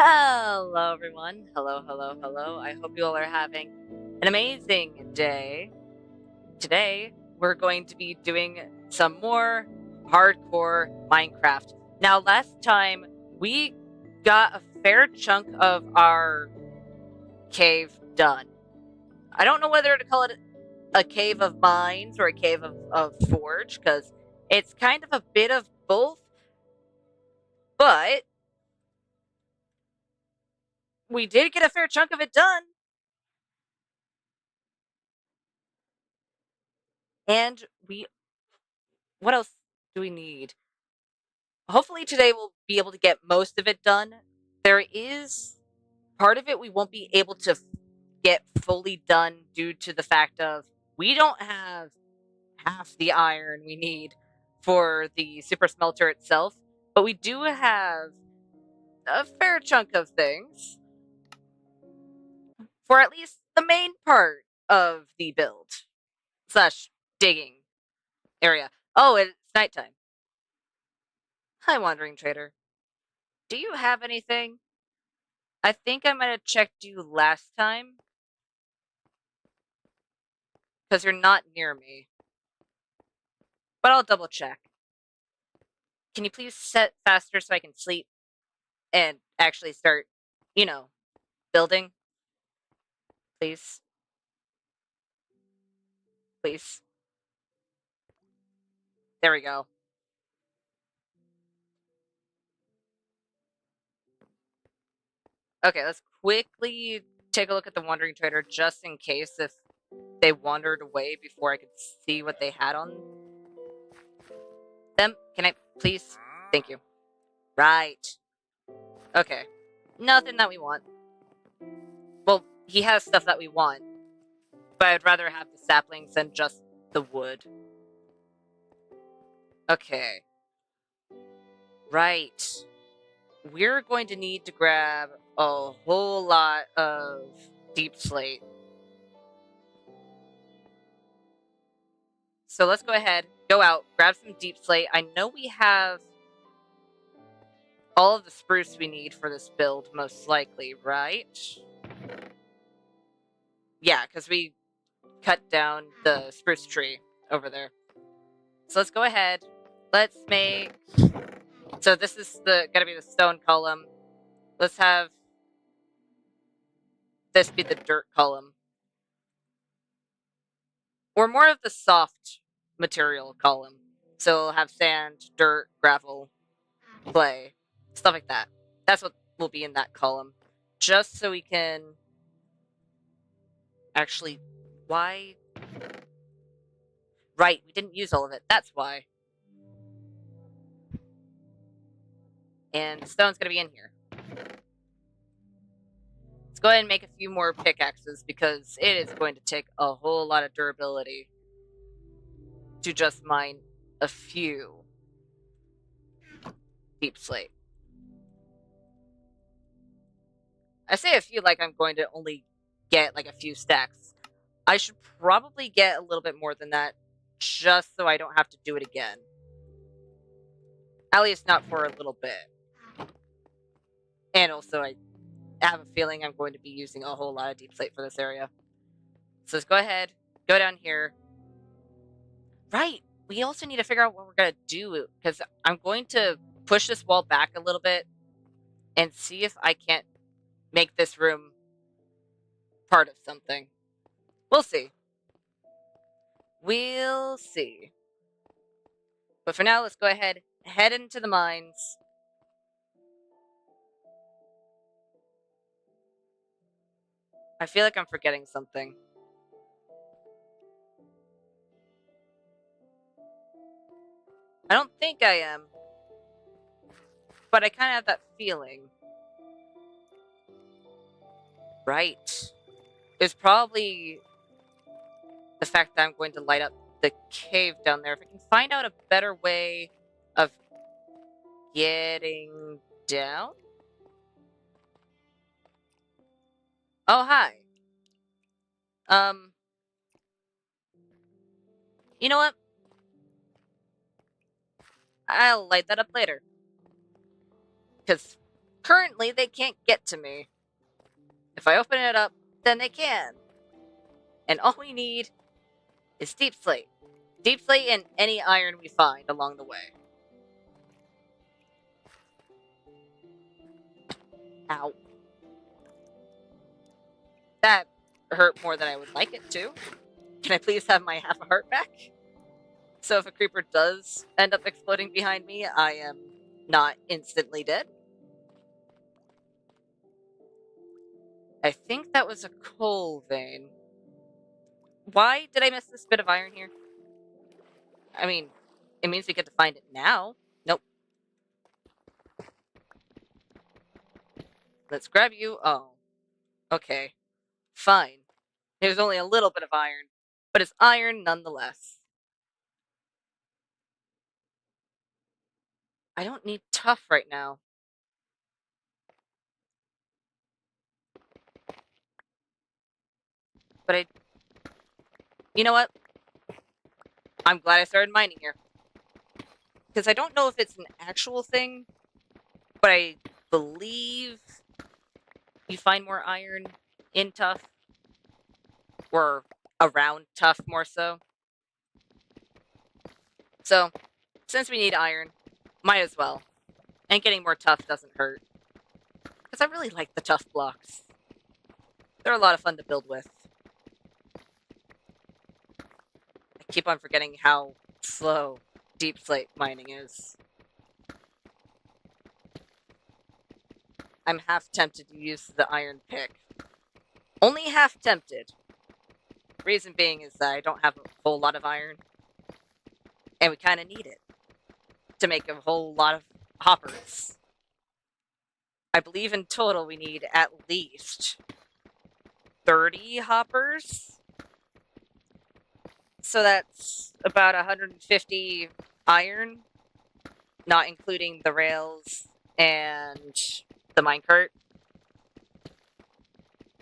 Hello, everyone. Hello, hello, hello. I hope you all are having an amazing day. Today, we're going to be doing some more hardcore Minecraft. Now, last time, we got a fair chunk of our cave done. I don't know whether to call it a cave of mines or a cave of forge, because it's kind of a bit of both, but we did get a fair chunk of it done. And what else do we need? Hopefully today we'll be able to get most of it done. There is part of it we won't be able to get fully done due to the fact of we don't have half the iron we need for the super smelter itself, but we do have a fair chunk of things for at least the main part of the build slash digging area. Oh, it's nighttime. Hi, wandering trader. Do you have anything? I think I might have checked you last time because you're not near me, but I'll double check. Can you please set faster so I can sleep and actually start, you know, building? Please, please. There we go. Okay, let's quickly take a look at the Wandering Trader just in case if they wandered away before I could see what they had on them. Can I please? Thank you. Right. Okay. Nothing that we want. Well, he has stuff that we want, but I'd rather have the saplings than just the wood. Okay. Right. We're going to need to grab a whole lot of deep slate. So let's go ahead, go out, grab some deep slate. I know we have all of the spruce we need for this build, most likely, right? Yeah, because we cut down the spruce tree over there. So let's go ahead. Let's make... So this is gonna be the stone column. Let's have this be the dirt column. Or more of the soft material column. So we'll have sand, dirt, gravel, clay, stuff like that. That's what will be in that column. Just so we can actually... Why? Right, we didn't use all of it. That's why. And the stone's gonna be in here. Let's go ahead and make a few more pickaxes because it is going to take a whole lot of durability to just mine a few deep slate. I say a few like I'm going to only get like a few stacks. I should probably get a little bit more than that just so I don't have to do it again. At least not for a little bit. And also I have a feeling I'm going to be using a whole lot of deep slate for this area. So let's go ahead, go down here. Right, we also need to figure out what we're going to do because I'm going to push this wall back a little bit and see if I can't make this room part of something. We'll see. We'll see. But for now, let's go ahead, head into the mines. I feel like I'm forgetting something. I don't think I am. But I kind of have that feeling. Right. It's probably the fact that I'm going to light up the cave down there. If I can find out a better way of getting down. Oh, hi. You know what? I'll light that up later. Because Currently, they can't get to me. If I open it up, then they can. And all we need is deep slate. Deep slate and any iron we find along the way. Ow. That hurt more than I would like it to. Can I please have my half a heart back? So if a creeper does end up exploding behind me, I am not instantly dead. I think that was a coal vein. Why did I miss this bit of iron here? I mean, it means we get to find it now. Nope. Let's grab you. Oh. Okay. Fine. There's only a little bit of iron, but it's iron nonetheless. I don't need tough right now. But you know what? I'm glad I started mining here. Because I don't know if it's an actual thing, but I believe you find more iron in tough. Or around tough, more so. So, since we need iron, might as well. And getting more tough doesn't hurt. Because I really like the tough blocks. They're a lot of fun to build with. I keep on forgetting how slow deep slate mining is. I'm half tempted to use the iron pick. Only half tempted. Reason being is that I don't have a whole lot of iron. And we kind of need it to make a whole lot of hoppers. I believe in total we need at least 30 hoppers. So that's about 150 iron, not including the rails and the minecart.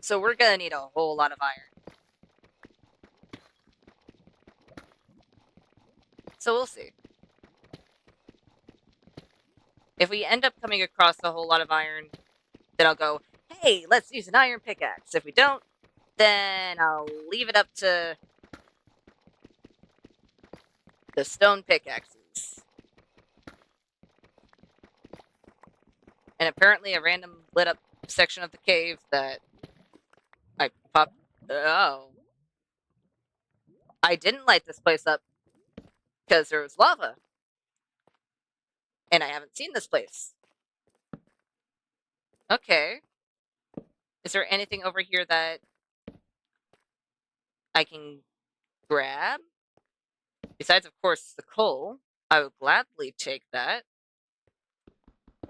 So we're gonna need a whole lot of iron. So we'll see. If we end up coming across a whole lot of iron, then I'll go, hey, let's use an iron pickaxe. If we don't, then I'll leave it up to the stone pickaxes. And apparently a random lit up section of the cave that I popped. Oh. I didn't light this place up because there was lava. And I haven't seen this place. Okay. Is there anything over here that I can grab? Besides, of course, the coal. I would gladly take that. Is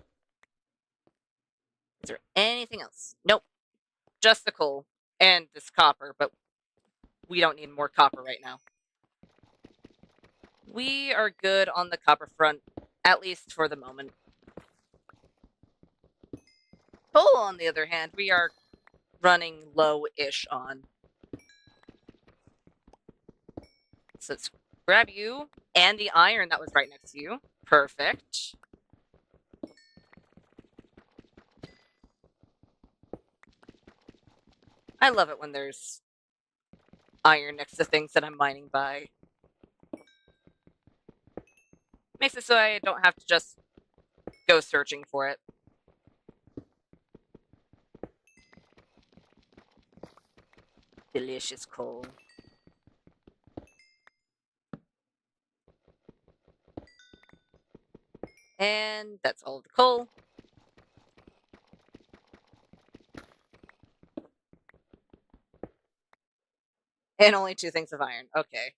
there anything else? Nope. Just the coal and this copper, but we don't need more copper right now. We are good on the copper front, at least for the moment. Coal, on the other hand, we are running low-ish on. So let's grab you and the iron that was right next to you. Perfect. I love it when there's iron next to things that I'm mining by. Makes it so I don't have to just go searching for it. Delicious coal. And that's all of the coal. And only 2 things of iron. Okay.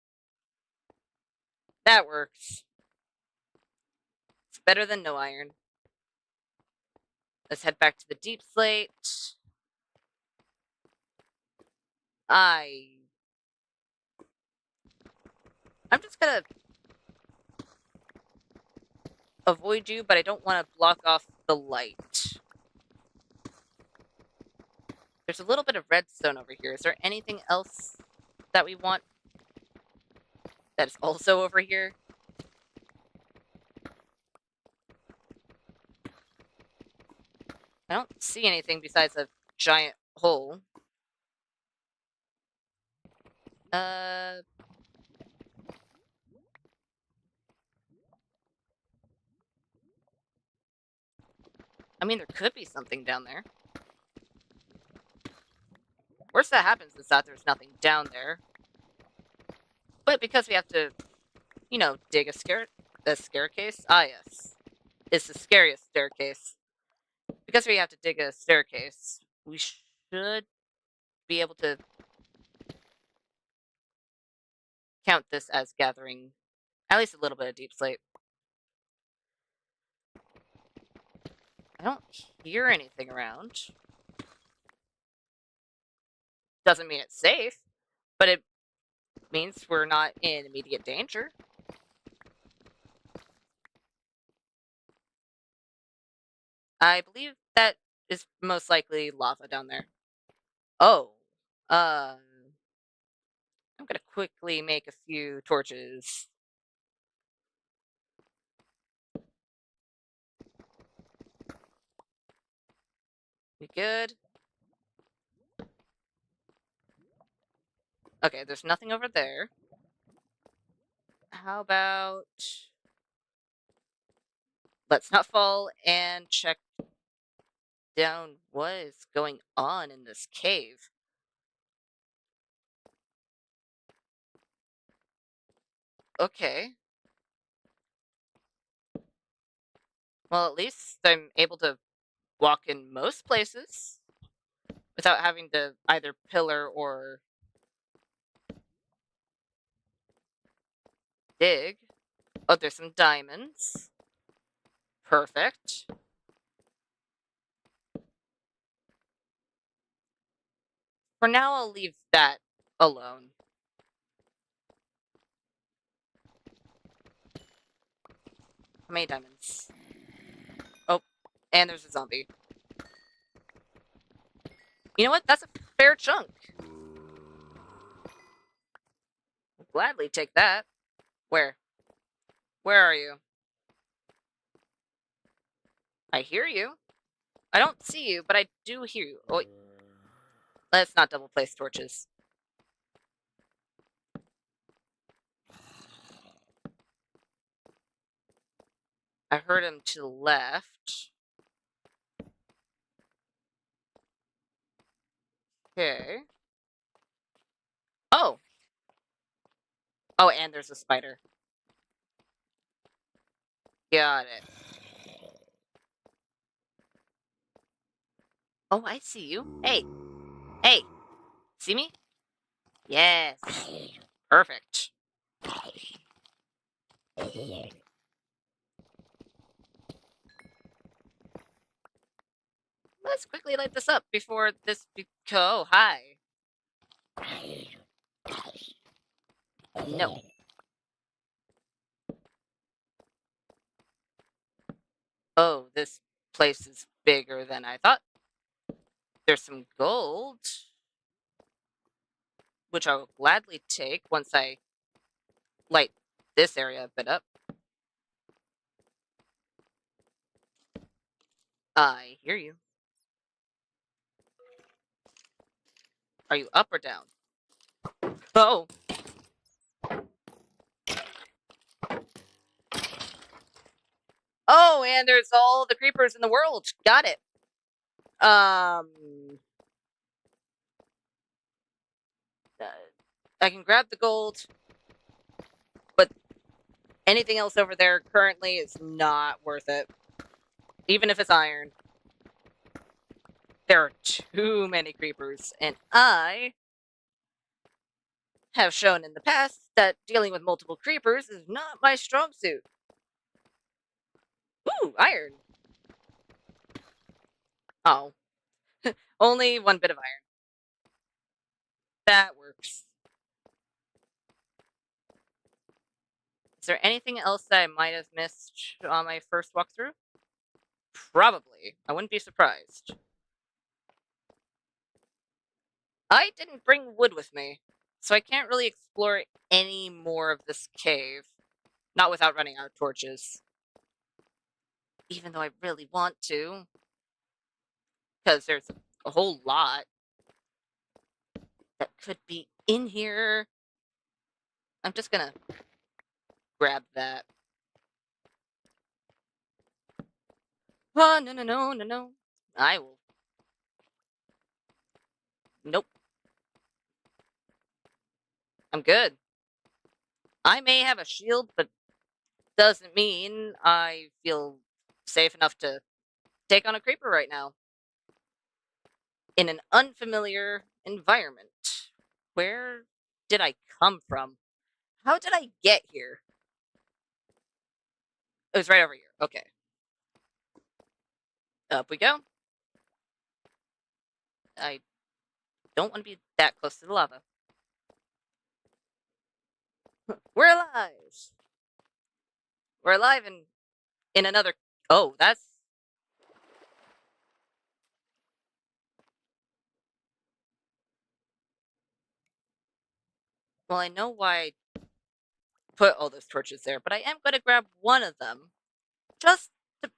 That works. It's better than no iron. Let's head back to the deep slate. I'm just gonna avoid you, but I don't want to block off the light. There's a little bit of redstone over here. Is there anything else that we want that is also over here? I don't see anything besides a giant hole. I mean, there could be something down there. Worst that happens is that there's nothing down there. But because we have to, dig a staircase. Ah, yes. It's the scariest staircase. Because we have to dig a staircase, we should be able to count this as gathering at least a little bit of deep slate. I don't hear anything around. Doesn't mean it's safe, but it means we're not in immediate danger. I believe that is most likely lava down there. Oh, I'm gonna quickly make a few torches. We good? Okay, there's nothing over there. How about let's not fall and check down what is going on in this cave. Okay. Well, at least I'm able to walk in most places without having to either pillar or dig. Oh, there's some diamonds. Perfect. For now, I'll leave that alone. How many diamonds? Oh, and there's a zombie. You know what? That's a fair chunk. I'll gladly take that. Where? Where are you? I hear you. I don't see you, but I do hear you. Oh, let's not double place torches. I heard him to the left. Okay. Oh. Oh, and there's a spider. Got it. Oh, I see you. Hey. Hey. See me? Yes. Perfect. Let's quickly light this up before this oh, hi. No. Oh, this place is bigger than I thought. There's some gold, which I will gladly take once I light this area a bit up. I hear you. Are you up or down? Oh. Oh, and there's all the creepers in the world. Got it. I can grab the gold, but anything else over there currently is not worth it. Even if it's iron. There are too many creepers, and I have shown in the past that dealing with multiple creepers is not my strong suit. Ooh, iron. Oh. Only one bit of iron. That works. Is there anything else that I might have missed on my first walkthrough? Probably. I wouldn't be surprised. I didn't bring wood with me, so I can't really explore any more of this cave. Not without running out of torches. Even though I really want to. because there's a whole lot that could be in here. I'm just gonna grab that. Oh, no, no, no, no, no. I will. Nope. I'm good. I may have a shield, but doesn't mean I feel safe enough to take on a creeper right now. In an unfamiliar environment. Where did I come from? How did I get here? It was right over here. Okay. Up we go. I don't want to be that close to the lava. We're alive. We're alive in another. Oh, that's. Well, I know why I put all those torches there, but I am going to grab one of them just to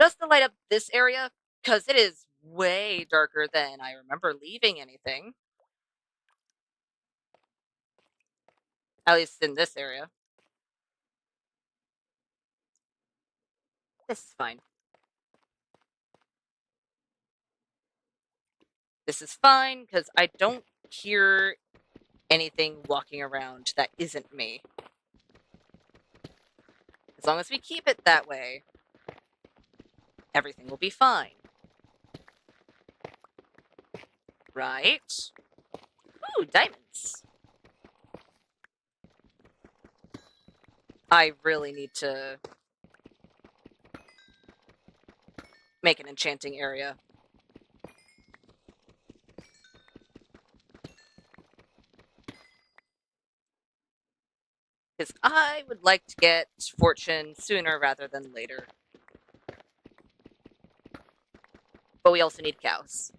just to light up this area because it is way darker than I remember leaving anything. At least in this area. This is fine. This is fine because I don't hear anything walking around that isn't me. As long as we keep it that way, everything will be fine. Right? Ooh, diamonds. I really need to make an enchanting area. Because I would like to get fortune sooner rather than later. But we also need cows.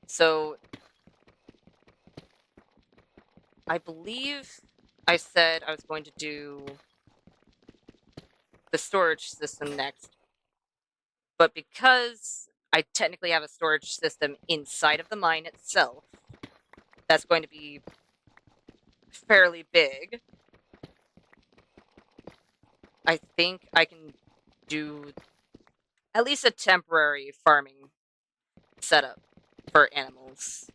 So, I believe I said I was going to do the storage system next. But because I technically have a storage system inside of the mine itself, that's going to be fairly big. I think I can do at least a temporary farming setup for animals.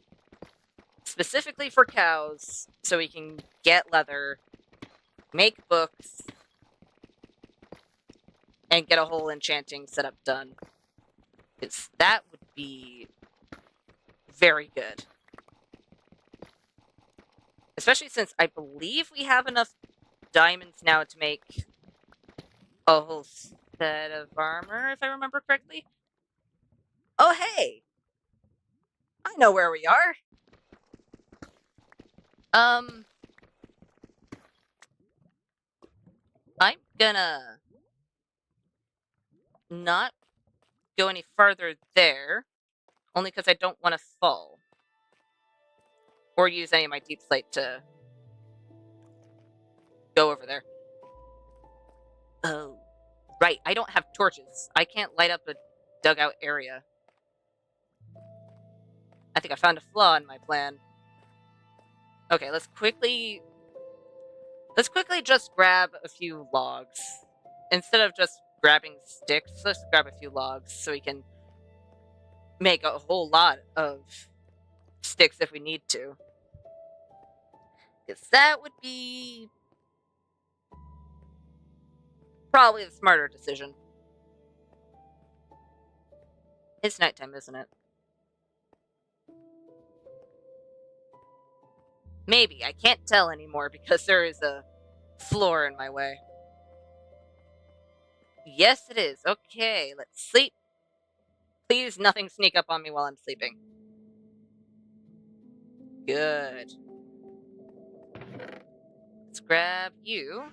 Specifically for cows, so we can get leather, make books, and get a whole enchanting setup done. Because that would be very good. Especially since I believe we have enough diamonds now to make a whole set of armor, if I remember correctly. Oh, hey! I know where we are. I'm gonna not go any farther there, only because I don't want to fall. Or use any of my deep slate to go over there. Oh, right, I don't have torches. I can't light up a dugout area. I think I found a flaw in my plan. Okay, let's quickly just grab a few logs. Instead of just grabbing sticks, let's grab a few logs so we can make a whole lot of sticks if we need to. Because that would be probably the smarter decision. It's nighttime, isn't it? Maybe. I can't tell anymore because there is a floor in my way. Yes, it is. Okay, let's sleep. Please, nothing sneak up on me while I'm sleeping. Good. Let's grab you.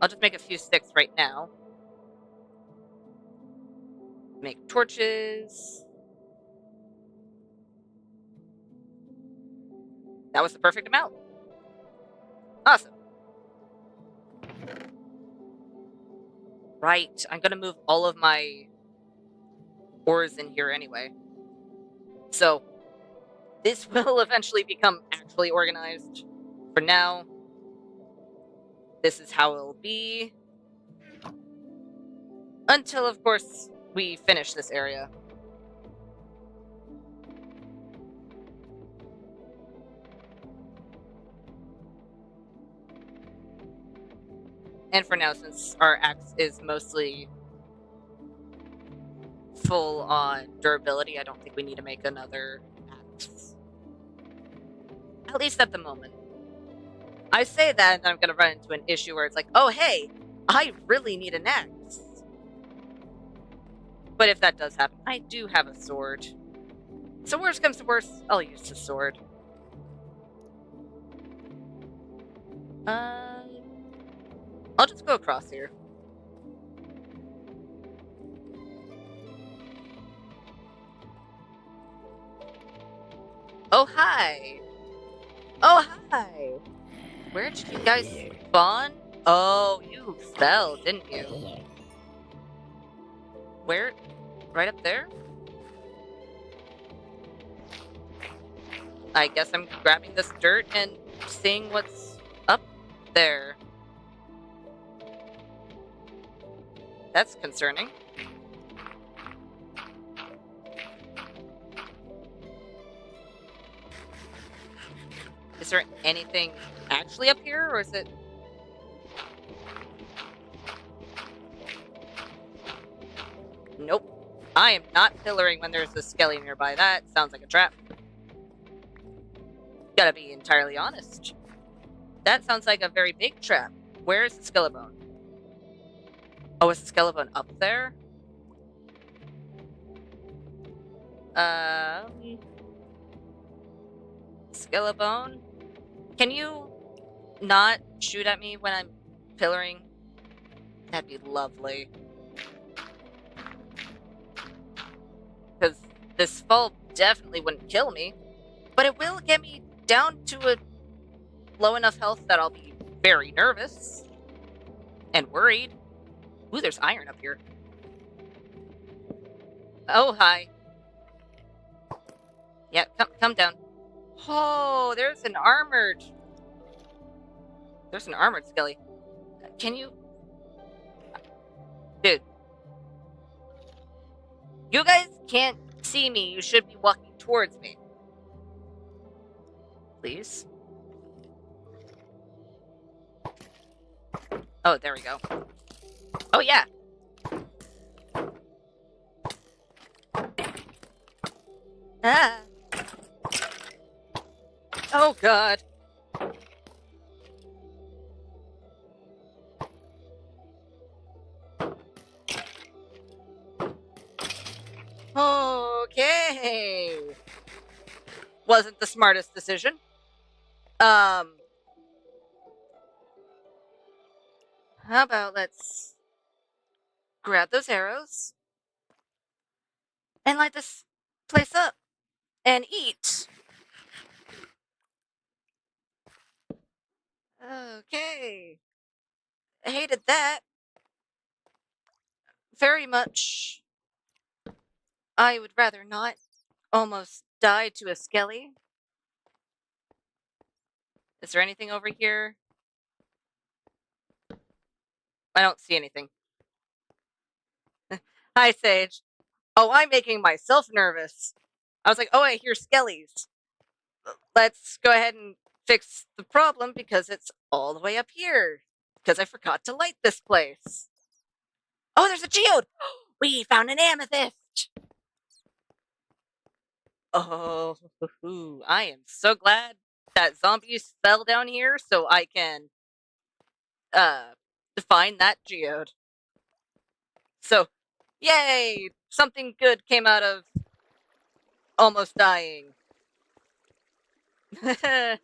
I'll just make a few sticks right now. Make torches. That was the perfect amount. Awesome. right. I'm gonna move all of my ores in here anyway. So this will eventually become actually organized. For now, this is how it'll be. Until, of course, we finish this area. And for now, since our axe is mostly full on durability, I don't think we need to make another axe. At least at the moment. I say that and I'm going to run into an issue where it's like, oh, hey, I really need an axe. But if that does happen, I do have a sword. So worst comes to worst, I'll use the sword. I'll just go across here. Oh, hi. Oh, hi. Where did you guys spawn? Oh, you fell, didn't you? Where? Right up there? I guess I'm grabbing this dirt and seeing what's up there. That's concerning. Is there anything actually up here, or is it... Nope. I am not pillaring when there's a skelly nearby. That sounds like a trap. Gotta be entirely honest. That sounds like a very big trap. Where is the skeleton? Oh, is the skeleton up there? Skeleton? Can you not shoot at me when I'm pillaring? That'd be lovely. Because this fall definitely wouldn't kill me, but it will get me down to a low enough health that I'll be very nervous and worried. Ooh, there's iron up here. Oh, hi. Yeah, come down. Oh, there's an armored skelly. Can you... Dude. You guys can't see me. You should be walking towards me. Please. Oh, there we go. Oh, yeah. Ah. Oh, God. Okay. Wasn't the smartest decision. How about let's grab those arrows and light this place up and eat. Okay. I hated that very much. I would rather not almost die to a skelly. Is there anything over here? I don't see anything. Hi, Sage. Oh, I'm making myself nervous. I was like, oh, I hear skellies. Let's go ahead and fix the problem because it's all the way up here. Because I forgot to light this place. Oh, there's a geode! We found an amethyst! Oh, I am so glad that zombies fell down here so I can find that geode. So, yay! Something good came out of almost dying. I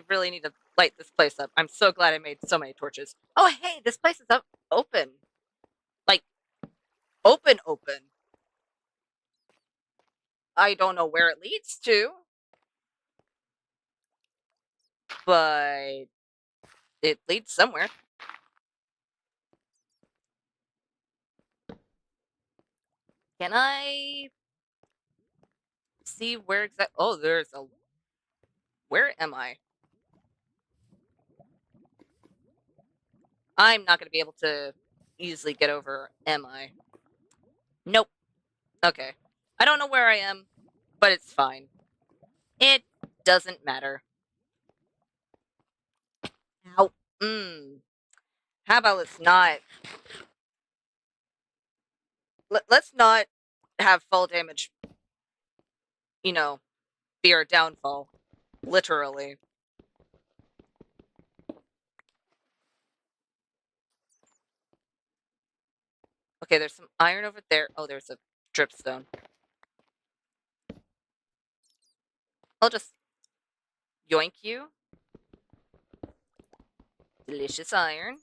really need to light this place up. I'm so glad I made so many torches. Oh, hey, this place is open. Like, open. I don't know where it leads to, but it leads somewhere. Can I see where exactly? Oh, there's a. Where am I? I'm not going to be able to easily get over, am I? Nope. Okay. I don't know where I am, but it's fine. It doesn't matter. Ow. Mm. How about let's not have fall damage, you know, be our downfall. Literally. Okay, there's some iron over there. Oh, there's a dripstone. I'll just yoink you. Delicious iron.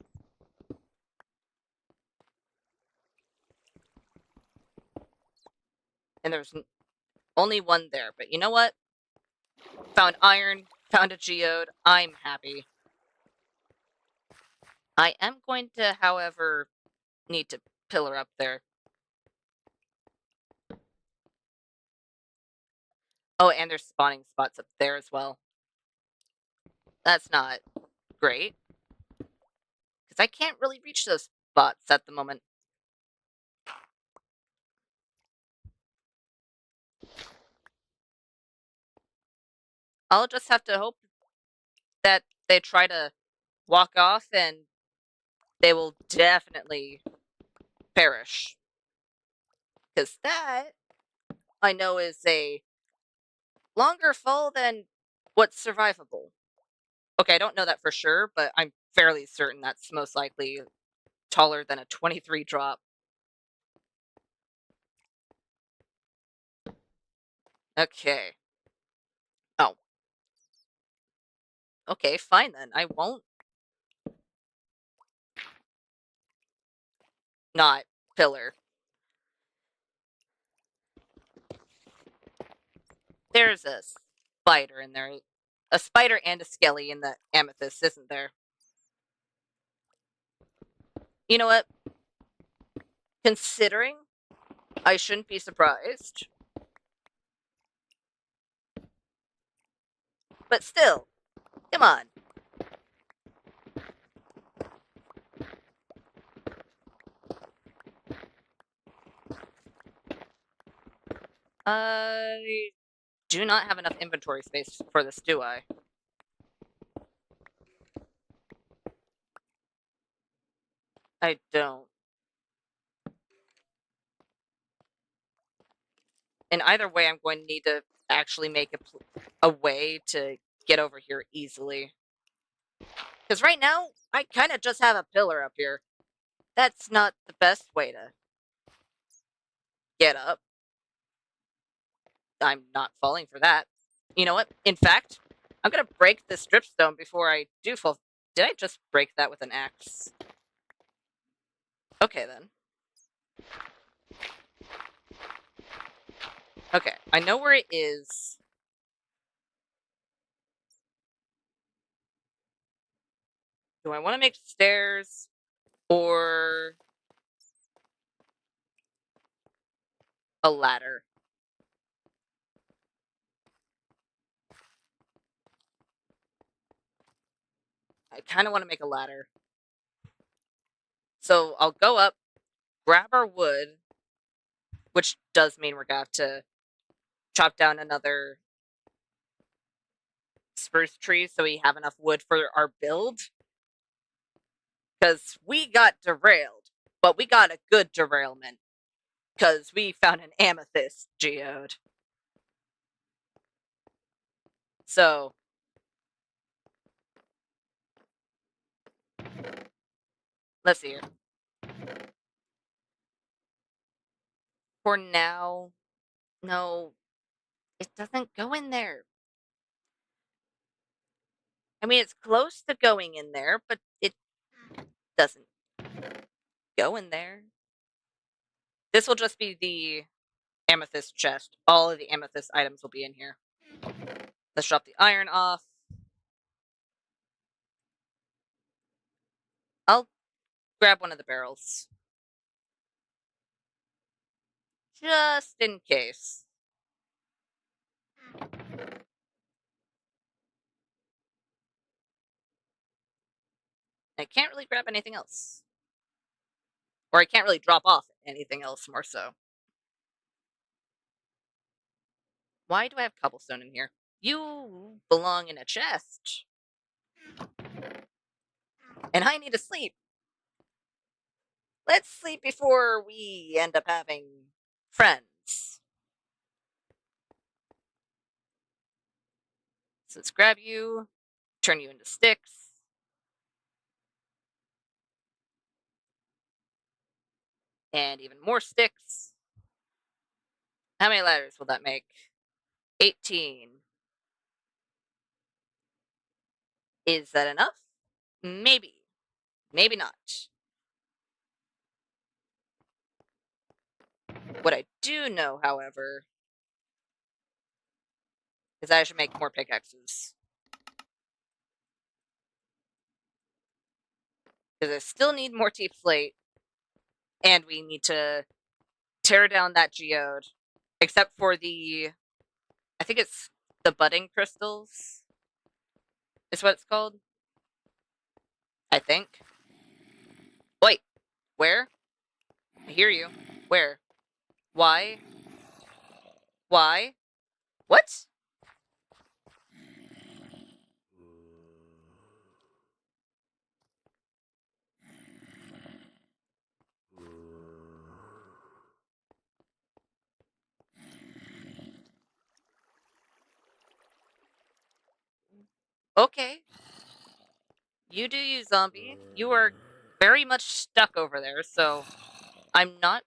And there's only one there, but you know what? Found iron, found a geode. I'm happy. I am going to, however, need to pillar up there. Oh, and there's spawning spots up there as well. That's not great, because I can't really reach those spots at the moment. I'll just have to hope that they try to walk off and they will definitely perish. Because that, I know, is a longer fall than what's survivable. Okay, I don't know that for sure, but I'm fairly certain that's most likely taller than a 23 drop. Okay. Oh. Okay, fine then. I won't not pillar. There's a spider in there. A spider and a skelly in the amethyst, isn't there? You know what? Considering, I shouldn't be surprised. But still, come on. I do not have enough inventory space for this, do I? I don't. And either way, I'm going to need to actually make a way to get over here easily. Because right now, I kind of just have a pillar up here. That's not the best way to get up. I'm not falling for that. You know what? In fact, I'm going to break this dripstone before I do fall. Did I just break that with an axe? Okay, then. Okay, I know where it is. Do I want to make stairs or a ladder? I kind of want to make a ladder. So I'll go up, grab our wood, which does mean we're going to have to chop down another spruce tree so we have enough wood for our build. Because we got derailed, but we got a good derailment. Because we found an amethyst geode. So, let's see here. For now, no, it doesn't go in there. I mean, it's close to going in there, but it doesn't go in there. This will just be the amethyst chest. All of the amethyst items will be in here. Let's drop the iron off. I'll grab one of the barrels. just in case. I can't really grab anything else. Or I can't really drop off anything else, more so. Why do I have cobblestone in here? You belong in a chest. And I need to sleep. Let's sleep before we end up having friends. So let's grab you, turn you into sticks. And even more sticks. How many ladders will that make? 18. Is that enough? Maybe. Maybe not. What I do know, however, is I should make more pickaxes. Because I still need more deep slate. And we need to tear down that geode. Except for the... I think it's the budding crystals. Is what it's called. I think. Wait. Where? I hear you. Where? Why? Why? What? Okay. You do you, zombie. You are very much stuck over there, so I'm not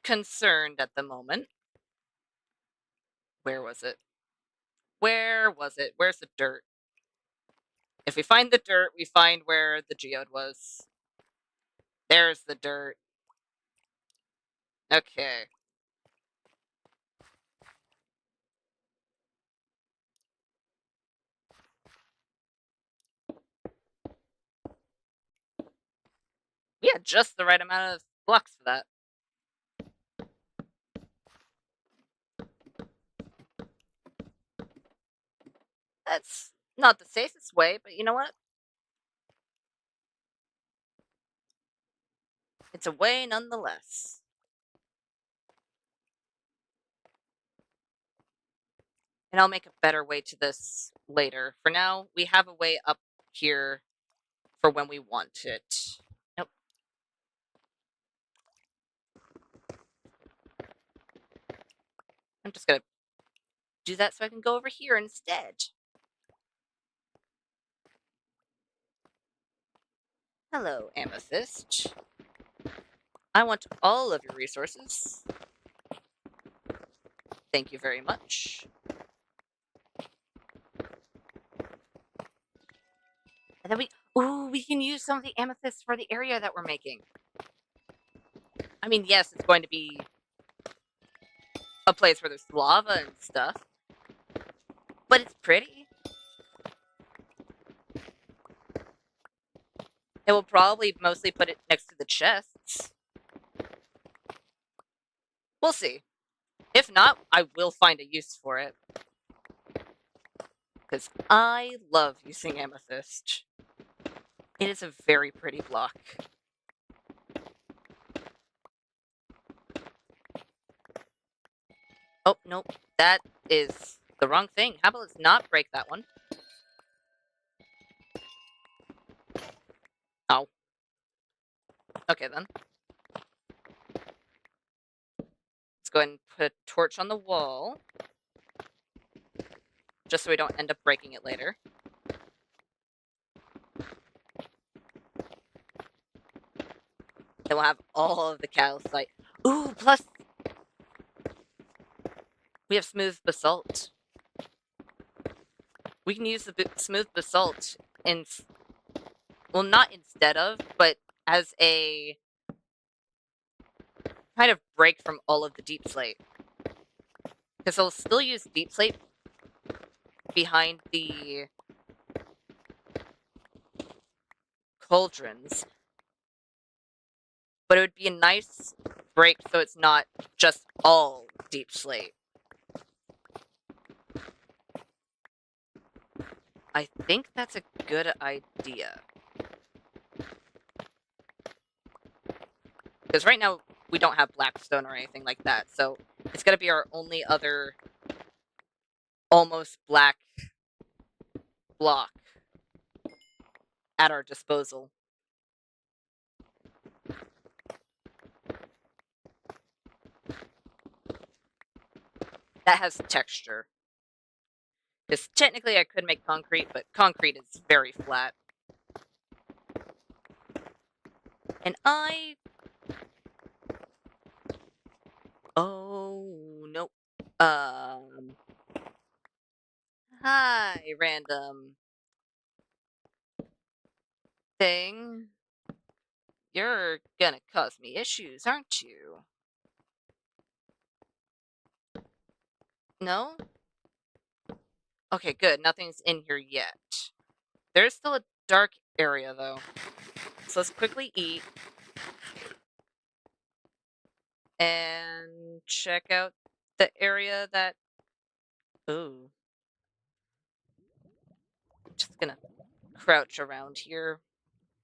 concerned at the moment. Where was it? Where was it? Where's the dirt? If we find the dirt, we find where the geode was. There's the dirt. Okay. Yeah, just the right amount of blocks for that. That's not the safest way, but you know what? It's a way nonetheless. And I'll make a better way to this later. For now, we have a way up here for when we want it. Nope. I'm just gonna do that so I can go over here instead. Hello, Amethyst. I want all of your resources. Thank you very much. And then we can use some of the amethyst for the area that we're making. I mean, yes, it's going to be a place where there's lava and stuff, but it's pretty. And we'll probably mostly put it next to the chests. We'll see. If not, I will find a use for it. Because I love using amethyst. It is a very pretty block. Oh, nope. That is the wrong thing. How about let's not break that one? Oh. Okay, then. Let's go ahead and put a torch on the wall. Just so we don't end up breaking it later. Then we'll have all of the calcite. Ooh, plus we have smooth basalt. We can use the smooth basalt in... Well, not instead of, but as a kind of break from all of the deep slate. Because I'll still use deep slate behind the cauldrons. But it would be a nice break so it's not just all deep slate. I think that's a good idea. Because right now, we don't have blackstone or anything like that, so it's gonna be our only other almost black block at our disposal. That has texture. Because technically I could make concrete, but concrete is very flat. And oh, nope. Hi, random thing. You're gonna cause me issues, aren't you? No? Okay, good. Nothing's in here yet. There's still a dark area, though. So let's quickly eat. And check out the area that... Ooh. Just gonna crouch around here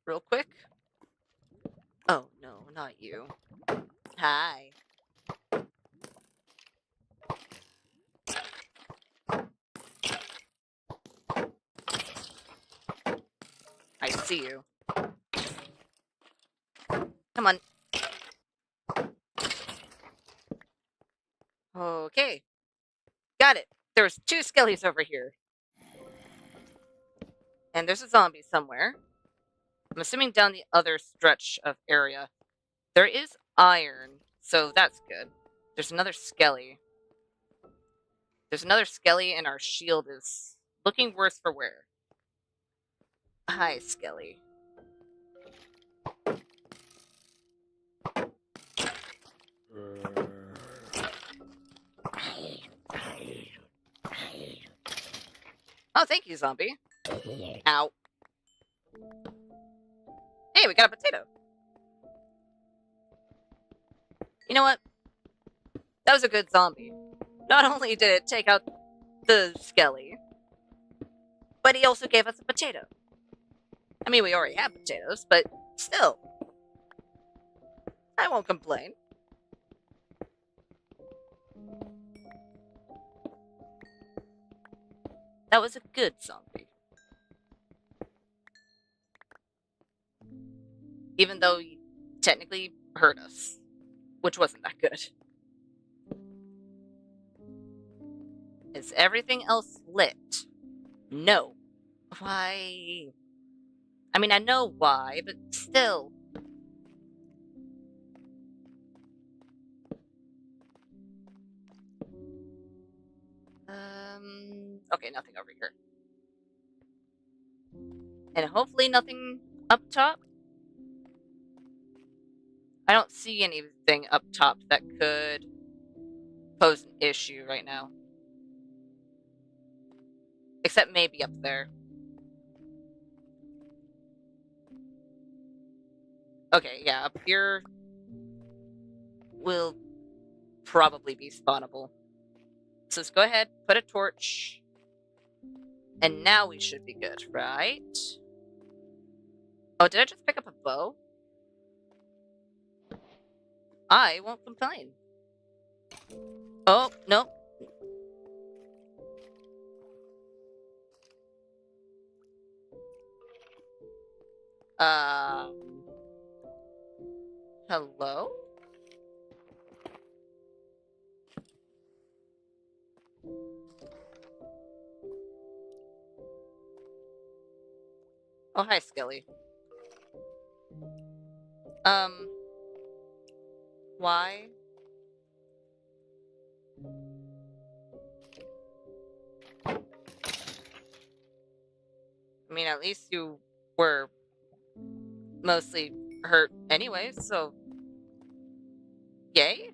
real quick. Oh, no, not you. Hi. I see you. Come on. Okay. Got it. There's 2 skellies over here. And there's a zombie somewhere. I'm assuming down the other stretch of area. There is iron, so that's good. There's another skelly. There's another skelly, and our shield is looking worse for wear. Hi, skelly. Oh, thank you, zombie. Ow. Hey, we got a potato. You know what? That was a good zombie. Not only did it take out the skelly, but he also gave us a potato. I mean, we already have potatoes, but still. I won't complain. That was a good zombie. Even though he technically hurt us, which wasn't that good. Is everything else lit? No. Why? I mean, I know why, but still. Okay, nothing over here. And hopefully nothing up top. I don't see anything up top that could pose an issue right now. Except maybe up there. Okay, yeah, up here will probably be spawnable. So let's go ahead, put a torch. And now we should be good, right? Oh, did I just pick up a bow? I won't complain. Oh, no. Hello? Oh, hi, Skelly. Why? I mean, at least you were mostly hurt anyway, so... Yay?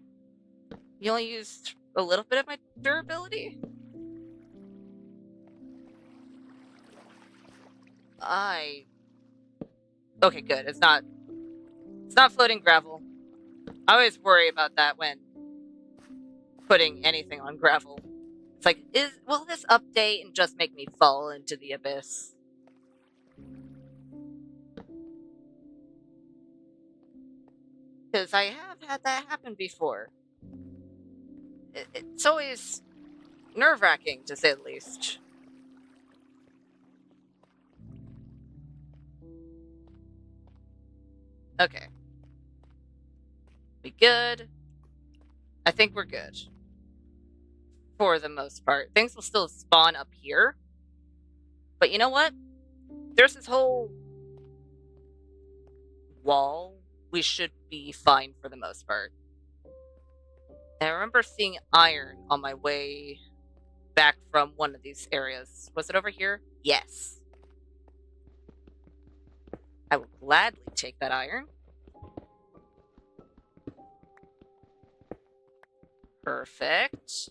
You only used a little bit of my durability? Okay, good. It's not floating gravel. I always worry about that when putting anything on gravel. It's like, will this update and just make me fall into the abyss? Because I have had that happen before. It's always nerve-wracking, to say the least. Okay. We good? I think we're good. For the most part. Things will still spawn up here. But you know what? There's this whole wall. We should be fine for the most part. And I remember seeing iron on my way back from one of these areas. Was it over here? Yes. I will gladly take that iron. Perfect.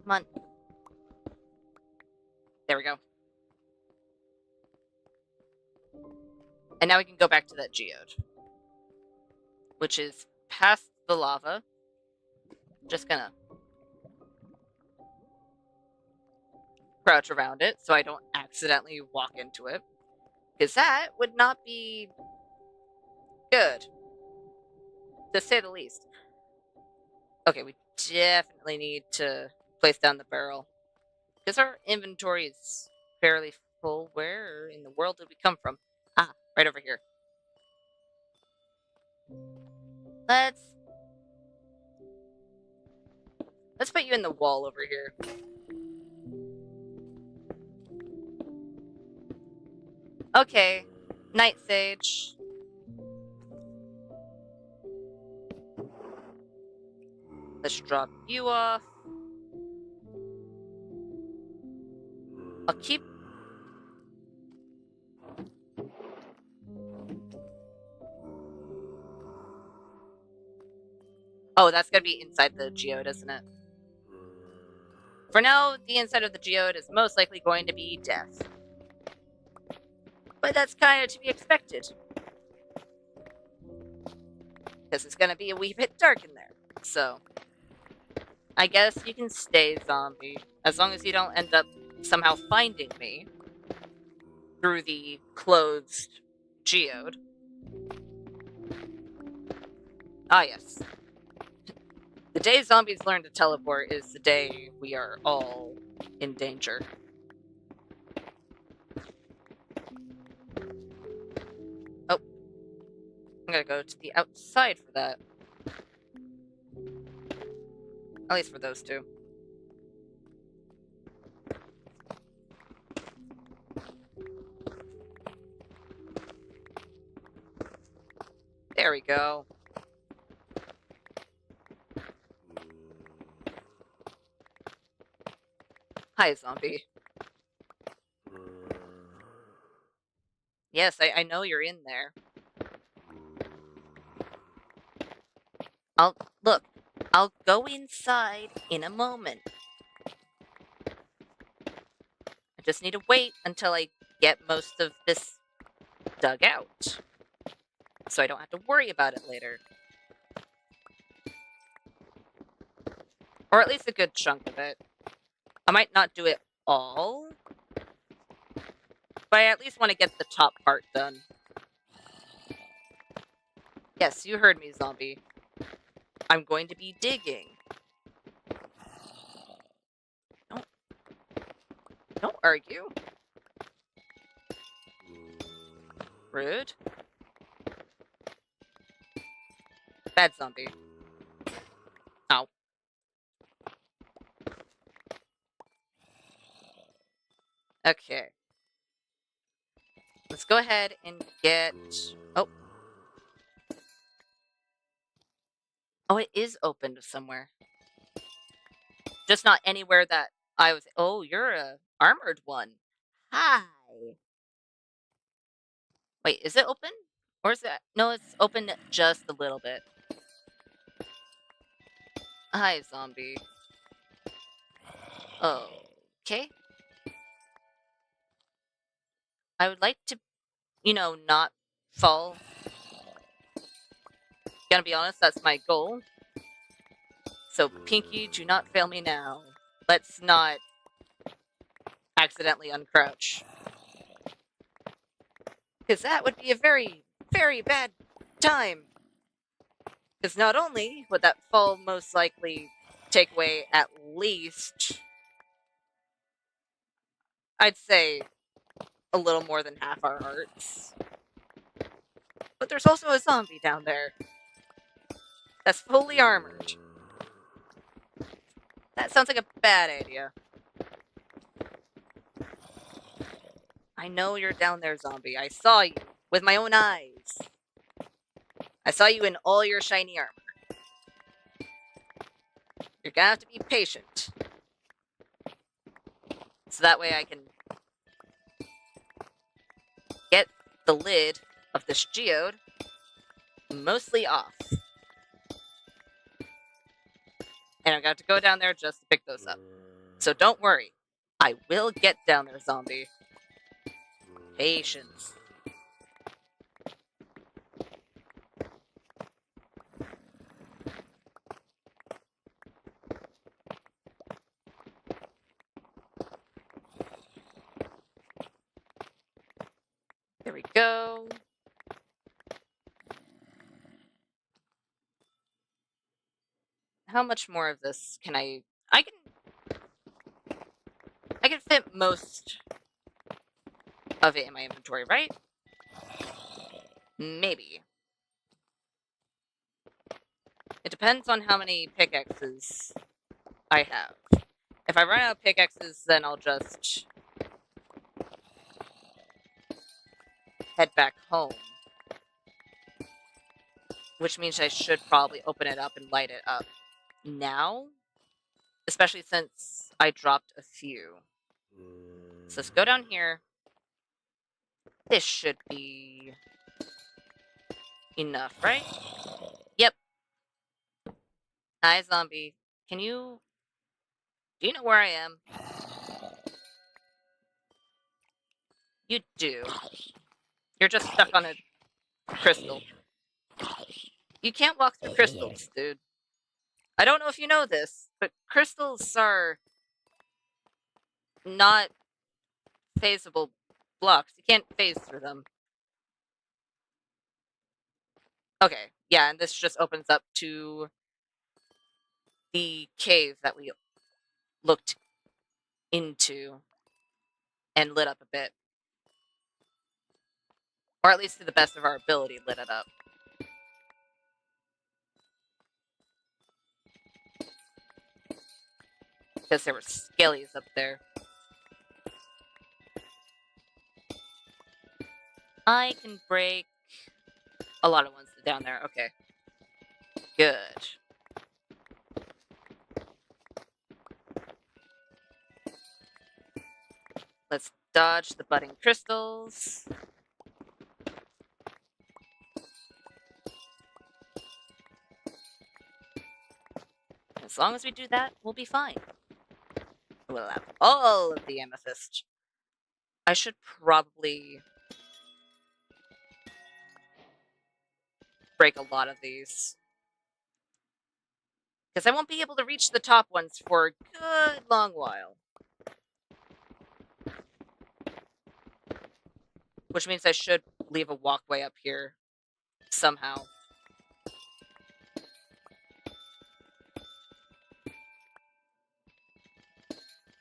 Come on. There we go. And now we can go back to that geode, which is past the lava. Just gonna crouch around it so I don't accidentally walk into it, because that would not be good, to say the least. Okay, we definitely need to place down the barrel, because our inventory is fairly full. Where in the world did we come from? Ah, right over here. Let's put you in the wall over here. Okay, Night Sage. Let's drop you off. I'll keep... Oh, that's gonna be inside the geode, isn't it? For now, the inside of the geode is most likely going to be death. But that's kind of to be expected. Because it's gonna be a wee bit dark in there. So, I guess you can stay, zombie. As long as you don't end up somehow finding me through the closed geode. Ah, yes. The day zombies learn to teleport is the day we are all in danger. Oh. I'm gonna go to the outside for that. At least for those two. There we go. Hi, zombie. Yes, I know you're in there. I'll go inside in a moment. I just need to wait until I get most of this dug out, so I don't have to worry about it later. Or at least a good chunk of it. I might not do it all, but I at least want to get the top part done. Yes, you heard me, zombie. I'm going to be digging. Don't argue. Rude. Bad zombie. Ow. Okay. Let's go ahead and get... Oh. Oh, it is open to somewhere. Just not anywhere that I was... Oh, you're a armored one. Hi. Wait, is it open? Or is it... No, it's open just a little bit. Hi, zombie. Okay. I would like to, not fall. Gonna be honest, that's my goal. So, Pinky, do not fail me now. Let's not accidentally uncrouch. Because that would be a very, very bad time. Because not only would that fall most likely take away at least, I'd say, a little more than half our hearts. But there's also a zombie down there that's fully armored. That sounds like a bad idea. I know you're down there, zombie. I saw you with my own eyes. I saw you in all your shiny armor. You're gonna have to be patient. So that way I can get the lid of this geode mostly off. And I'm gonna have to go down there just to pick those up. So don't worry. I will get down there, zombie. Patience. There we go. How much more of this can I can fit most of it in my inventory, right? Maybe. It depends on how many pickaxes I have. If I run out of pickaxes, then I'll just head back home. Which means I should probably open it up and light it up now. Especially since I dropped a few. So let's go down here. This should be enough, right? Yep. Hi, zombie. Do you know where I am? You do. You're just stuck on a crystal. You can't walk through crystals, dude. I don't know if you know this, but crystals are not phaseable blocks. You can't phase through them. Okay, yeah, and this just opens up to the cave that we looked into and lit up a bit. Or at least to the best of our ability, lit it up. Because there were skellies up there. I can break a lot of ones down there. Okay. Good. Let's dodge the budding crystals. As long as we do that, we'll be fine. We'll have all of the amethyst. I should probably break a lot of these. Because I won't be able to reach the top ones for a good long while. Which means I should leave a walkway up here somehow.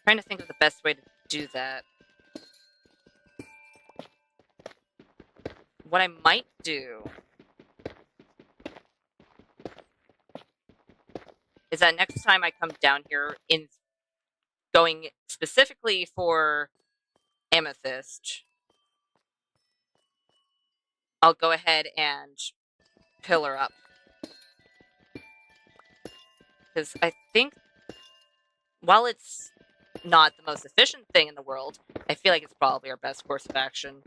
Trying to think of the best way to do that. What I might do is that next time I come down here in going specifically for amethyst, I'll go ahead and pillar up. Because I think while it's not the most efficient thing in the world, I feel like it's probably our best course of action.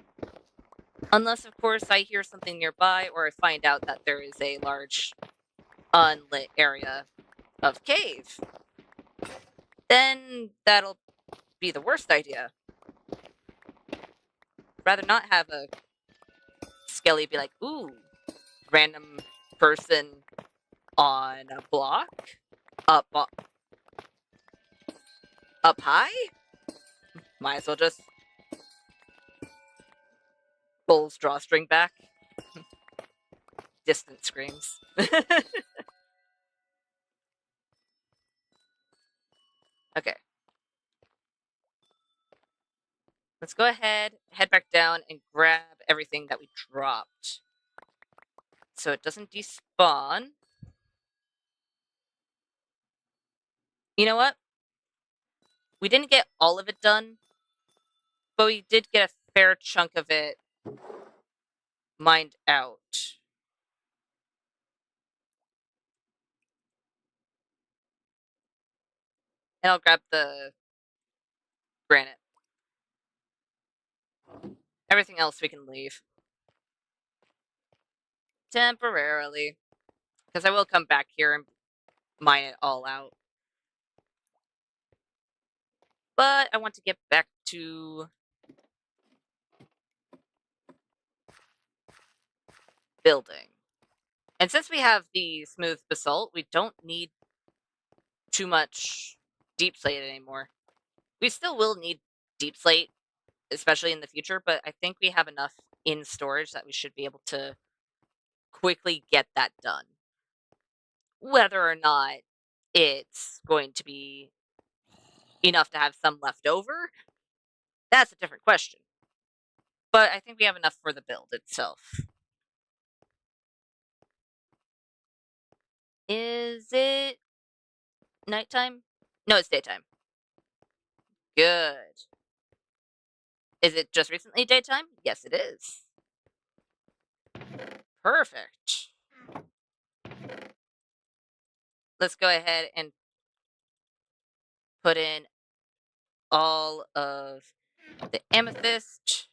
Unless, of course, I hear something nearby or I find out that there is a large unlit area of cave. Then that'll be the worst idea. Rather not have a Skelly be like, ooh, random person on a block? Up high? Might as well just pull drawstring back. Distant screams. Okay. Let's go ahead, head back down, and grab everything that we dropped. So it doesn't despawn. You know what? We didn't get all of it done, but we did get a fair chunk of it mined out. And I'll grab the granite. Everything else we can leave. Temporarily. Because I will come back here and mine it all out. But I want to get back to building. And since we have the smooth basalt, we don't need too much deep slate anymore. We still will need deep slate, especially in the future, but I think we have enough in storage that we should be able to quickly get that done. Whether or not it's going to be enough to have some left over, that's a different question. But I think we have enough for the build itself. Is it nighttime? No, it's daytime. Good. Is it just recently daytime? Yes, it is. Perfect. Let's go ahead and put in all of the amethyst.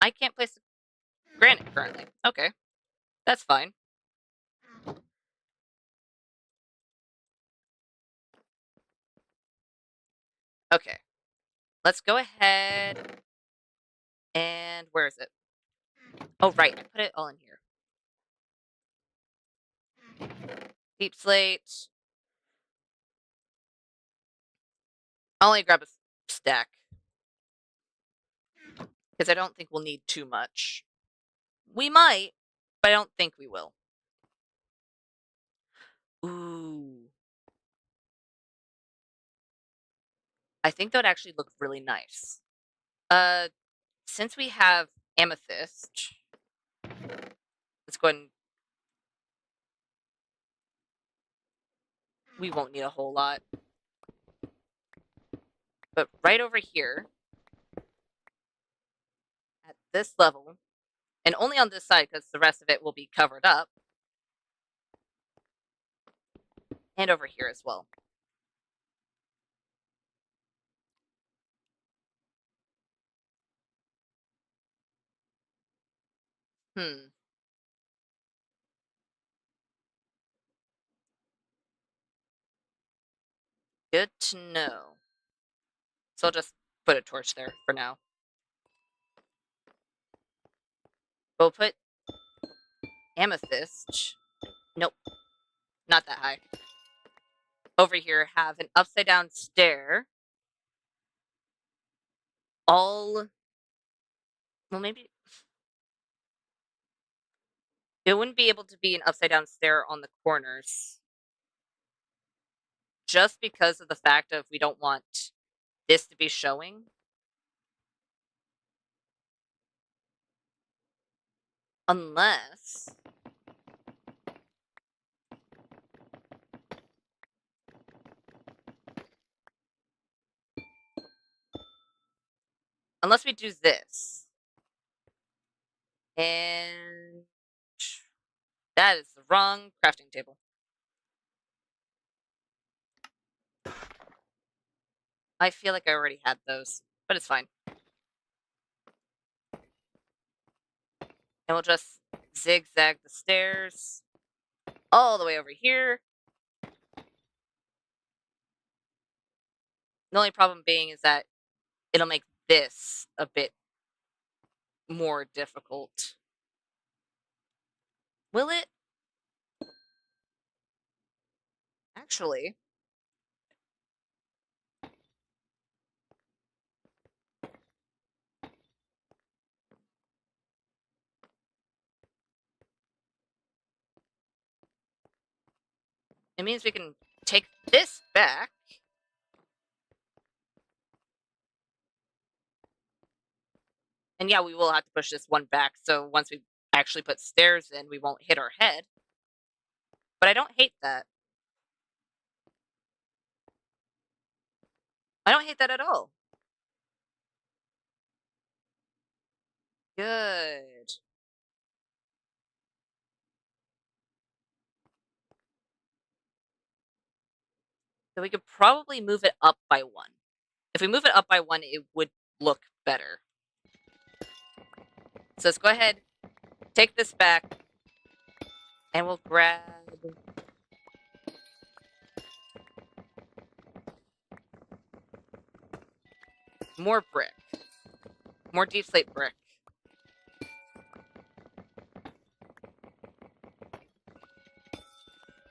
I can't place the granite currently. Okay, that's fine. Okay, let's go ahead and where is it? Oh, right, I put it all in here. Deep slate. I'll only grab a stack because I don't think we'll need too much. We might, but I don't think we will. Ooh. I think that would actually look really nice. Since we have amethyst, let's go ahead and we won't need a whole lot. But right over here, at this level, and only on this side because the rest of it will be covered up, and over here as well. Good to know. So I'll just put a torch there for now. We'll put amethyst. Nope, not that high. Over here, have an upside down stair. Well, maybe it wouldn't be able to be an upside down stair on the corners. Just because of the fact of we don't want this to be showing. Unless we do this. And that is the wrong crafting table. I feel like I already had those, but it's fine. And we'll just zigzag the stairs all the way over here. The only problem being is that it'll make this a bit more difficult. Will it? Actually, it means we can take this back. And yeah, we will have to push this one back, so once we actually put stairs in, we won't hit our head. But I don't hate that. I don't hate that at all. Good. So we could probably move it up by one. If we move it up by one, it would look better. So let's go ahead, take this back, and we'll grab more brick. More deep slate brick.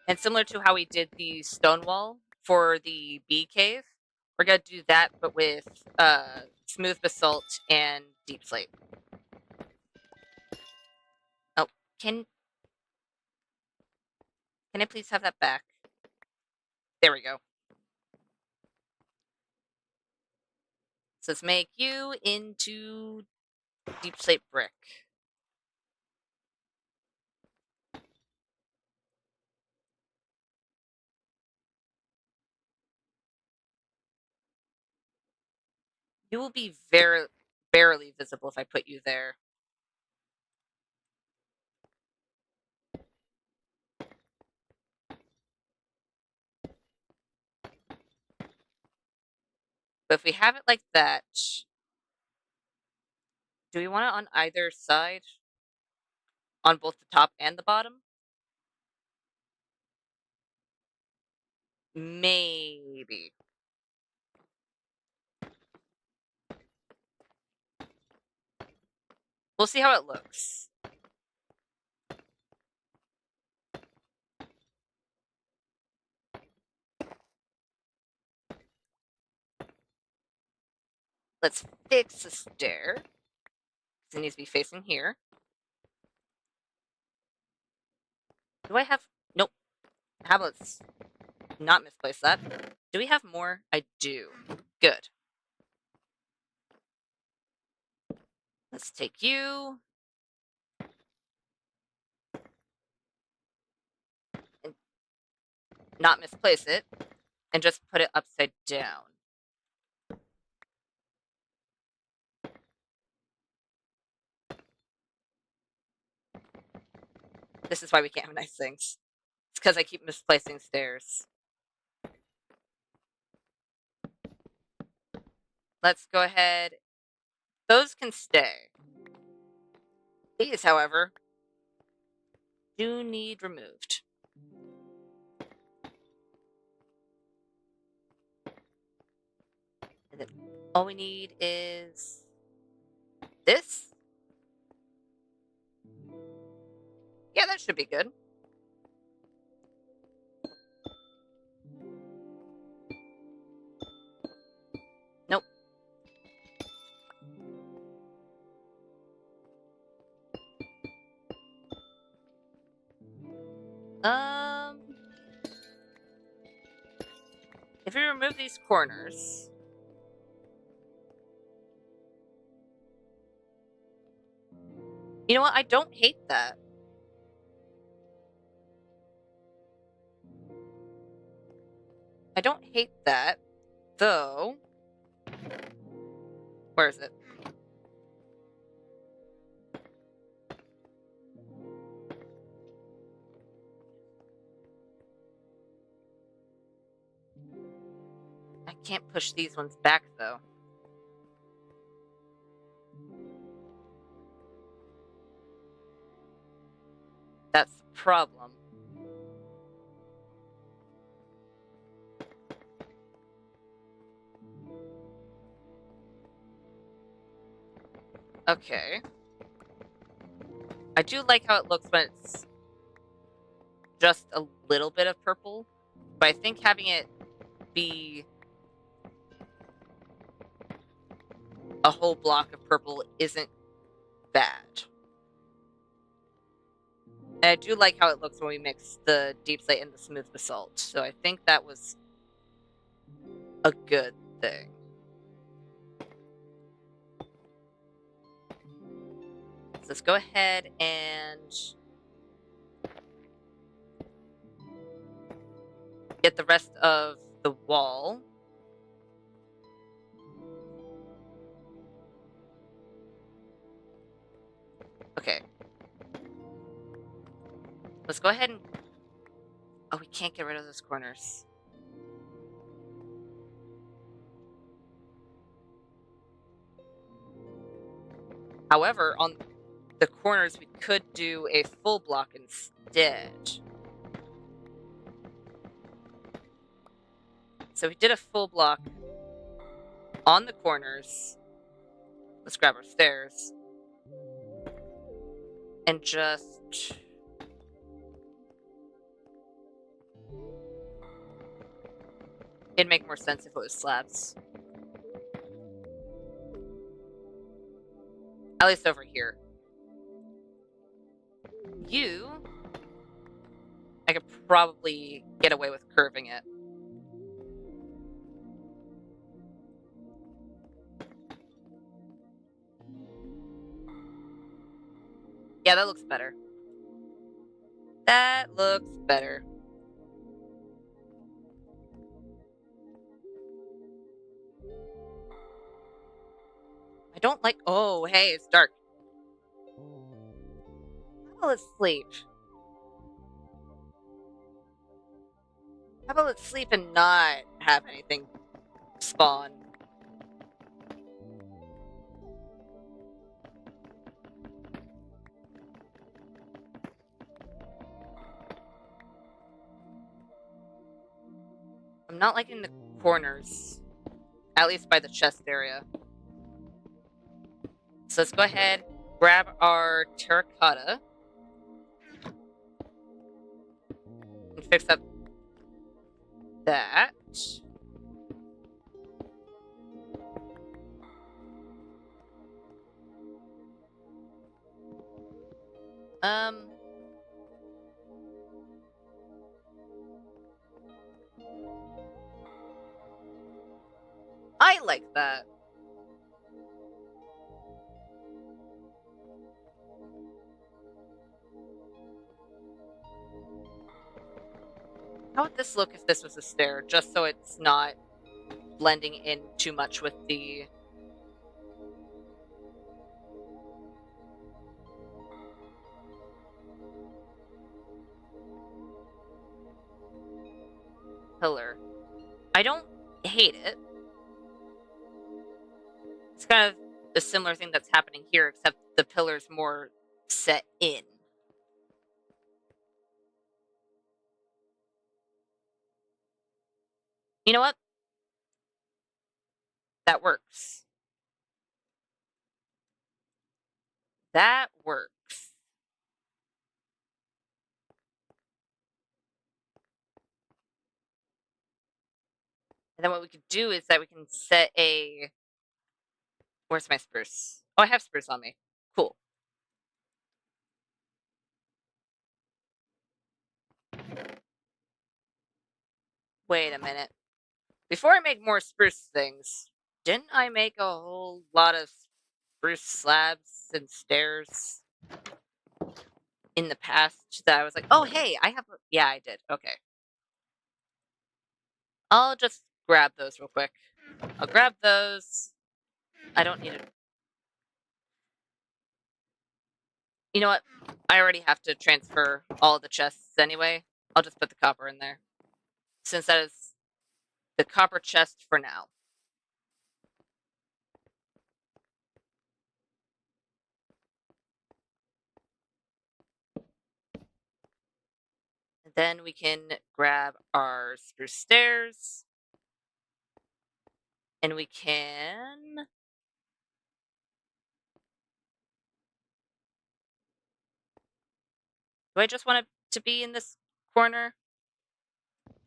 And similar to how we did the stone wall for the bee cave, we're going to do that, but with smooth basalt and deep slate. Oh, can I please have that back? There we go. So let's make you into deep slate brick. You will be very barely visible if I put you there. But if we have it like that, do we want it on either side? On both the top and the bottom? Maybe. We'll see how it looks. Let's fix the stair. It needs to be facing here. Do I have... Nope. How about not misplace that? Do we have more? I do. Good. Let's take you. And not misplace it. And just put it upside down. This is why we can't have nice things. It's because I keep misplacing stairs. Let's go ahead. Those can stay. These, however, do need removed. And then all we need is this. Yeah, that should be good. Nope. If we remove these corners, you know what? I don't hate that. I don't hate that, though. Where is it? I can't push these ones back, though. That's the problem. Okay. I do like how it looks when it's just a little bit of purple, but I think having it be a whole block of purple isn't bad. And I do like how it looks when we mix the deep slate and the smooth basalt, so I think that was a good thing. So let's go ahead and get the rest of the wall. Okay. Let's go ahead and... Oh, we can't get rid of those corners. However, on the corners, we could do a full block instead. So we did a full block on the corners. Let's grab our stairs. And just... It'd make more sense if it was slabs. At least over here. I could probably get away with curving it. Yeah, that looks better. That looks better. I don't like... Oh, hey, it's dark. How about let's sleep? How about let's sleep and not have anything spawn? I'm not liking the corners. At least by the chest area. So let's go ahead, grab our terracotta. And fix up that. I like that. How would this look if this was a stair? Just so it's not blending in too much with the... pillar. I don't hate it. It's kind of a similar thing that's happening here, except the pillar's more set in. You know what? That works. That works. And then what we could do is that we can set a... Where's my spruce? Oh, I have spruce on me. Cool. Wait a minute. Before I make more spruce things, didn't I make a whole lot of spruce slabs and stairs in the past that I was like, oh, hey, I have... Yeah, I did. Okay. I'll just grab those real quick. I'll grab those. I don't need it. You know what? I already have to transfer all the chests anyway. I'll just put the copper in there. Since that is the copper chest for now. And then we can grab our spruce stairs. And we can Do I just want it to be in this corner?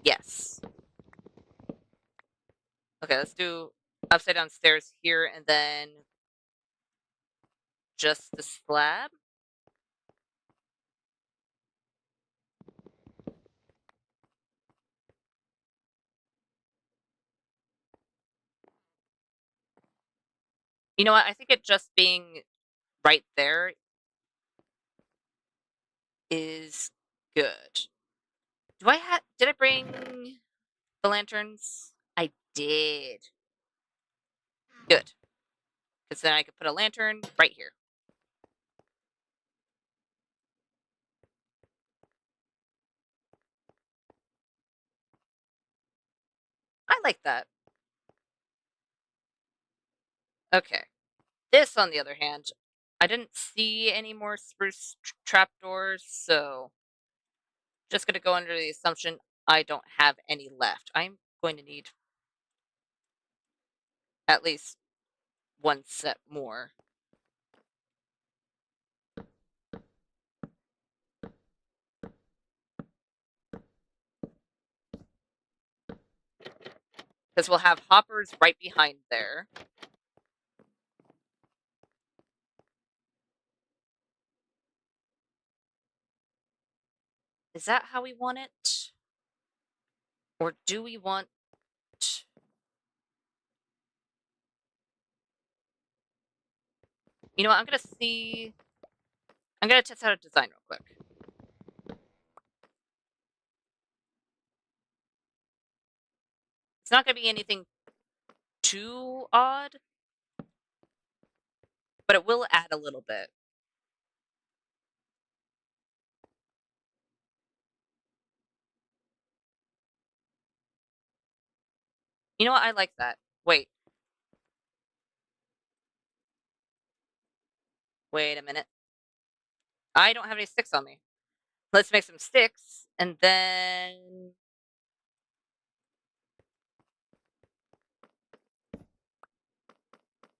Yes. Okay, let's do upside down stairs here and then just the slab. You know what? I think it just being right there is good. Did I bring the lanterns? I did. Good. Because then I could put a lantern right here. I like that. Okay. This, on the other hand, I didn't see any more spruce trapdoors, so just gonna go under the assumption I don't have any left. I'm going to need at least one set more. Because we'll have hoppers right behind there. Is that how we want it? Or do we want... You know what? I'm gonna test out a design real quick. It's not gonna be anything too odd, but it will add a little bit. You know what? I like that. Wait a minute. I don't have any sticks on me. Let's make some sticks, and then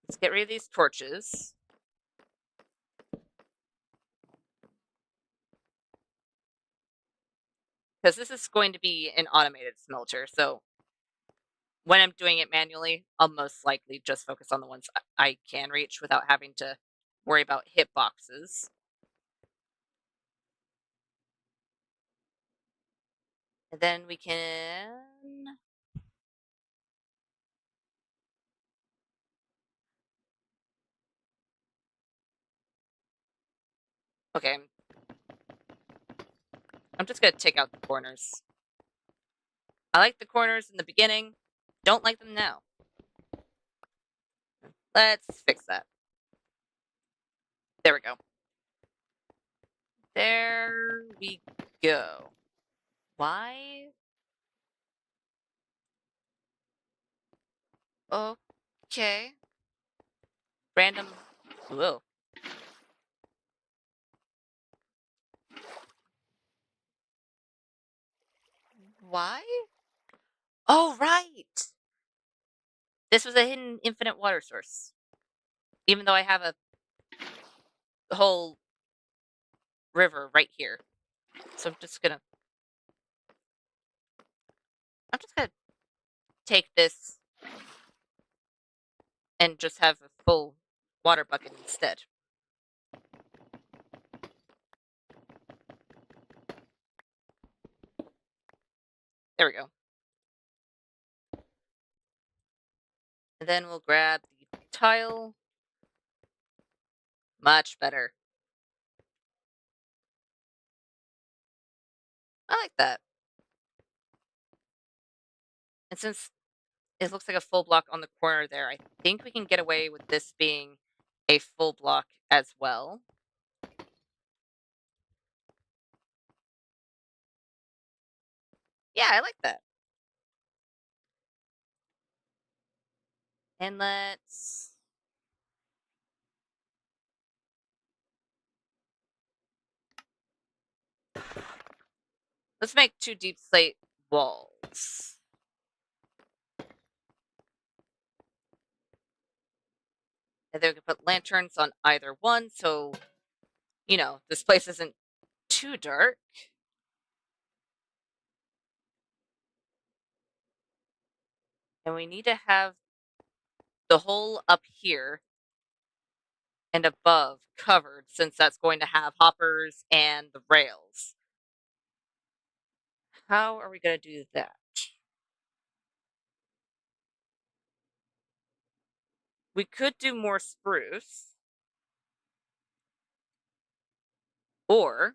let's get rid of these torches. Because this is going to be an automated smelter, so when I'm doing it manually, I'll most likely just focus on the ones I can reach without having to worry about hitboxes. And then we can... Okay. I'm just gonna take out the corners. I like the corners in the beginning. Don't like them now. Let's fix that. There we go. There we go. Why? Okay. Random. Whoa. Why? Oh, right! This was a hidden infinite water source. Even though I have a whole river right here. So I'm just gonna take this and just have a full water bucket instead. There we go. And then we'll grab the tile. Much better. I like that. And since it looks like a full block on the corner there, I think we can get away with this being a full block as well. Yeah, I like that. And let's make 2 deep slate walls. And then we can put lanterns on either one, so, you know, this place isn't too dark. And we need to have the hole up here and above covered, since that's going to have hoppers and the rails. How are we going to do that? We could do more spruce, or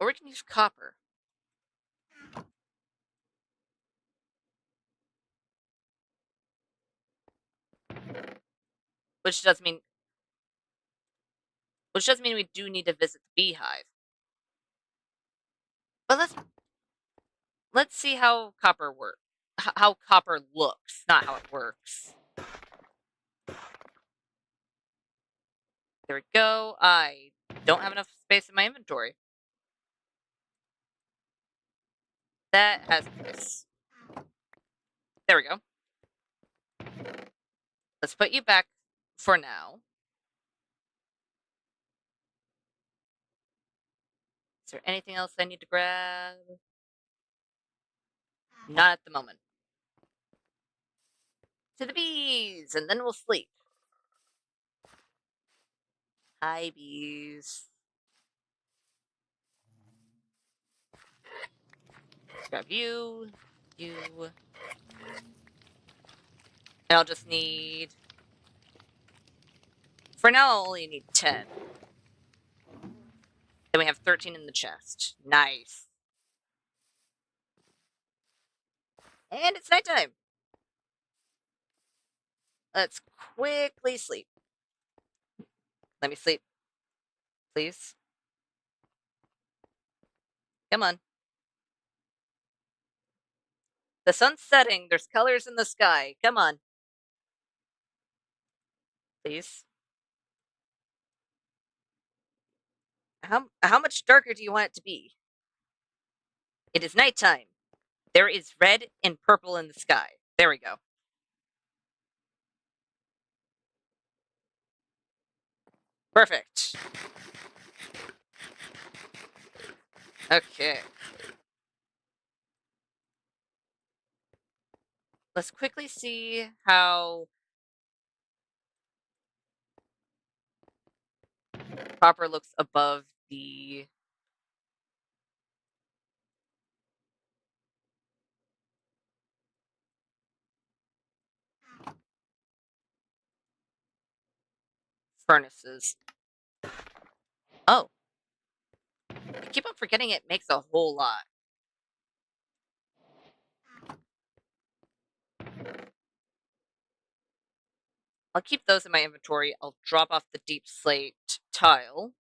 we can use copper. Which does mean we do need to visit the beehive. But let's see how copper works. How copper looks, not how it works. There we go. I don't have enough space in my inventory. That has this. There we go. Let's put you back for now. Is there anything else I need to grab? Not at the moment. To the bees, and then we'll sleep. Hi, bees. Let's grab you. And I'll just need... For now, I'll only need 10. Then we have 13 in the chest. Nice. And it's nighttime. Let's quickly sleep. Let me sleep, please. Come on. The sun's setting. There's colors in the sky. Come on. Please. How much darker do you want it to be? It is nighttime. There is red and purple in the sky. There we go. Perfect. Okay. Let's quickly see how copper looks above the furnaces. Oh. I keep on forgetting it makes a whole lot. I'll keep those in my inventory. I'll drop off the deep slate tile.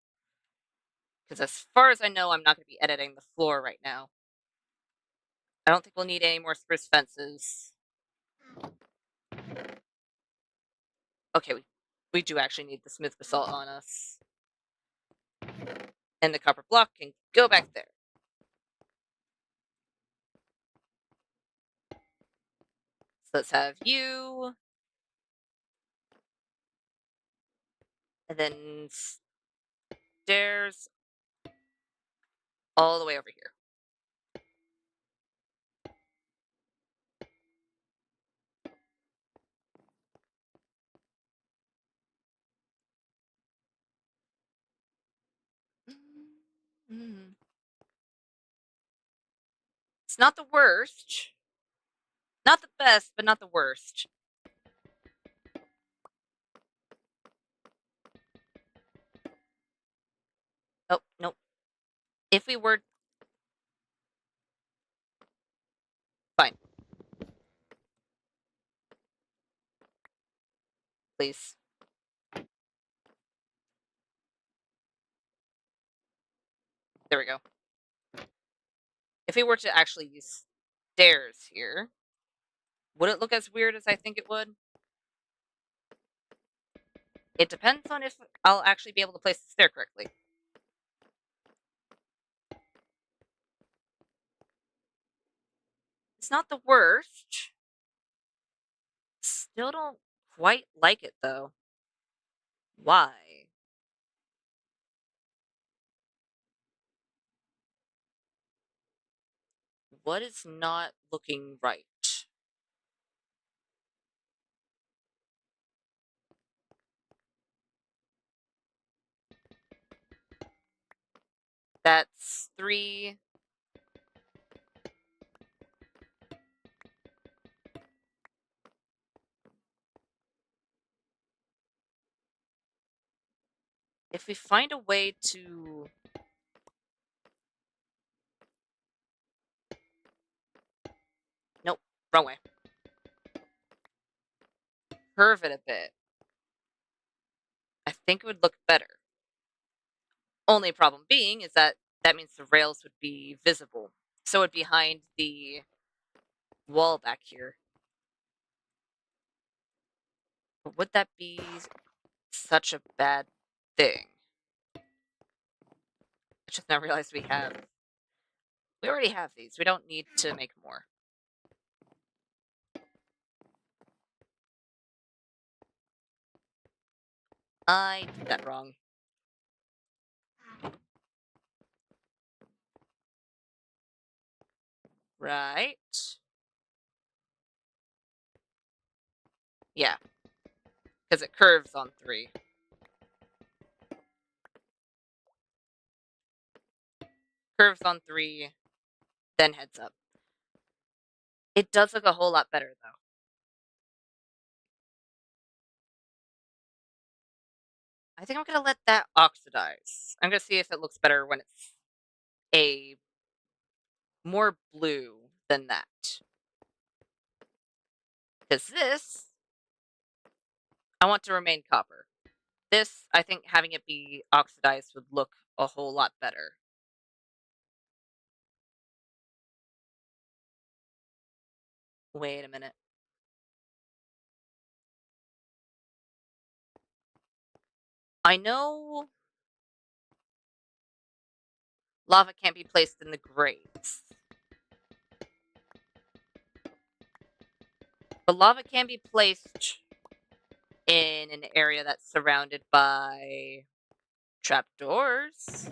Because as far as I know, I'm not going to be editing the floor right now. I don't think we'll need any more spruce fences. Okay, we do actually need the smooth basalt on us. And the copper block can go back there. So let's have you. And then stairs all the way over here. Mm-hmm. It's not the worst. Not the best, but not the worst. Oh, nope. If we were... Fine. Please. There we go. If we were to actually use stairs here, would it look as weird as I think it would? It depends on if I'll actually be able to place the stair correctly. It's not the worst. Still don't quite like it, though. Why? What is not looking right? That's 3. If we find a way to... Nope, wrong way. Curve it a bit. I think it would look better. Only problem being is that means the rails would be visible. So it'd be behind the wall back here. But would that be such a bad thing? I just now realized we already have these. We don't need to make more. I did that wrong. Right. Yeah. Because it curves on 3. Curves on 3, then heads up. It does look a whole lot better, though. I think I'm going to let that oxidize. I'm going to see if it looks better when it's a more blue than that. Because this, I want to remain copper. This, I think having it be oxidized would look a whole lot better. Wait a minute. I know lava can't be placed in the grates. But lava can be placed in an area that's surrounded by trapdoors.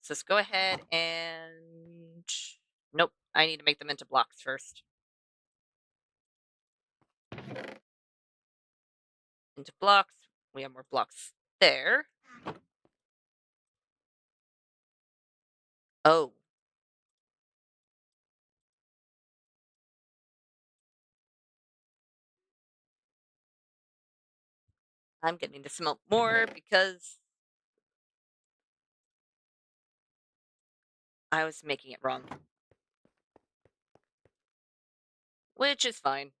So let's go ahead and... Nope, I need to make them into blocks first. Into blocks. We have more blocks there. Oh. I'm getting to smelt more because I was making it wrong. Which is fine.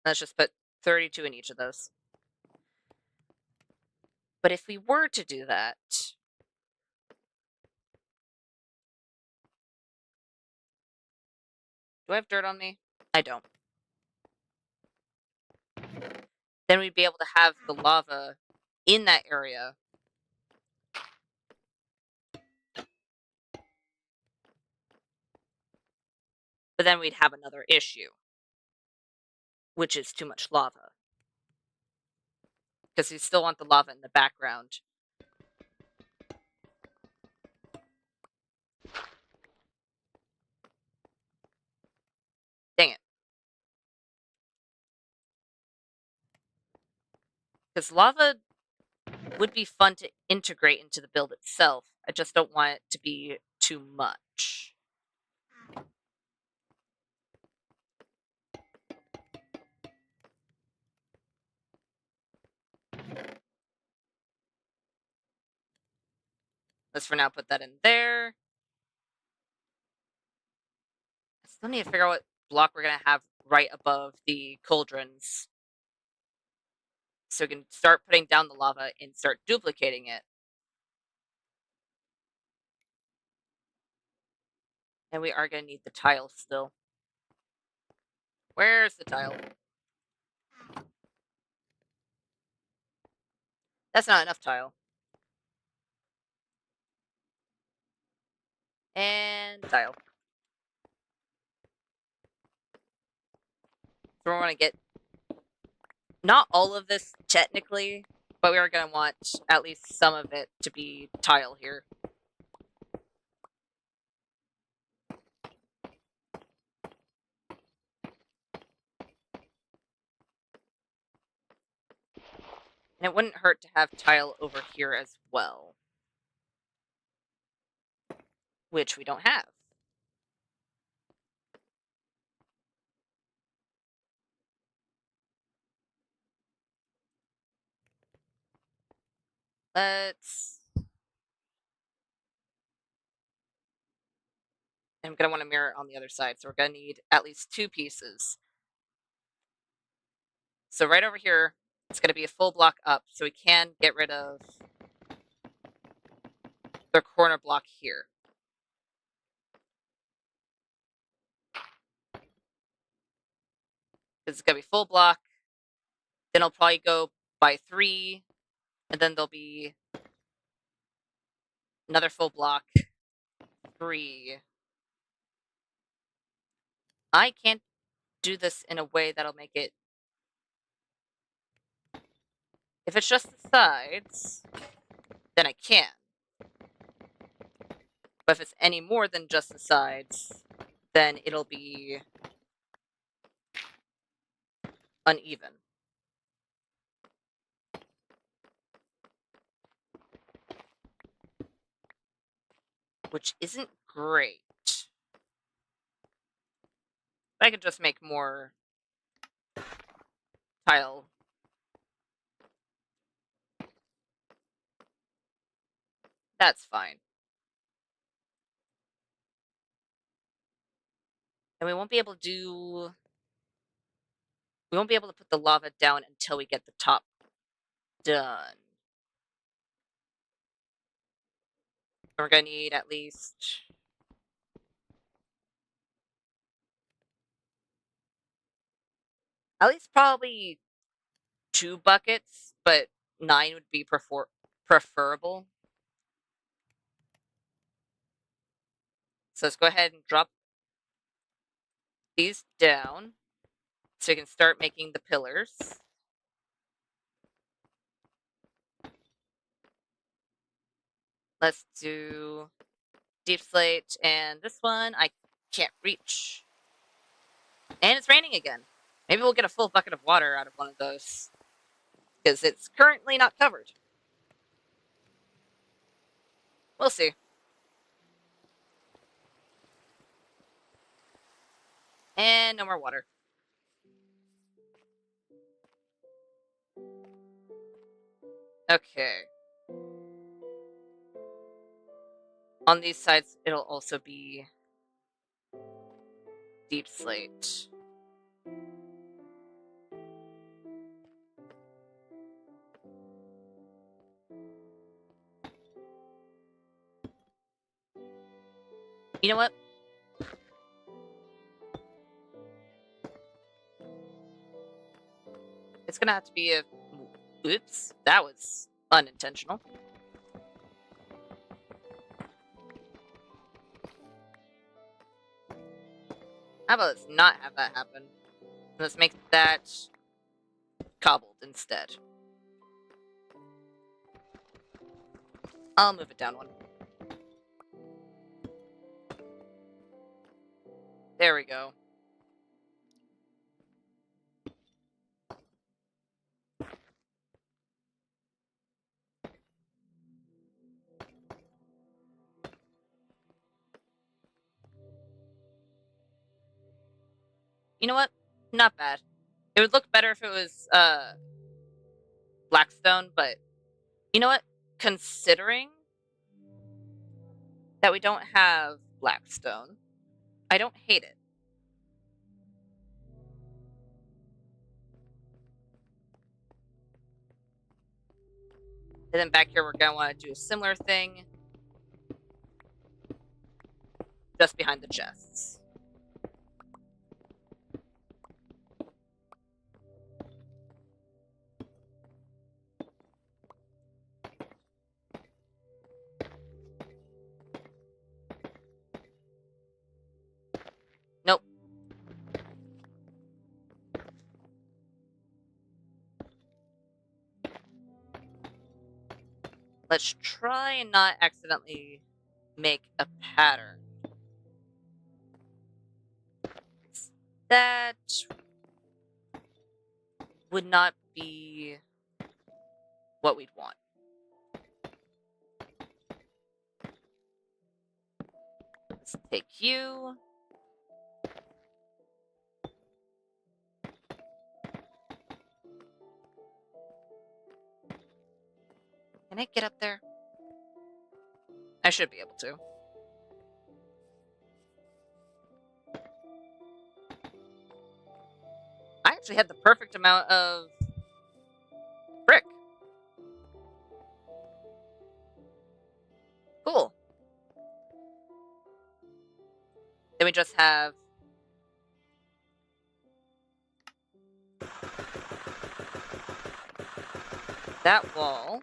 Let's just put 32 in each of those. But if we were to do that... Do I have dirt on me? I don't. Then we'd be able to have the lava in that area. But then we'd have another issue, which is too much lava. Because we still want the lava in the background. Dang it. Because lava would be fun to integrate into the build itself. I just don't want it to be too much. Let's for now put that in there. I still need to figure out what block we're going to have right above the cauldrons. So we can start putting down the lava and start duplicating it. And we are going to need the tile still. Where's the tile? That's not enough tile. And tile. So we're going to get not all of this technically, but we are going to want at least some of it to be tile here. And it wouldn't hurt to have tile over here as well, which we don't have. Let's... I'm going to want to mirror it on the other side, so we're going to need at least 2 pieces. So right over here, it's going to be a full block up, so we can get rid of the corner block here. It's going to be full block, then I'll probably go by 3, and then there'll be another full block, 3. I can't do this in a way that'll make it... If it's just the sides, then I can. But if it's any more than just the sides, then it'll be uneven. Which isn't great. I could just make more tile. That's fine. And we won't be able to put the lava down until we get the top done. We're gonna need at least... probably 2 buckets, but 9 would be preferable. So let's go ahead and drop these down so we can start making the pillars. Let's do deep slate, and this one I can't reach. And it's raining again. Maybe we'll get a full bucket of water out of one of those, because it's currently not covered. We'll see. And no more water. Okay. On these sides, it'll also be deep slate. You know what? It's gonna have to be a... Oops, that was unintentional. How about let's not have that happen? Let's make that cobbled instead. I'll move it down 1. There we go. You know what? Not bad. It would look better if it was blackstone, but you know what? Considering that we don't have blackstone, I don't hate it. And then back here, we're going to want to do a similar thing just behind the chests. Let's try and not accidentally make a pattern. That would not be what we'd want. Let's take you. Can I get up there? I should be able to. I actually had the perfect amount of brick. Cool. Then we just have that wall.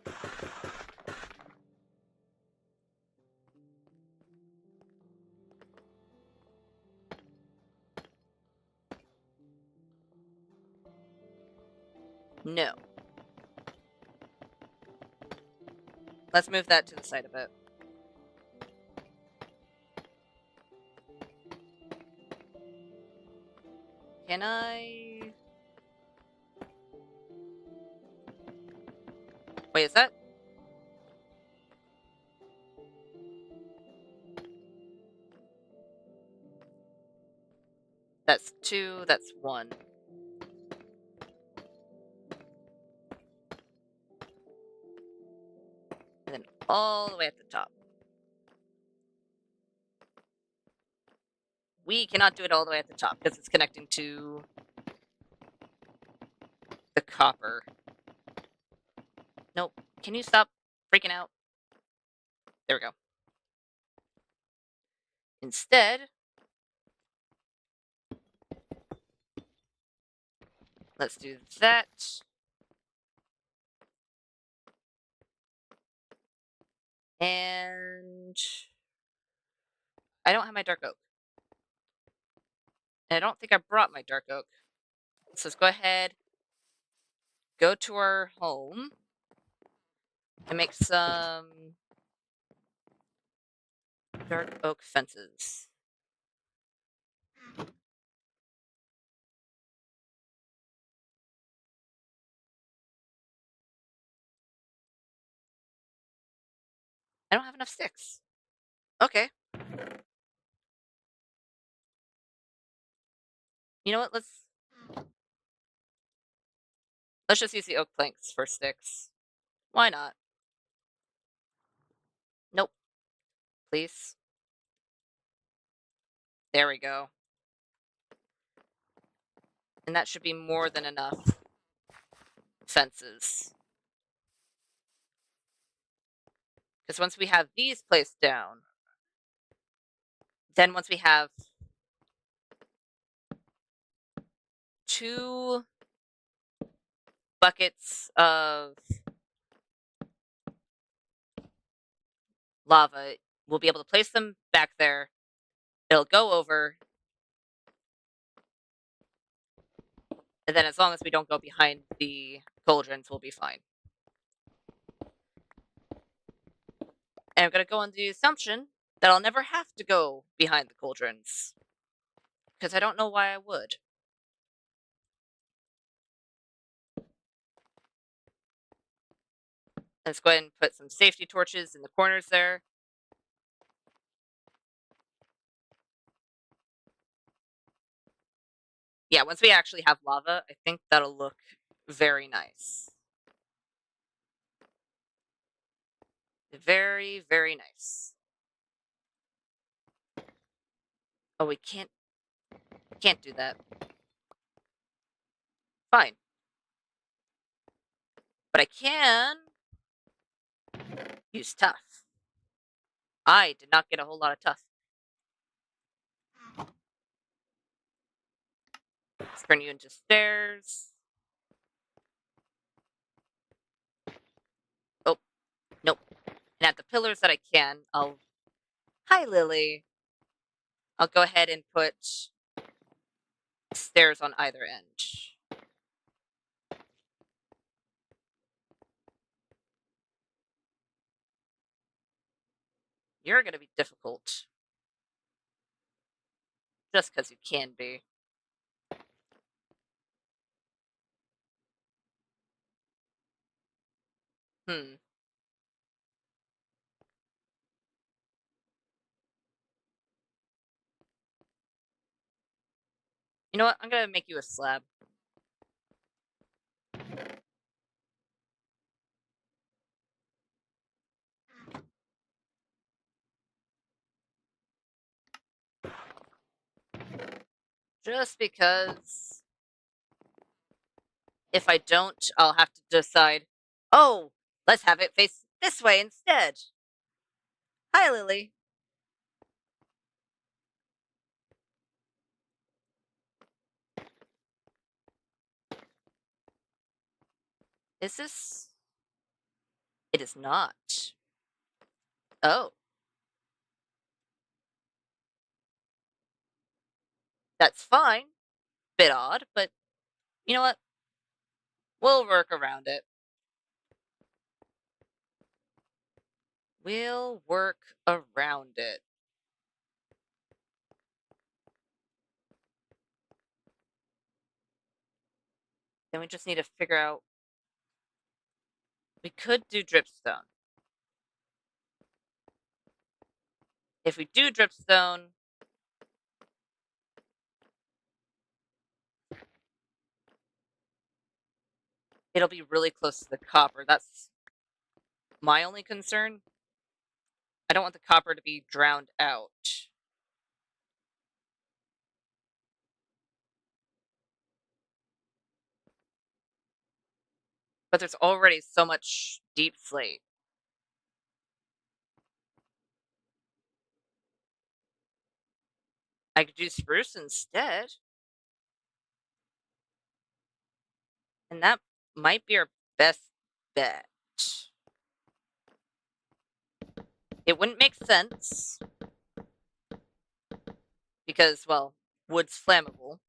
No. Let's move that to the side of it. Can I... Wait, is that... That's 2, that's 1. And then all the way at the top. We cannot do it all the way at the top because it's connecting to the copper. Nope. Can you stop freaking out? There we go. Instead, let's do that. And I don't have my dark oak. And I don't think I brought my dark oak. So let's go ahead, go to our home, and make some dark oak fences. I don't have enough sticks. Okay. You know what? Let's just use the oak planks for sticks. Why not? Nope. Please. There we go. And that should be more than enough fences. Because once we have these placed down, then once we have 2 buckets of lava, we'll be able to place them back there. It'll go over. And then as long as we don't go behind the cauldrons, we'll be fine. And I'm going to go on the assumption that I'll never have to go behind the cauldrons. Because I don't know why I would. Let's go ahead and put some safety torches in the corners there. Yeah, once we actually have lava, I think that'll look very nice. Very, very nice. Oh, we can't do that. Fine. But I can use tough. I did not get a whole lot of tough. Let's turn you into stairs. Oh, nope. And at the pillars that I can, I'll... Hi, Lily. I'll go ahead and put stairs on either end. You're gonna be difficult. Just because you can be. Hmm. You know what? I'm gonna make you a slab. Just because if I don't, I'll have to decide, oh, let's have it face this way instead. Hi, Lily. Is this? It is not. Oh, that's fine. Bit odd, but you know what? We'll work around it. We'll work around it. Then we just need to figure out. We could do dripstone. If we do dripstone, it'll be really close to the copper. That's my only concern. I don't want the copper to be drowned out. But there's already so much deep slate. I could do spruce instead. And that might be our best bet. It wouldn't make sense because, well, wood's flammable.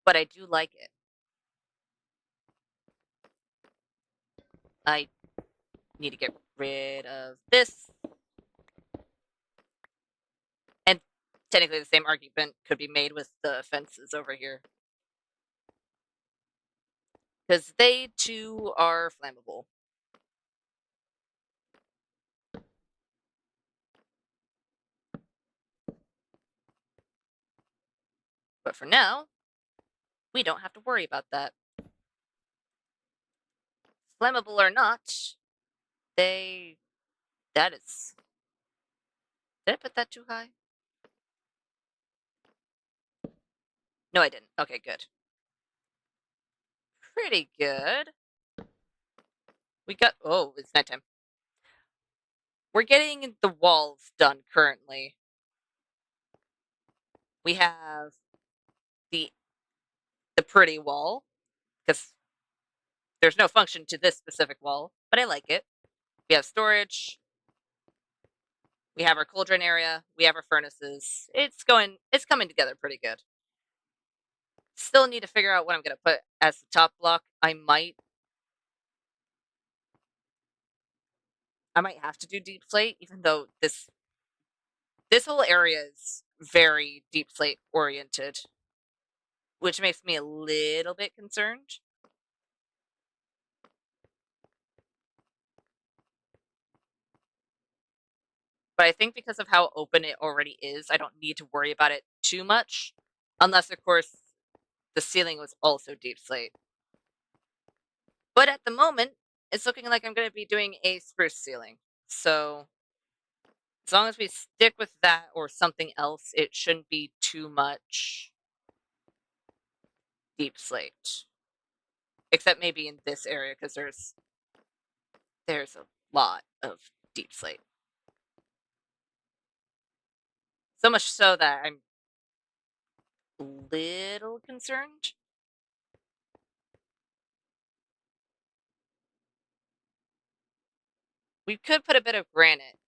But I do like it. I need to get rid of this. And technically the same argument could be made with the fences over here. Because they too are flammable. But for now, we don't have to worry about that. Flammable or not, they... That is... Did I put that too high? No, I didn't. Okay, good. Pretty good. We got... Oh, it's nighttime. We're getting the walls done currently. We have the pretty wall, because there's no function to this specific wall, but I like it. We have storage. We have our cauldron area. We have our furnaces. It's coming together pretty good. Still need to figure out what I'm going to put as the top block. I might have to do deep slate, even though this whole area is very deep slate oriented, which makes me a little bit concerned. But I think because of how open it already is, I don't need to worry about it too much. Unless, of course, the ceiling was also deep slate. But at the moment, it's looking like I'm going to be doing a spruce ceiling. So as long as we stick with that or something else, it shouldn't be too much deep slate. Except maybe in this area, because there's a lot of deep slate. So much so that I'm a little concerned. We could put a bit of granite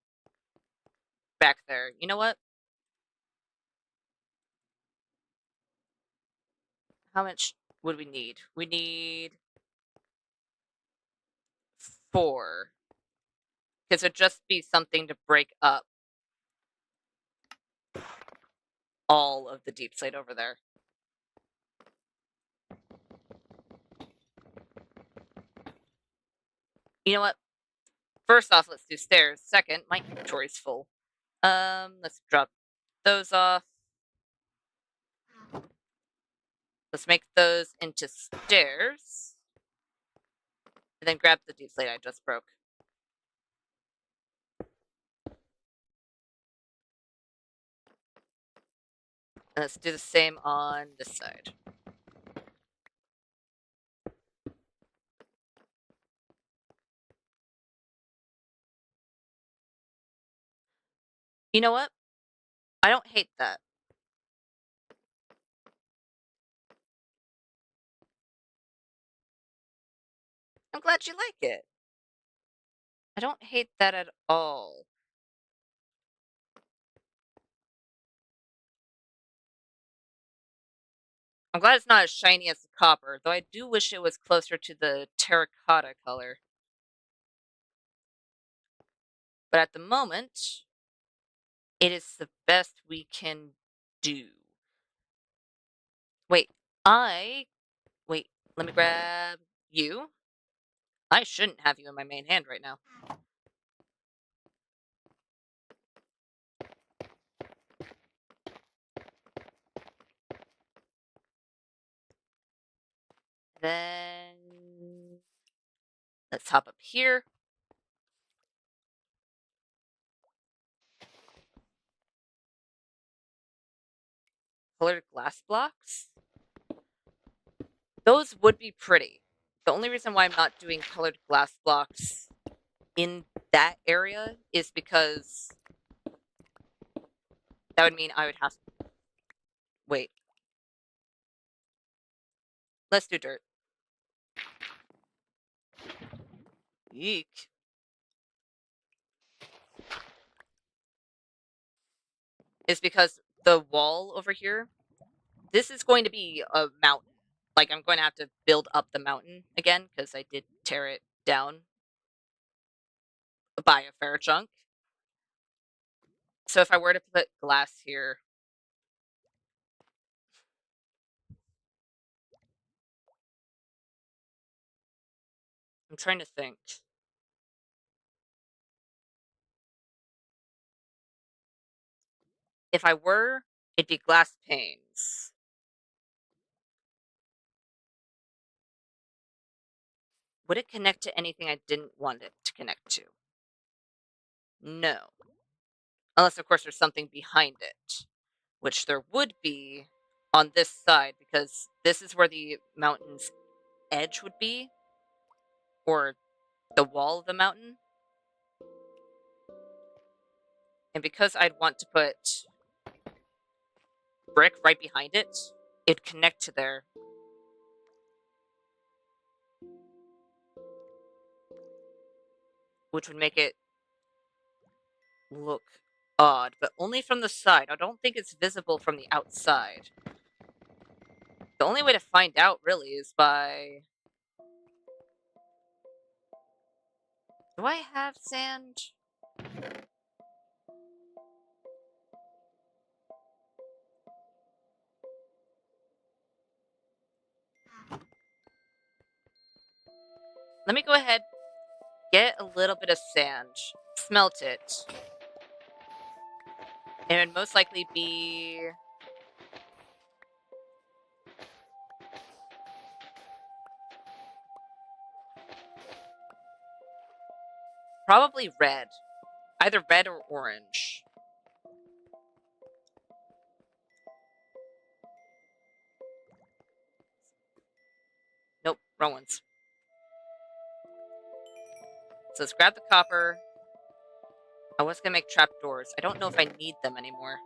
back there. You know what? How much would we need? We need 4. Because it'd just be something to break up all of the deep slate over there. You know what? First off, let's do stairs. Second, my inventory's full. Let's drop those off. Let's make those into stairs. And then grab the deep slate I just broke. And let's do the same on this side. You know what? I don't hate that. I'm glad you like it. I don't hate that at all. I'm glad it's not as shiny as the copper, though I do wish it was closer to the terracotta color. But at the moment, it is the best we can do. Wait, wait, let me grab you. I shouldn't have you in my main hand right now. Then let's hop up here. Colored glass blocks. Those would be pretty. The only reason why I'm not doing colored glass blocks in that area is because that would mean I would have to wait. Let's do dirt. Eek. Is because the wall over here, this is going to be a mountain. Like, I'm going to have to build up the mountain again because I did tear it down by a fair chunk. So if I were to put glass here, I'm trying to think. If I were, it'd be glass panes. Would it connect to anything I didn't want it to connect to? No. Unless, of course, there's something behind it, which there would be on this side, because this is where the mountain's edge would be, or the wall of the mountain. And because I'd want to put brick right behind it, it'd connect to there. Which would make it look odd, but only from the side. I don't think it's visible from the outside. The only way to find out, really, is by... Do I have sand? Let me go ahead, get a little bit of sand, smelt it, and it would most likely be... probably red. Either red or orange. Nope, wrong ones. So let's grab the copper. I was gonna make trapdoors. I don't know if I need them anymore.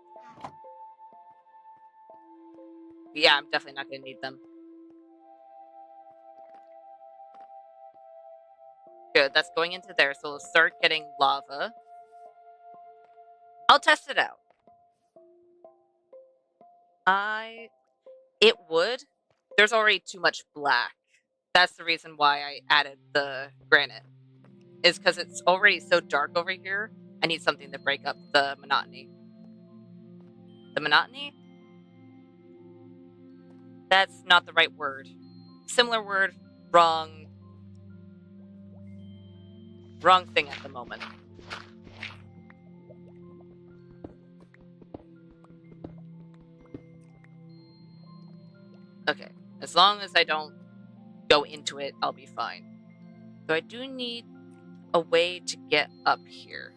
Yeah, I'm definitely not gonna need them. Good, that's going into there, so we'll start getting lava. I'll test it out. It would. There's already too much black. That's the reason why I added the granite. is because it's already so dark over here. I need something to break up the monotony. The monotony? That's not the right word. Similar word, wrong thing at the moment. Okay, as long as I don't go into it, I'll be fine. So I do need a way to get up here.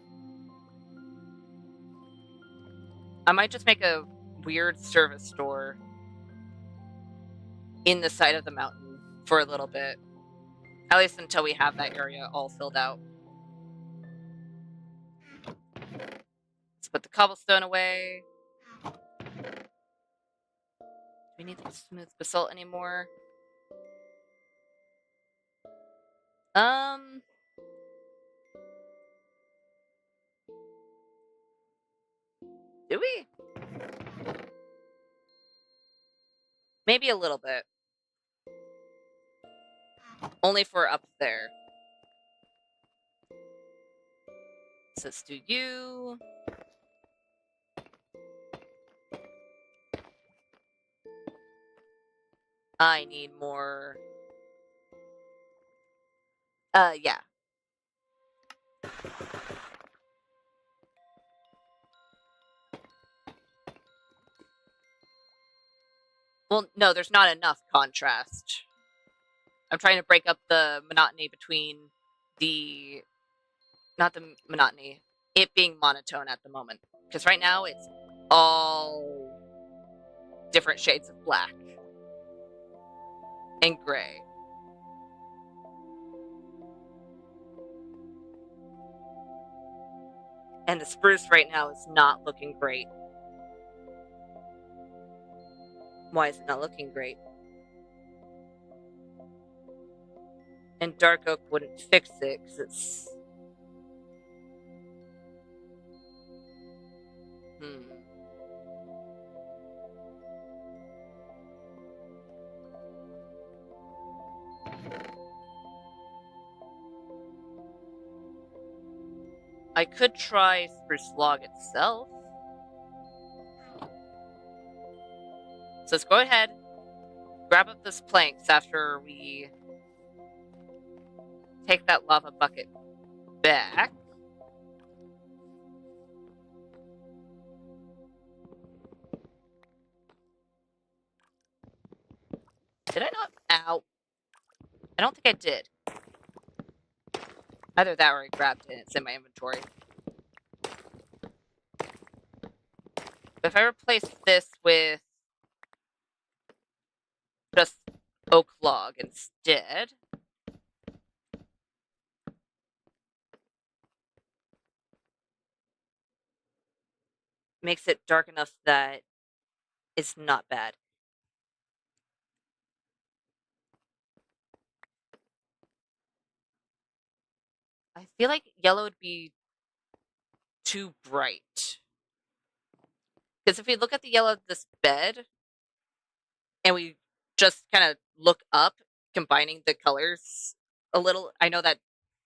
I might just make a weird service store in the side of the mountain for a little bit. At least until we have that area all filled out. Let's put the cobblestone away. Do we need the smooth basalt anymore? Do we? Maybe a little bit. Only for up there. So let's do you. I need more. Yeah. Well, no, there's not enough contrast. I'm trying to break up the monotony between the... Not the monotony. It being monotone at the moment. Because right now it's all different shades of black. And gray. And the spruce right now is not looking great. Why is it not looking great? And dark oak wouldn't fix it because it's... I could try spruce log itself. So let's go ahead, grab up those planks after we take that lava bucket back. Did I not? Ow. I don't think I did. Either that or I grabbed it and it's in my inventory. But if I replace this with just oak log instead, makes it dark enough that it's not bad. I feel like yellow would be too bright. Because if we look at the yellow of this bed, and we just kind of look up, combining the colors a little, I know that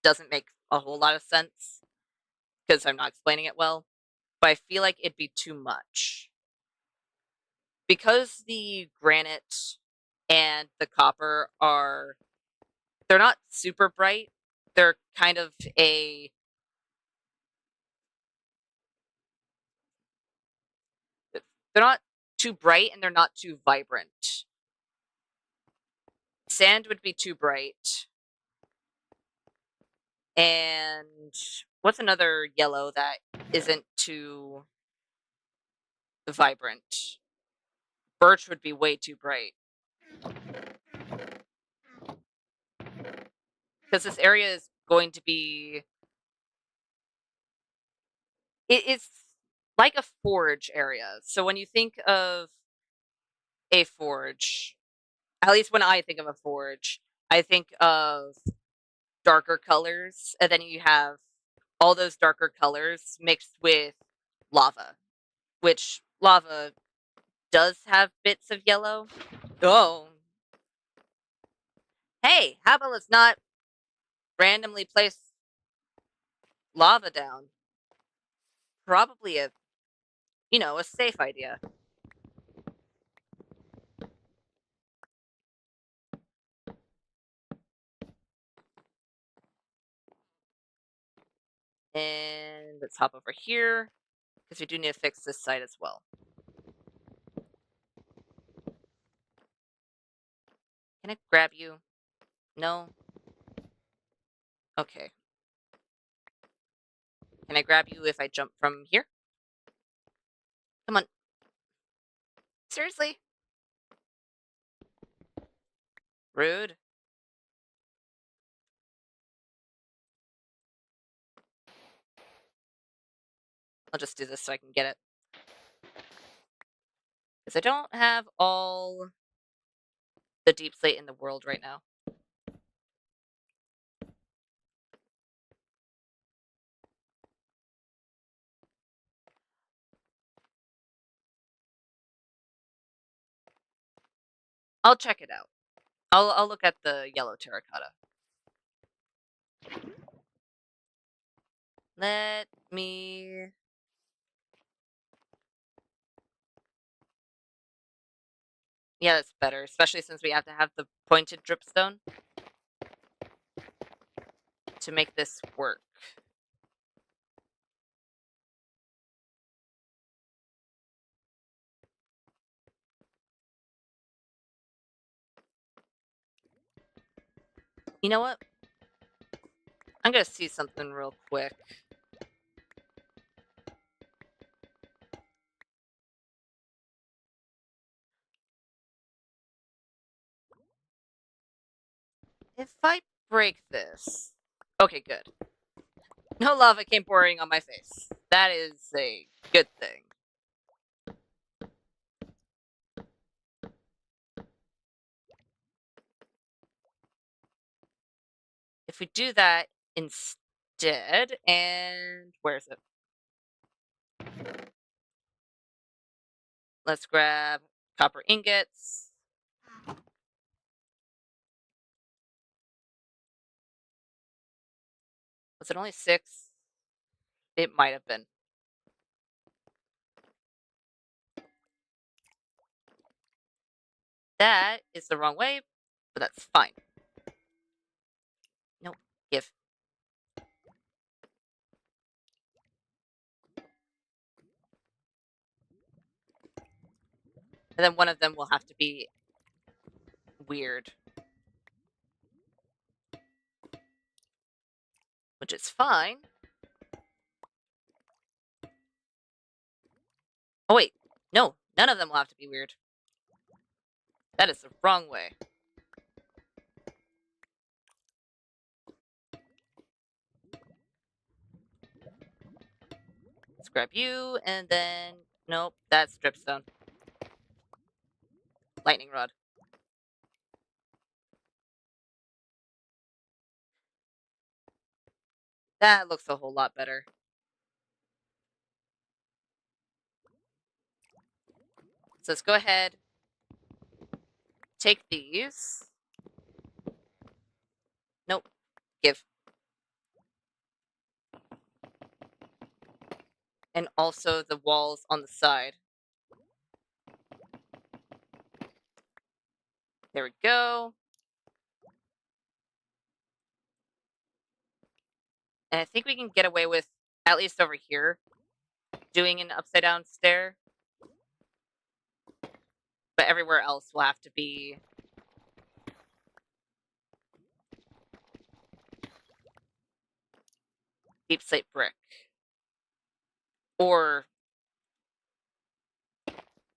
doesn't make a whole lot of sense, because I'm not explaining it well, but I feel like it'd be too much. Because the granite and the copper are, they're not super bright, they're kind of a... They're not too bright and they're not too vibrant. Sand would be too bright. And what's another yellow that isn't too vibrant? Birch would be way too bright. Because this area is going to be... It's like a forge area. So when you think of a forge, at least when I think of a forge, I think of darker colors, and then you have all those darker colors mixed with lava, which lava does have bits of yellow. Oh. Hey, how about let's not randomly place lava down. Probably a safe idea. And let's hop over here, because we do need to fix this side as well. Can I grab you? No? Okay. Can I grab you if I jump from here? Come on. Seriously? Rude. I'll just do this so I can get it. Because I don't have all the deep slate in the world right now. I'll check it out. I'll look at the yellow terracotta. Let me... Yeah, that's better, especially since we have to have the pointed dripstone to make this work. You know what? I'm gonna see something real quick. If I break this... Okay, good. No lava came pouring on my face. That is a good thing. If we do that instead, and where is it? Let's grab copper ingots. Was it only 6? It might have been. That is the wrong way, but that's fine. Nope, give. And then one of them will have to be weird. Which is fine. Oh wait, no, none of them will have to be weird. That is the wrong way. Let's grab you, and then... Nope, that's dripstone. Lightning rod. That looks a whole lot better. So let's go ahead, take these. Nope, give. And also the walls on the side. There we go. And I think we can get away with, at least over here, doing an upside down stair. But everywhere else will have to be deep slate brick. Or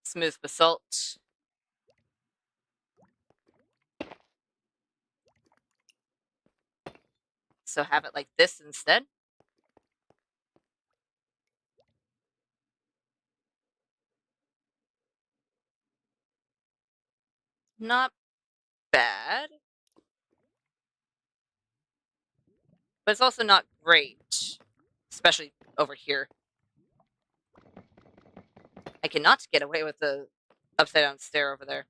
smooth basalt. So have it like this instead. Not bad. But it's also not great. Especially over here. I cannot get away with the upside down stair over there.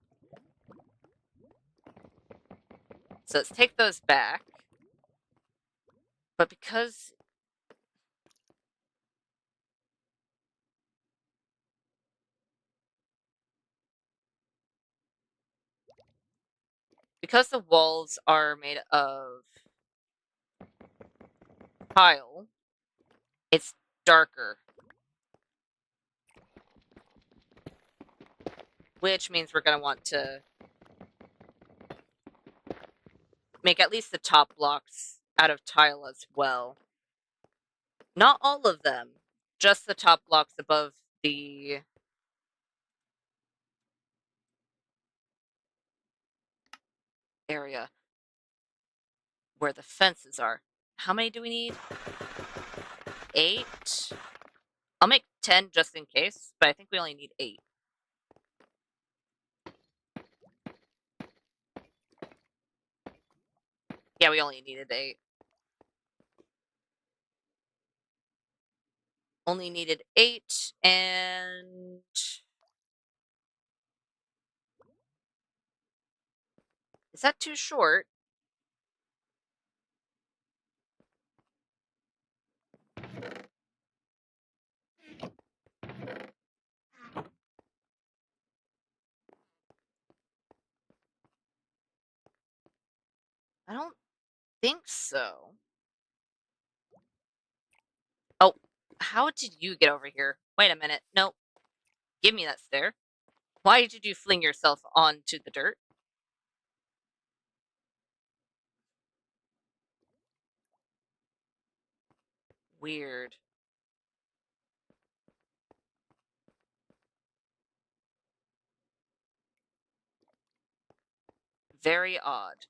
So let's take those back. But because because the walls are made of tile, it's darker, which means we're going to want to make at least the top blocks out of tile as well. Not all of them, just the top blocks above the area where the fences are. How many do we need? 8. I'll make 10 just in case, but I think we only need 8. Yeah, we only needed 8. Only needed 8, and is that too short? I don't think so. Oh, how did you get over here? Wait a minute. Nope. Give me that stair. Why did you fling yourself onto the dirt? Weird. Very odd.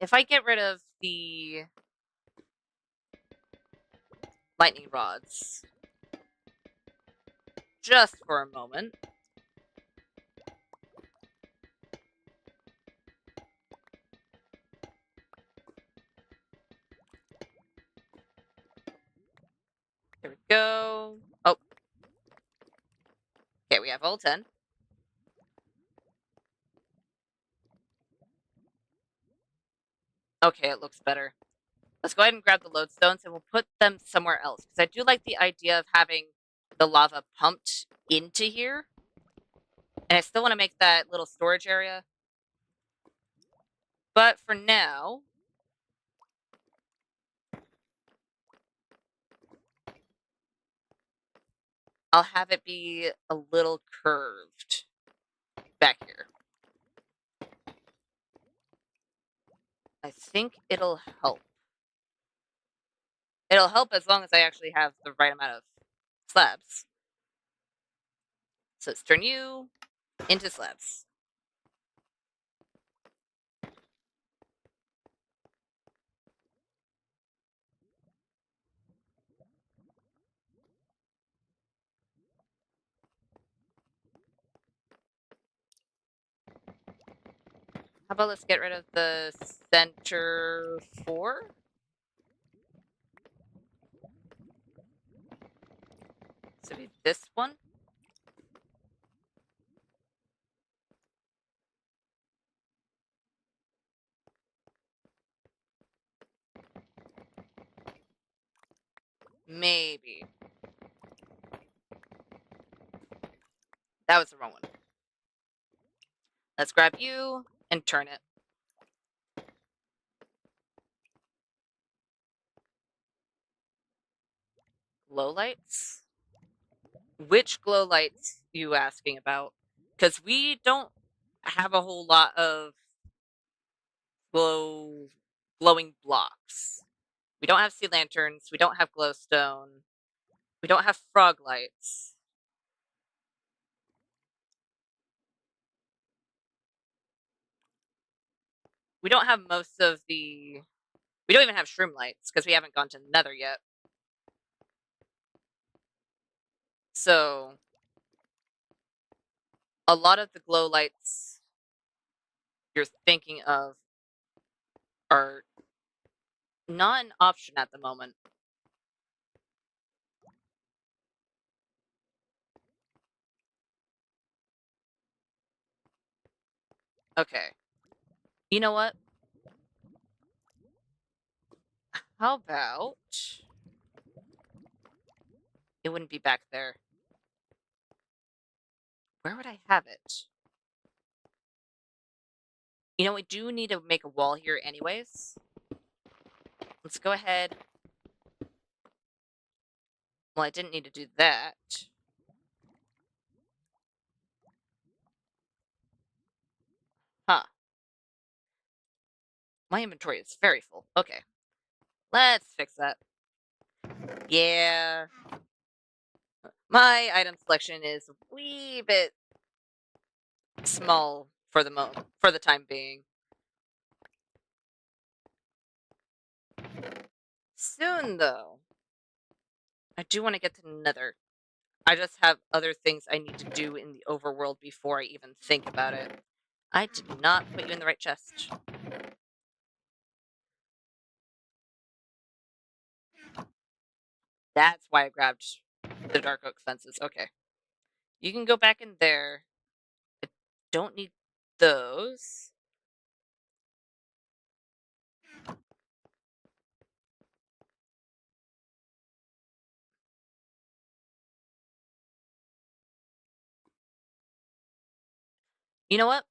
If I get rid of the lightning rods just for a moment, there we go. Oh, okay, we have all 10. Okay, it looks better. Let's go ahead and grab the lodestones and we'll put them somewhere else. Because I do like the idea of having the lava pumped into here. And I still want to make that little storage area. But for now, I'll have it be a little curved back here. I think it'll help. It'll help as long as I actually have the right amount of slabs. So let's turn you into slabs. How about let's get rid of the center 4? So be this one. Maybe. That was the wrong one. Let's grab you and turn it. Glow lights? Which glow lights you asking about? Because we don't have a whole lot of glowing blocks. We don't have sea lanterns. We don't have glowstone. We don't have frog lights. We don't have most of the... We don't even have shroom lights because we haven't gone to Nether yet. So a lot of the glow lights you're thinking of are not an option at the moment. Okay. You know what? How about... It wouldn't be back there. Where would I have it? You know, we do need to make a wall here anyways. Let's go ahead. Well, I didn't need to do that. Huh. My inventory is very full. Okay. Let's fix that. Yeah. My item selection is a wee bit small for the time being. Soon, though, I do want to get to Nether. I just have other things I need to do in the overworld before I even think about it. I did not put you in the right chest. That's why I grabbed the dark oak fences. Okay. You can go back in there. I don't need those. You know what?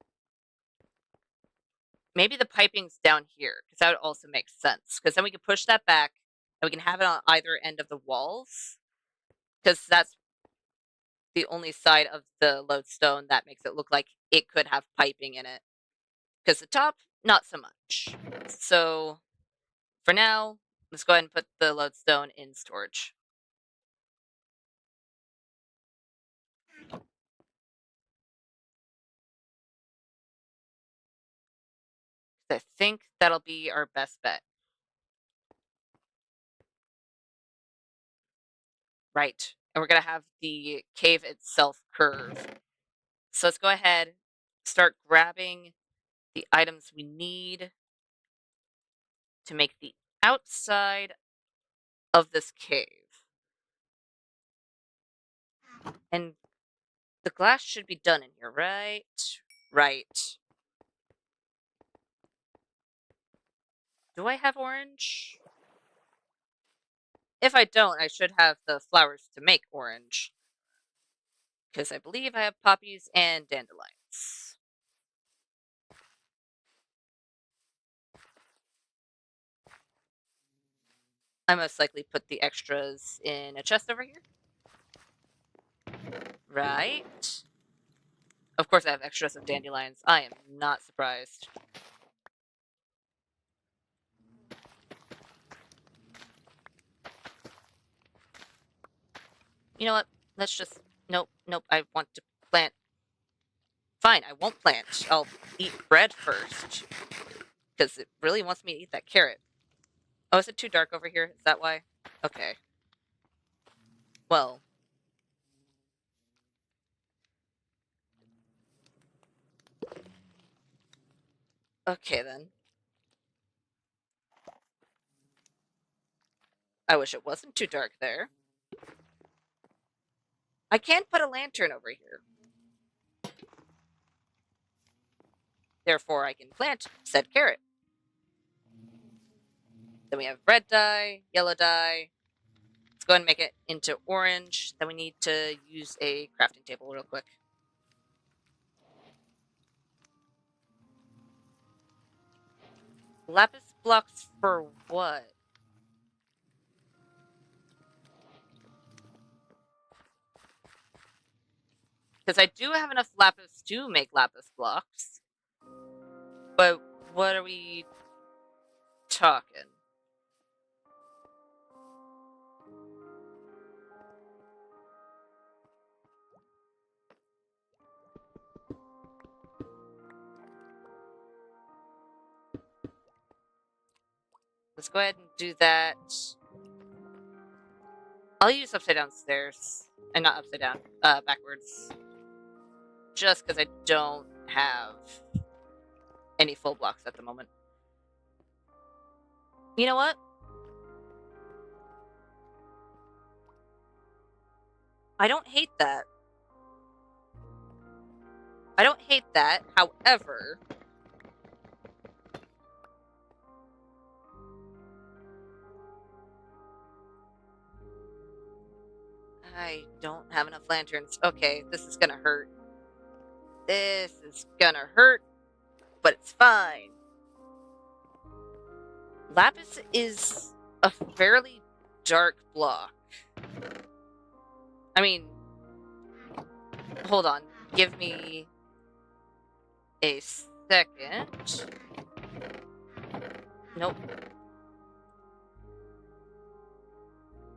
Maybe the piping's down here, because that would also make sense. Because then we can push that back, and we can have it on either end of the walls. Because that's the only side of the lodestone that makes it look like it could have piping in it. Because the top, not so much. So, for now, let's go ahead and put the lodestone in storage. I think that'll be our best bet. Right. And we're going to have the cave itself curve. So let's go ahead, start grabbing the items we need to make the outside of this cave. And the glass should be done in here, right? Right. Do I have orange? If I don't, I should have the flowers to make orange. Because I believe I have poppies and dandelions. I most likely put the extras in a chest over here. Right. Of course I have extras of dandelions. I am not surprised. You know what? Let's just... Nope, nope, I want to plant. Fine, I won't plant. I'll eat bread first. Because it really wants me to eat that carrot. Oh, is it too dark over here? Is that why? Okay. Well. Okay, then. I wish it wasn't too dark there. I can't put a lantern over here. Therefore, I can plant said carrot. Then we have red dye, yellow dye. Let's go ahead and make it into orange. Then we need to use a crafting table real quick. Lapis blocks for what? Because I do have enough lapis to make lapis blocks. But what are we talking? Let's go ahead and do that. I'll use upside down stairs. And not upside down, backwards. Just because I don't have any full blocks at the moment. You know what? I don't hate that. I don't hate that. However, I don't have enough lanterns. Okay, this is gonna hurt. This is gonna hurt, but it's fine. Lapis is a fairly dark block. I mean, hold on. Give me a second. Nope.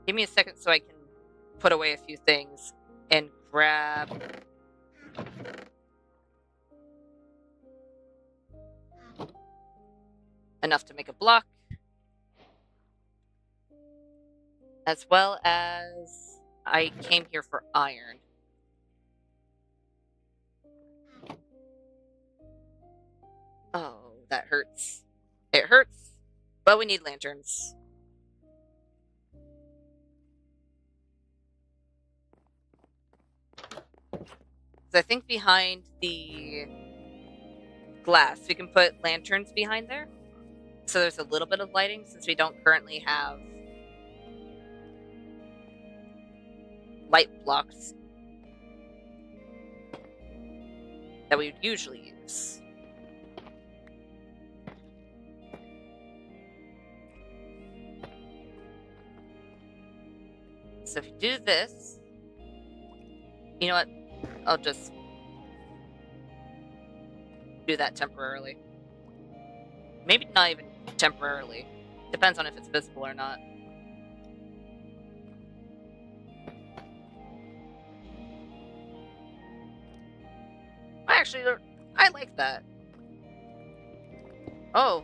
Give me a second so I can put away a few things and grab enough to make a block, as well as I came here for iron. Oh, that hurts. It hurts, but we need lanterns. So I think behind the glass, we can put lanterns behind there. So there's a little bit of lighting since we don't currently have light blocks that we would usually use. So if you do this, you know what? I'll just do that temporarily. Maybe not even temporarily. Depends on if it's visible or not. Actually, I like that. Oh.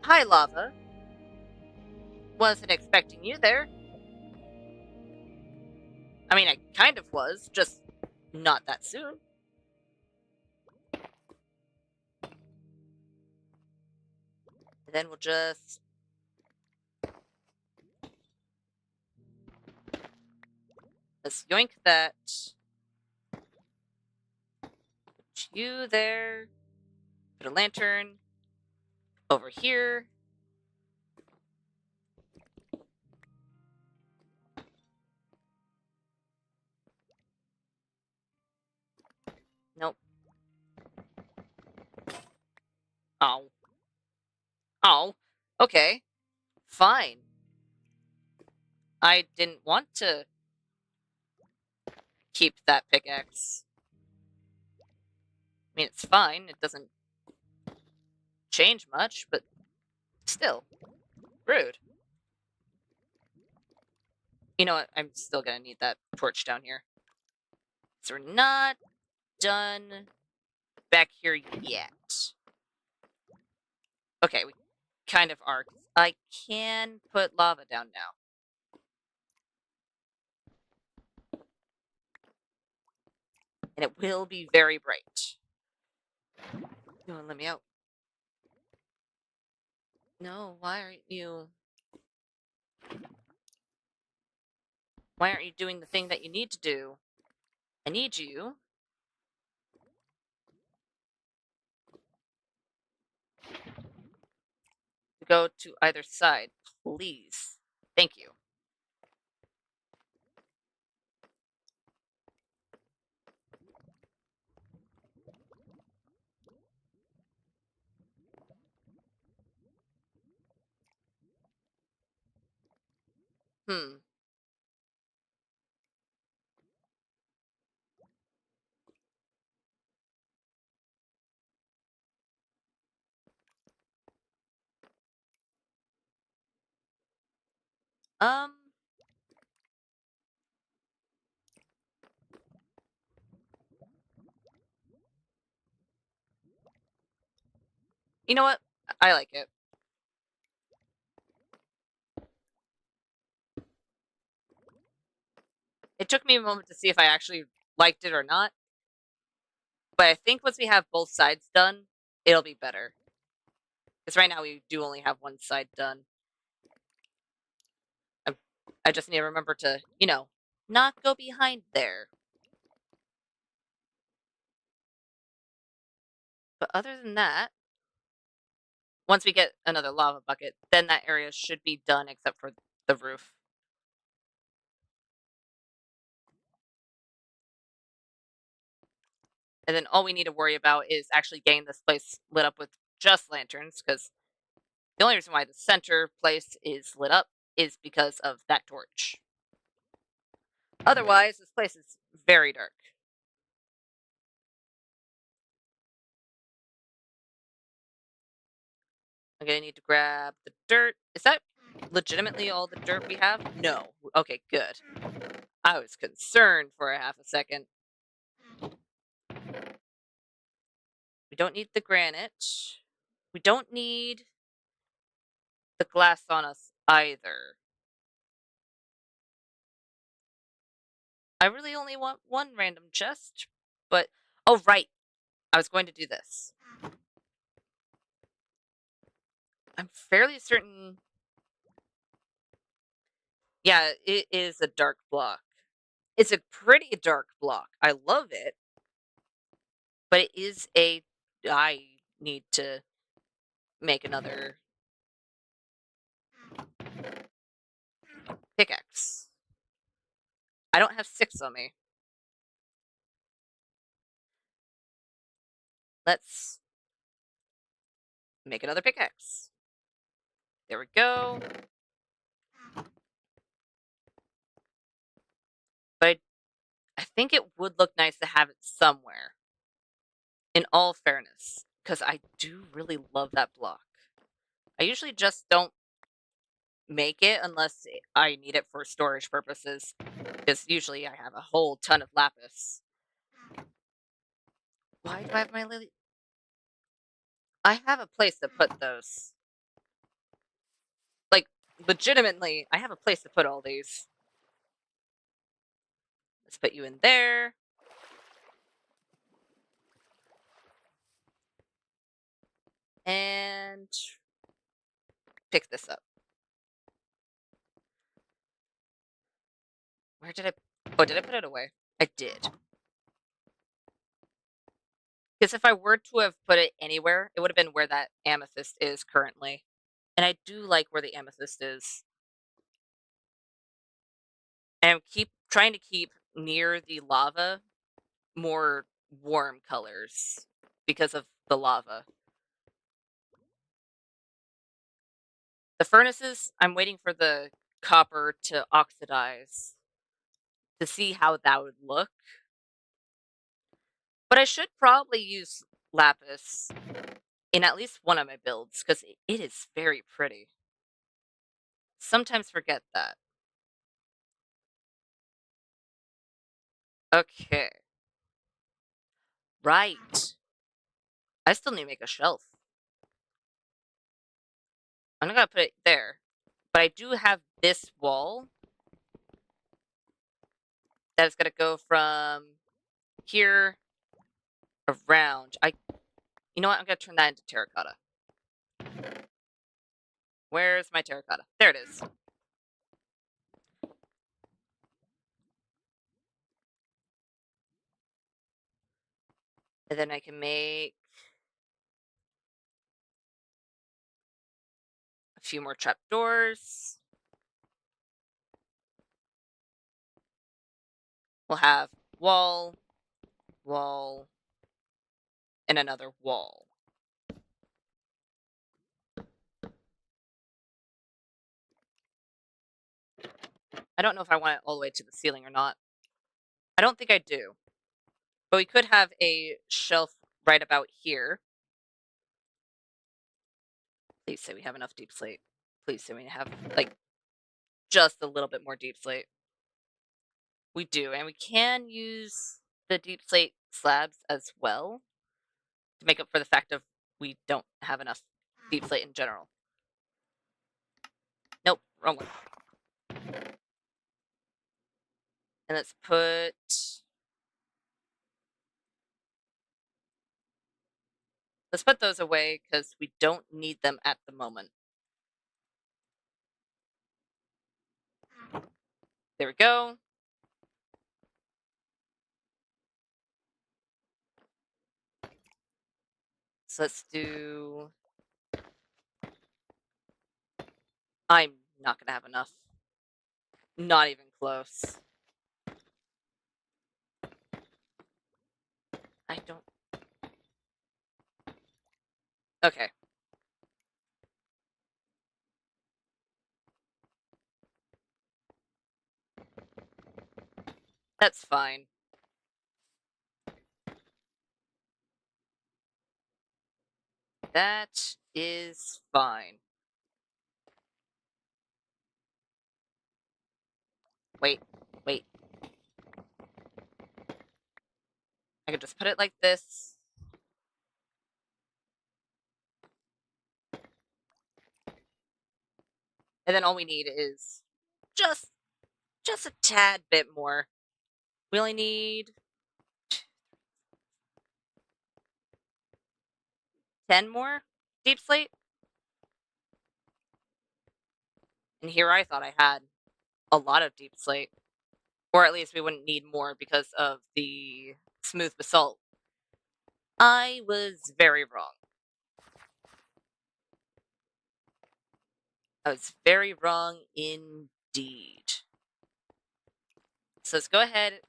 Hi, lava. Wasn't expecting you there. I mean, I kind of was, just not that soon. And then we'll just... let's yoink that. Put you there. Put a lantern over here. Nope. Oh. Oh. Okay. Fine. I didn't want to keep that pickaxe. I mean, it's fine. It doesn't change much, but still. Rude. You know what? I'm still gonna need that torch down here. So we're not done back here yet. Okay, we kind of are. I can put lava down now. And it will be very bright. No, let me out. No, why aren't you... why aren't you doing the thing that you need to do? I need you to go to either side, please. Thank you. Hmm. Um... you know what? I like it. It took me a moment to see if I actually liked it or not. But I think once we have both sides done, it'll be better. Because right now we do only have one side done. I just need to remember to, you know, not go behind there. But other than that, once we get another lava bucket, then that area should be done except for the roof. And then all we need to worry about is actually getting this place lit up with just lanterns, because the only reason why the center place is lit up is because of that torch. Otherwise, this place is very dark. I'm gonna need to grab the dirt. Is that legitimately all the dirt we have? No. Okay, good. I was concerned for a half a second. We don't need the granite. We don't need the glass on us either. I really only want one random chest, but oh right, I was going to do this. I'm fairly certain. Yeah, it is a dark block. It's a pretty dark block. I love it, but it is a. I need to make another pickaxe. I don't have 6 on me. Let's make another pickaxe. There we go. But I think it would look nice to have it somewhere. In all fairness, because I do really love that block. I usually just don't make it unless I need it for storage purposes, because usually I have a whole ton of lapis. Why do I have my lily? I have a place to put those. Like, legitimately, I have a place to put all these. Let's put you in there. And pick this up. Where did I... Oh, did I put it away? I did. Because if I were to have put it anywhere, it would have been where that amethyst is currently. And I do like where the amethyst is. And I'm keep trying to keep near the lava more warm colors because of the lava. The furnaces, I'm waiting for the copper to oxidize to see how that would look. But I should probably use lapis in at least one of my builds because it is very pretty. Sometimes forget that. Okay. Right. I still need to make a shelf. I'm not gonna put it there. But I do have this wall that is gonna go from here around. You know what? I'm gonna turn that into terracotta. Where's my terracotta? There it is. And then I can make a few more trapdoors. We'll have wall, wall, and another wall. I don't know if I want it all the way to the ceiling or not. I don't think I do. But we could have a shelf right about here. Please say we have enough deep slate. Please say we have, like, just a little bit more deep slate. We do, and we can use the deep slate slabs as well to make up for the fact of we don't have enough deep slate in general. Nope, wrong one. And let's put those away because we don't need them at the moment. There we go. So let's do... I'm not gonna have enough. Not even close. I don't... Okay. That's fine. That is fine. Wait, wait. I could just put it like this. And then all we need is just a tad bit more. We only need 10 more deep slate. And here I thought I had a lot of deep slate. Or at least we wouldn't need more because of the smooth basalt. I was very wrong. I was very wrong indeed. So let's go ahead,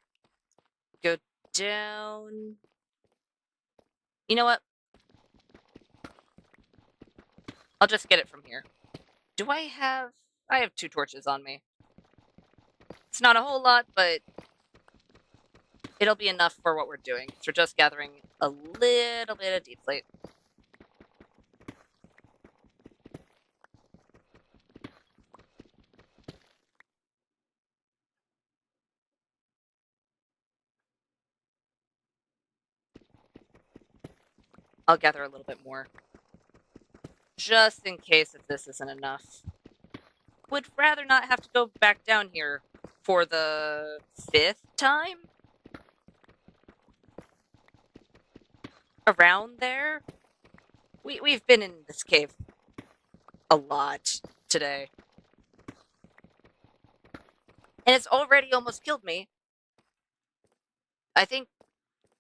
go down. You know what? I'll just get it from here. Do I have... I have 2 torches on me. It's not a whole lot, but it'll be enough for what we're doing. So we're just gathering a little bit of deep slate. I'll gather a little bit more. Just in case if this isn't enough. Would rather not have to go back down here for the 5th time? Around there? We've been in this cave a lot today. And it's already almost killed me. I think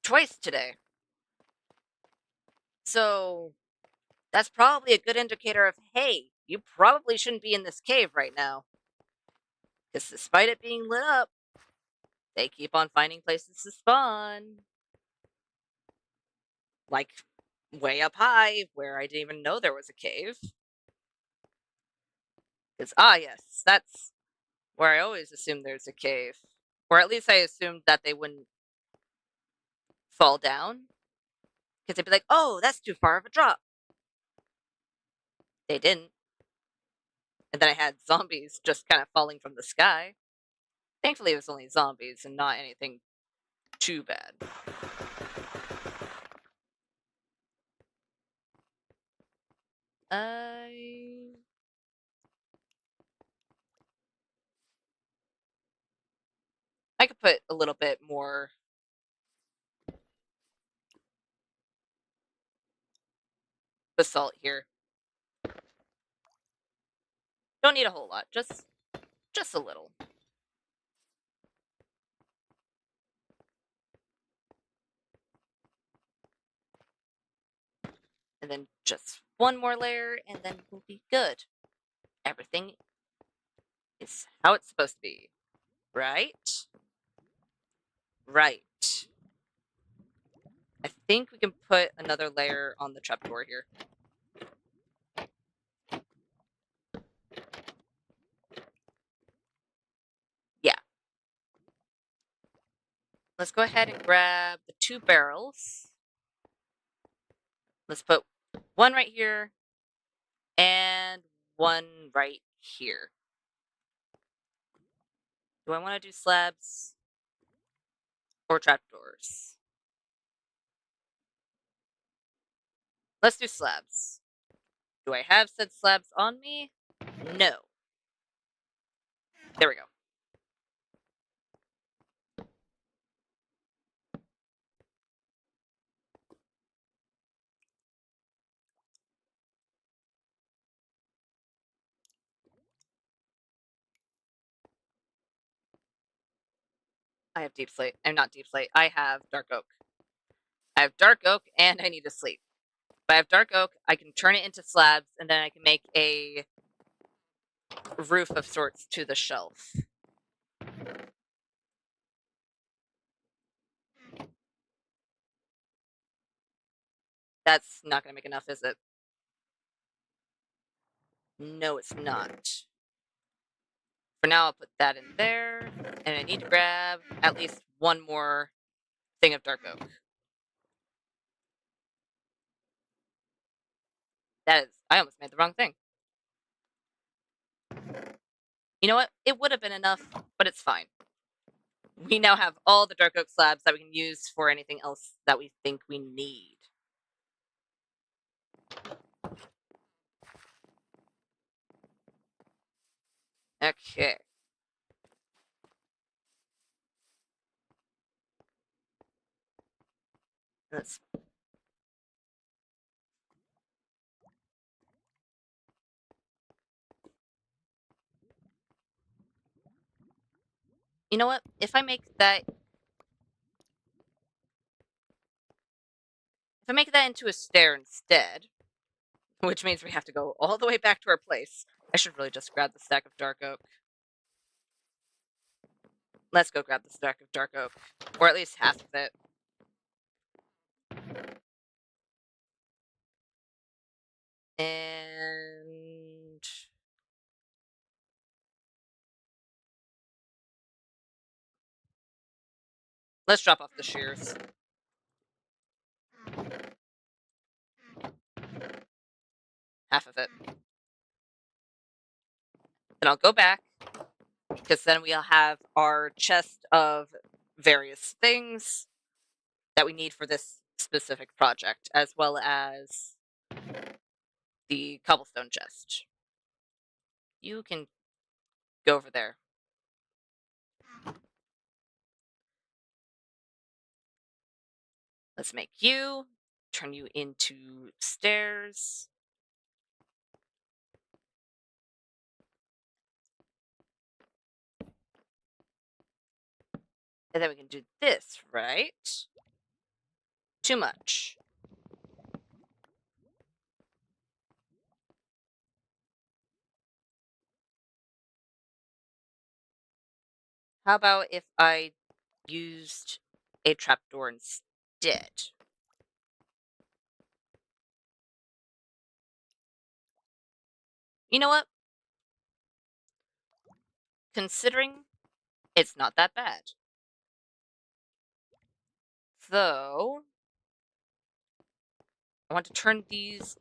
twice today. So that's probably a good indicator of, hey, you probably shouldn't be in this cave right now. Because despite it being lit up, they keep on finding places to spawn. Like way up high, where I didn't even know there was a cave. Because, yes, that's where I always assume there's a cave. Or at least I assumed that they wouldn't fall down. Because they'd be like, oh, that's too far of a drop. They didn't. And then I had zombies just kind of falling from the sky. Thankfully, it was only zombies and not anything too bad. I could put a little bit more basalt here. Don't need a whole lot, just a little. And then just one more layer, and then we'll be good. Everything is how it's supposed to be. Right? Right. I think we can put another layer on the trapdoor here. Yeah. Let's go ahead and grab the 2 barrels. Let's put one right here and one right here. Do I want to do slabs or trapdoors? Let's do slabs. Do I have said slabs on me? No. There we go. I have deep slate. I'm not deep slate. I have dark oak. I have dark oak and I need to sleep. If I have dark oak, I can turn it into slabs and then I can make a roof of sorts to the shelf. That's not going to make enough, is it? No, it's not. For now, I'll put that in there, and I need to grab at least one more thing of dark oak. That is, I almost made the wrong thing. You know what? It would have been enough, but it's fine. We now have all the dark oak slabs that we can use for anything else that we think we need. Okay. Let's. You know what? If I make that into a stair instead, which means we have to go all the way back to our place. I should really just grab the stack of dark oak. Let's go grab the stack of dark oak, or at least half of it. And let's drop off the shears. Half of it. Then I'll go back, because then we'll have our chest of various things that we need for this specific project, as well as the cobblestone chest. You can go over there. Let's make you, turn you into stairs. And then we can do this, right? Too much. How about if I used a trapdoor instead? You know what? Considering, it's not that bad. So, I want to turn these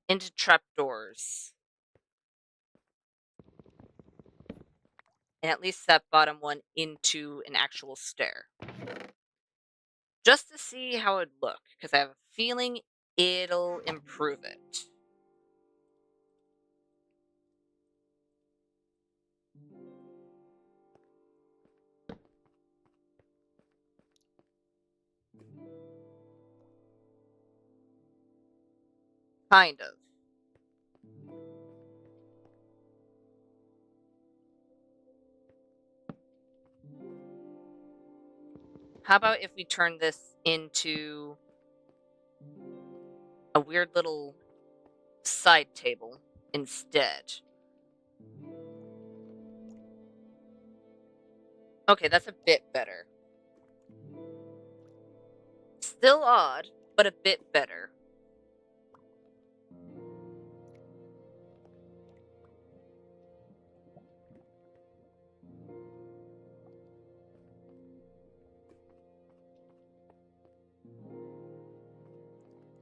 into trapdoors. And at least that bottom one into an actual stair. Just to see how it'd look, because I have a feeling it'll improve it. Kind of. How about if we turn this into a weird little side table instead? Okay, that's a bit better. Still odd, but a bit better.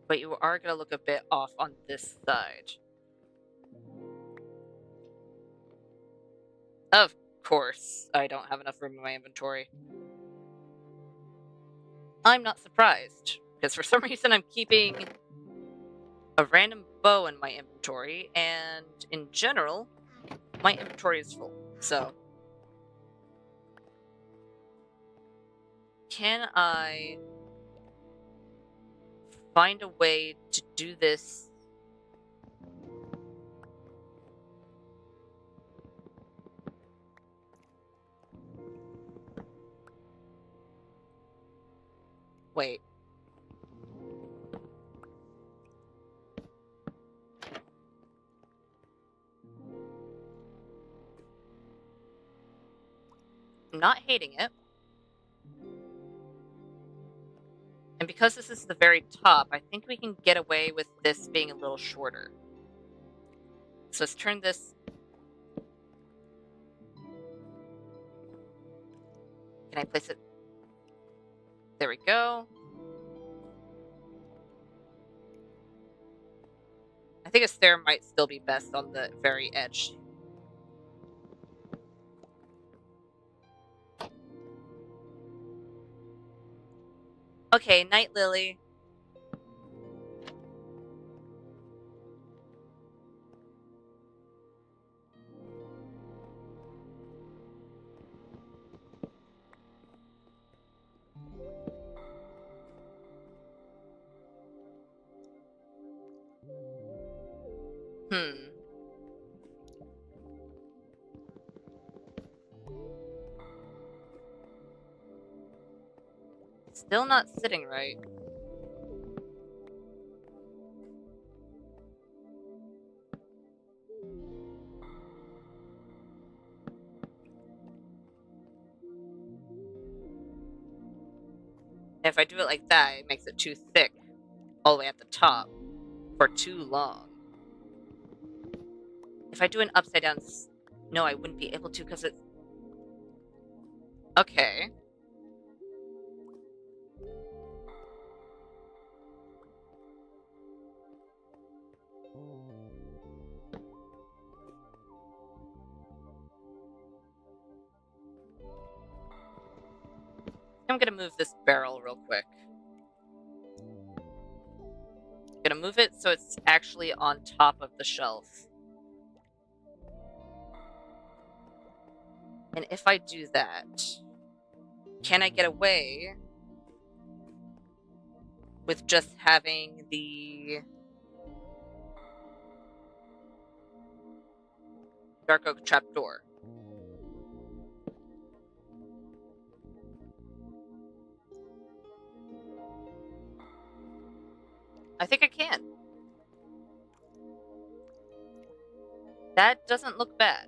But you are going to look a bit off on this side. Of course, I don't have enough room in my inventory. I'm not surprised, because for some reason I'm keeping a random bow in my inventory, and in general, my inventory is full. So, can I find a way to do this? Wait. I'm not hating it. because this is the very top, I think we can get away with this being a little shorter. So let's turn this. Can I place it? There we go. I think a stair might still be best on the very edge. Okay, Night Lily. Hmm. Still not sitting right. If I do it like that, it makes it too thick all the way at the top for too long. If I do an upside down, no, I wouldn't be able to because it's okay. I'm gonna move this barrel real quick. I'm gonna move it so it's actually on top of the shelf. And if I do that, can I get away with just having the dark oak trapdoor? I think I can. That doesn't look bad.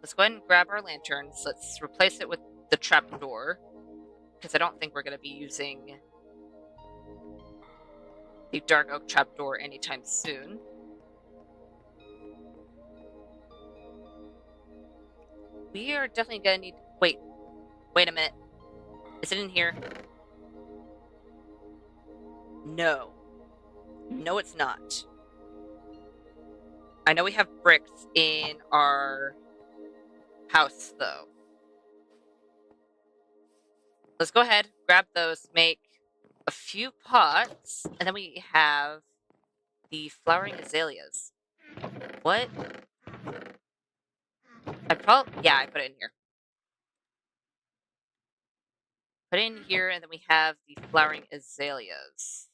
Let's go ahead and grab our lanterns. Let's replace it with the trapdoor, because I don't think we're going to be using the dark oak trapdoor anytime soon. We are definitely going to need... Wait a minute. Is it in here? No. No, it's not. I know we have bricks in our house, though. Let's go ahead, grab those, make a few pots, and then we have the flowering azaleas. What? Yeah, I put it in here. Put it in here, and then we have the flowering azaleas.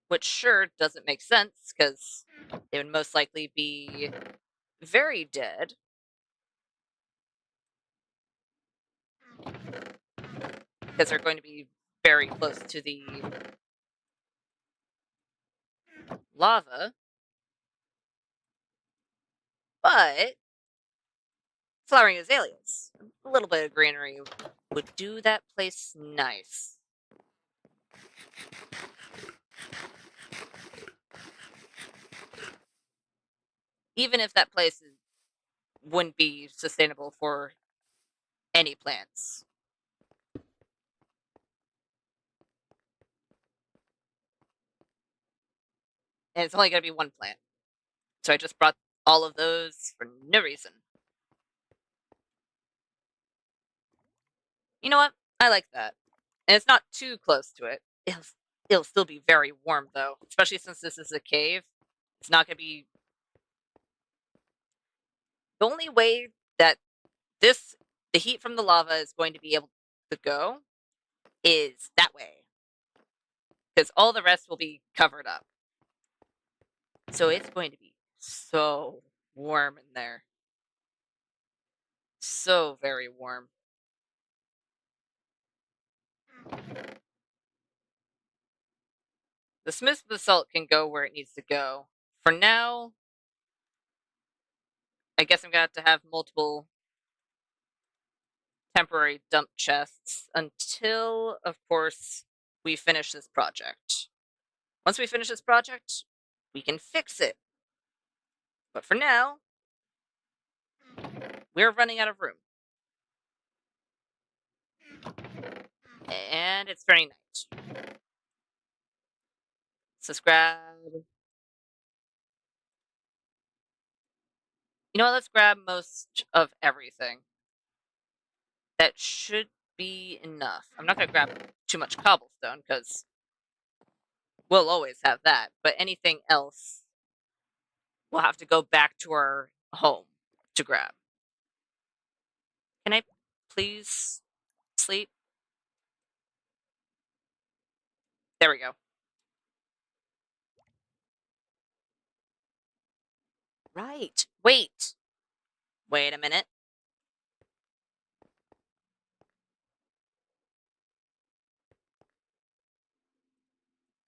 Which sure doesn't make sense, because they would most likely be very dead. Because they're going to be very close to the lava. But flowering azaleas, a little bit of greenery would do that place nice. Even if that place wouldn't be sustainable for any plants. And it's only going to be one plant. So I just brought all of those for no reason. You know what? I like that. And it's not too close to it. It'll still be very warm, though. Especially since this is a cave. It's not going to be... The only way that the heat from the lava is going to be able to go is that way. Because all the rest will be covered up. So it's going to be so warm in there. So very warm. The smooth basalt can go where it needs to go. For now, I guess I'm gonna have to have multiple temporary dump chests until, of course, we finish this project. Once we finish this project, we can fix it. But for now, we're running out of room. And it's turning night. So let's grab... You know what? Let's grab most of everything. That should be enough. I'm not going to grab too much cobblestone because we'll always have that. But anything else, we'll have to go back to our home to grab. Can I please sleep? There we go. Right. Wait. Wait a minute.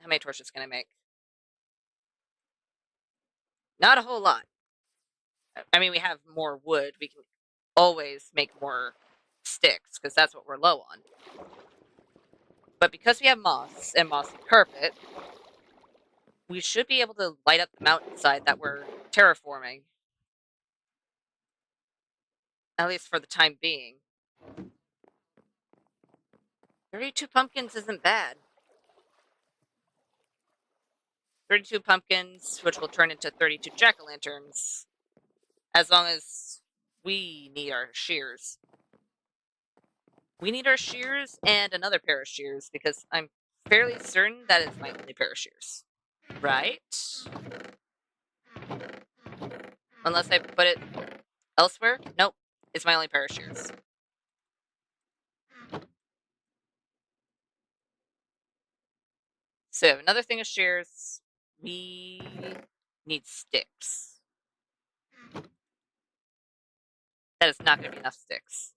How many torches can I make? Not a whole lot. I mean, we have more wood. We can always make more sticks because that's what we're low on. But because we have moss and mossy carpet, we should be able to light up the mountainside that we're terraforming. At least for the time being. 32 pumpkins isn't bad. 32 pumpkins, which will turn into 32 jack-o'-lanterns. As long as we need our shears. We need our shears and another pair of shears because I'm fairly certain that is my only pair of shears. Right? Unless I put it elsewhere? Nope. It's my only pair of shears. So another thing of shears. We need sticks. That is not going to be enough sticks.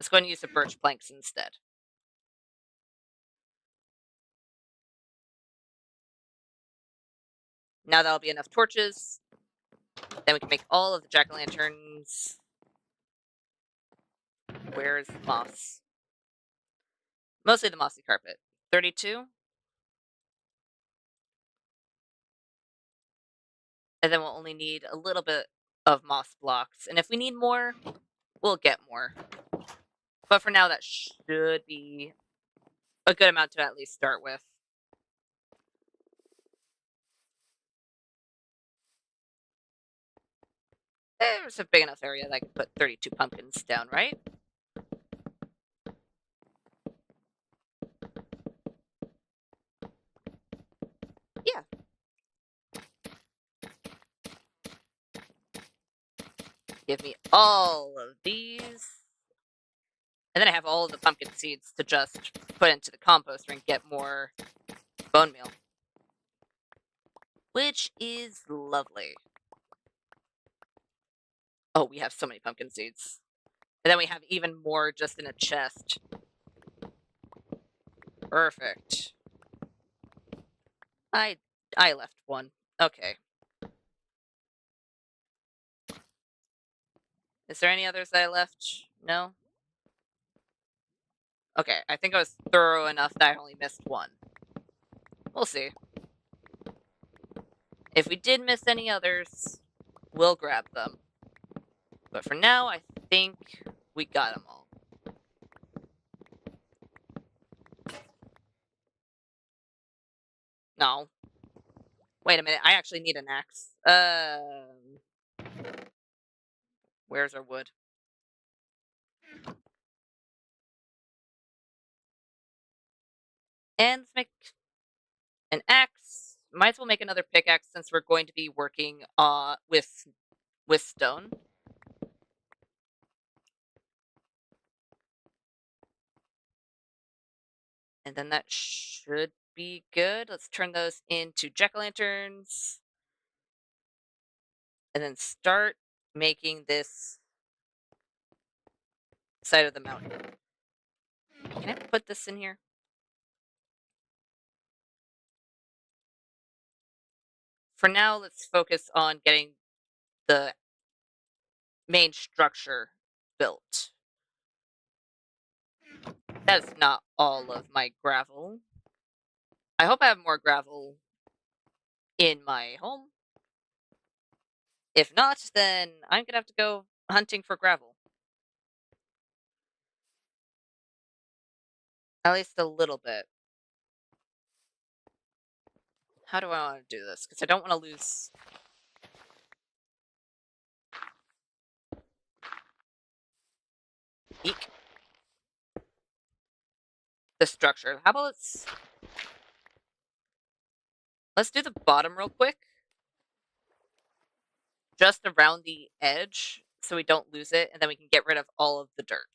Let's go ahead and use the birch planks instead. Now that'll be enough torches. Then we can make all of the jack-o'-lanterns. Where's the moss? Mostly the mossy carpet. 32. And then we'll only need a little bit of moss blocks. And if we need more, we'll get more. But for now, that should be a good amount to at least start with. There's a big enough area that I can put 32 pumpkins down, right? Yeah. Give me all of these. And then I have all of the pumpkin seeds to just put into the composter and get more bone meal. Which is lovely. Oh, we have so many pumpkin seeds. And then we have even more just in a chest. Perfect. I left one. Okay. Is there any others that I left? No? Okay, I think I was thorough enough that I only missed one. We'll see. If we did miss any others, we'll grab them. But for now, I think we got them all. No. Wait a minute, I actually need an axe. Where's our wood? And let's make an axe. Might as well make another pickaxe since we're going to be working with stone. And then that should be good. Let's turn those into jack-o'-lanterns. And then start making this side of the mountain. Can I put this in here? For now, let's focus on getting the main structure built. That's not all of my gravel. I hope I have more gravel in my home. If not, then I'm gonna have to go hunting for gravel. At least a little bit. How do I want to do this? Because I don't want to lose. Eek. The structure. How about let's do the bottom real quick. Just around the edge so we don't lose it, and then we can get rid of all of the dirt.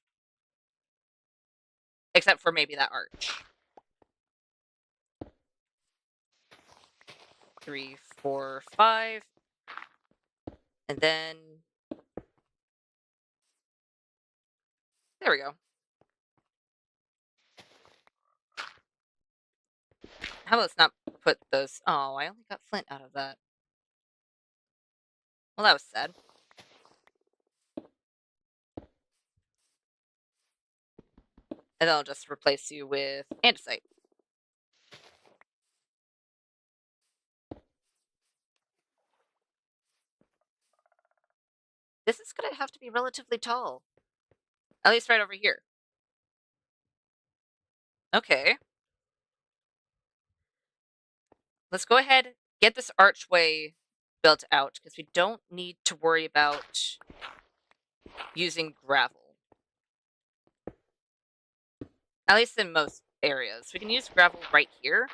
Except for maybe that arch. 3, 4, 5. And then there we go. How about let's not put those. Oh, I only got flint out of that. Well, that was sad. And then I'll just replace you with andesite. This is gonna have to be relatively tall. At least right over here. Okay. Let's go ahead, get this archway built out, because we don't need to worry about using gravel. At least in most areas. We can use gravel right here,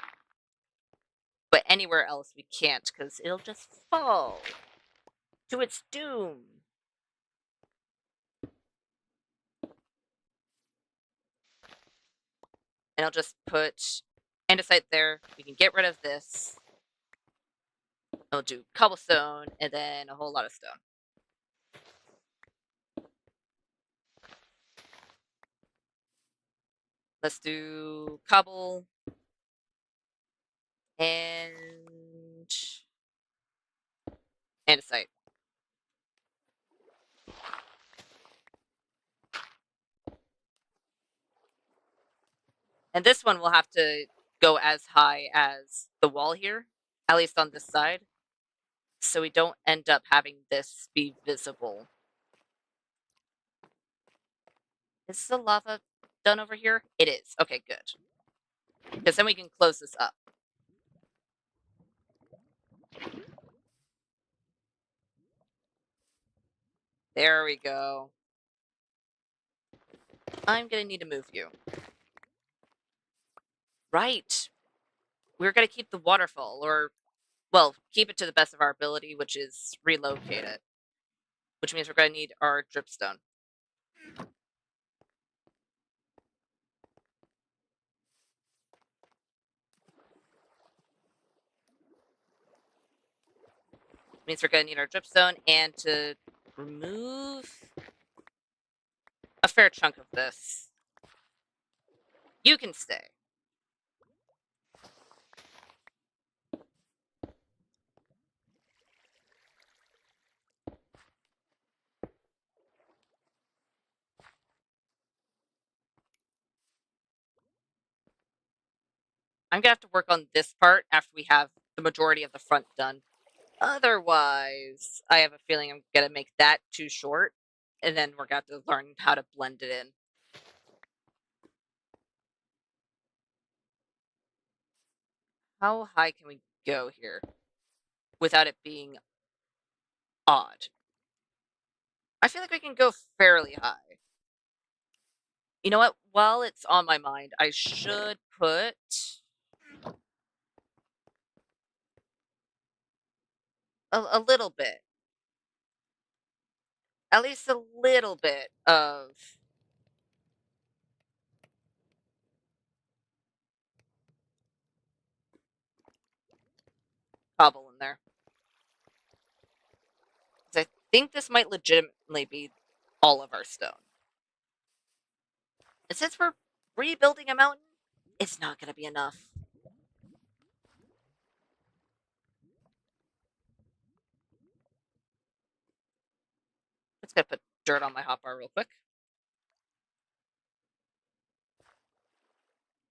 but anywhere else we can't, because it'll just fall to its doom. And I'll just put andesite there. We can get rid of this. I'll do cobblestone and then a whole lot of stone. Let's do cobble and andesite. And this one will have to go as high as the wall here, at least on this side, so we don't end up having this be visible. Is the lava done over here? It is. Okay, good. Because then we can close this up. There we go. I'm gonna need to move you. Right. We're gonna keep the waterfall, or, well, keep it to the best of our ability, which is relocate it. Which means we're gonna need our dripstone. Means we're gonna need our dripstone, and to remove a fair chunk of this, you can stay. I'm gonna have to work on this part after we have the majority of the front done. Otherwise, I have a feeling I'm gonna make that too short, and then we're gonna have to learn how to blend it in. How high can we go here without it being odd? I feel like we can go fairly high. You know what? While it's on my mind, I should put a little bit, at least a little bit of cobble in there. Because I think this might legitimately be all of our stone. And since we're rebuilding a mountain, it's not going to be enough. Let's go put dirt on my hotbar real quick.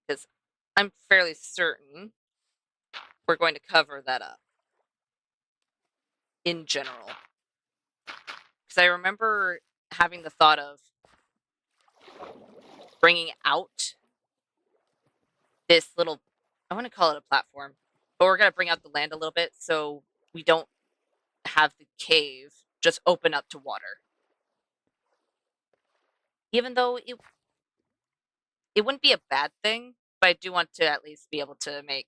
Because I'm fairly certain we're going to cover that up in general. Because I remember having the thought of bringing out this little, I want to call it a platform, but we're going to bring out the land a little bit so we don't have the cave just open up to water. Even though it wouldn't be a bad thing, but I do want to at least be able to make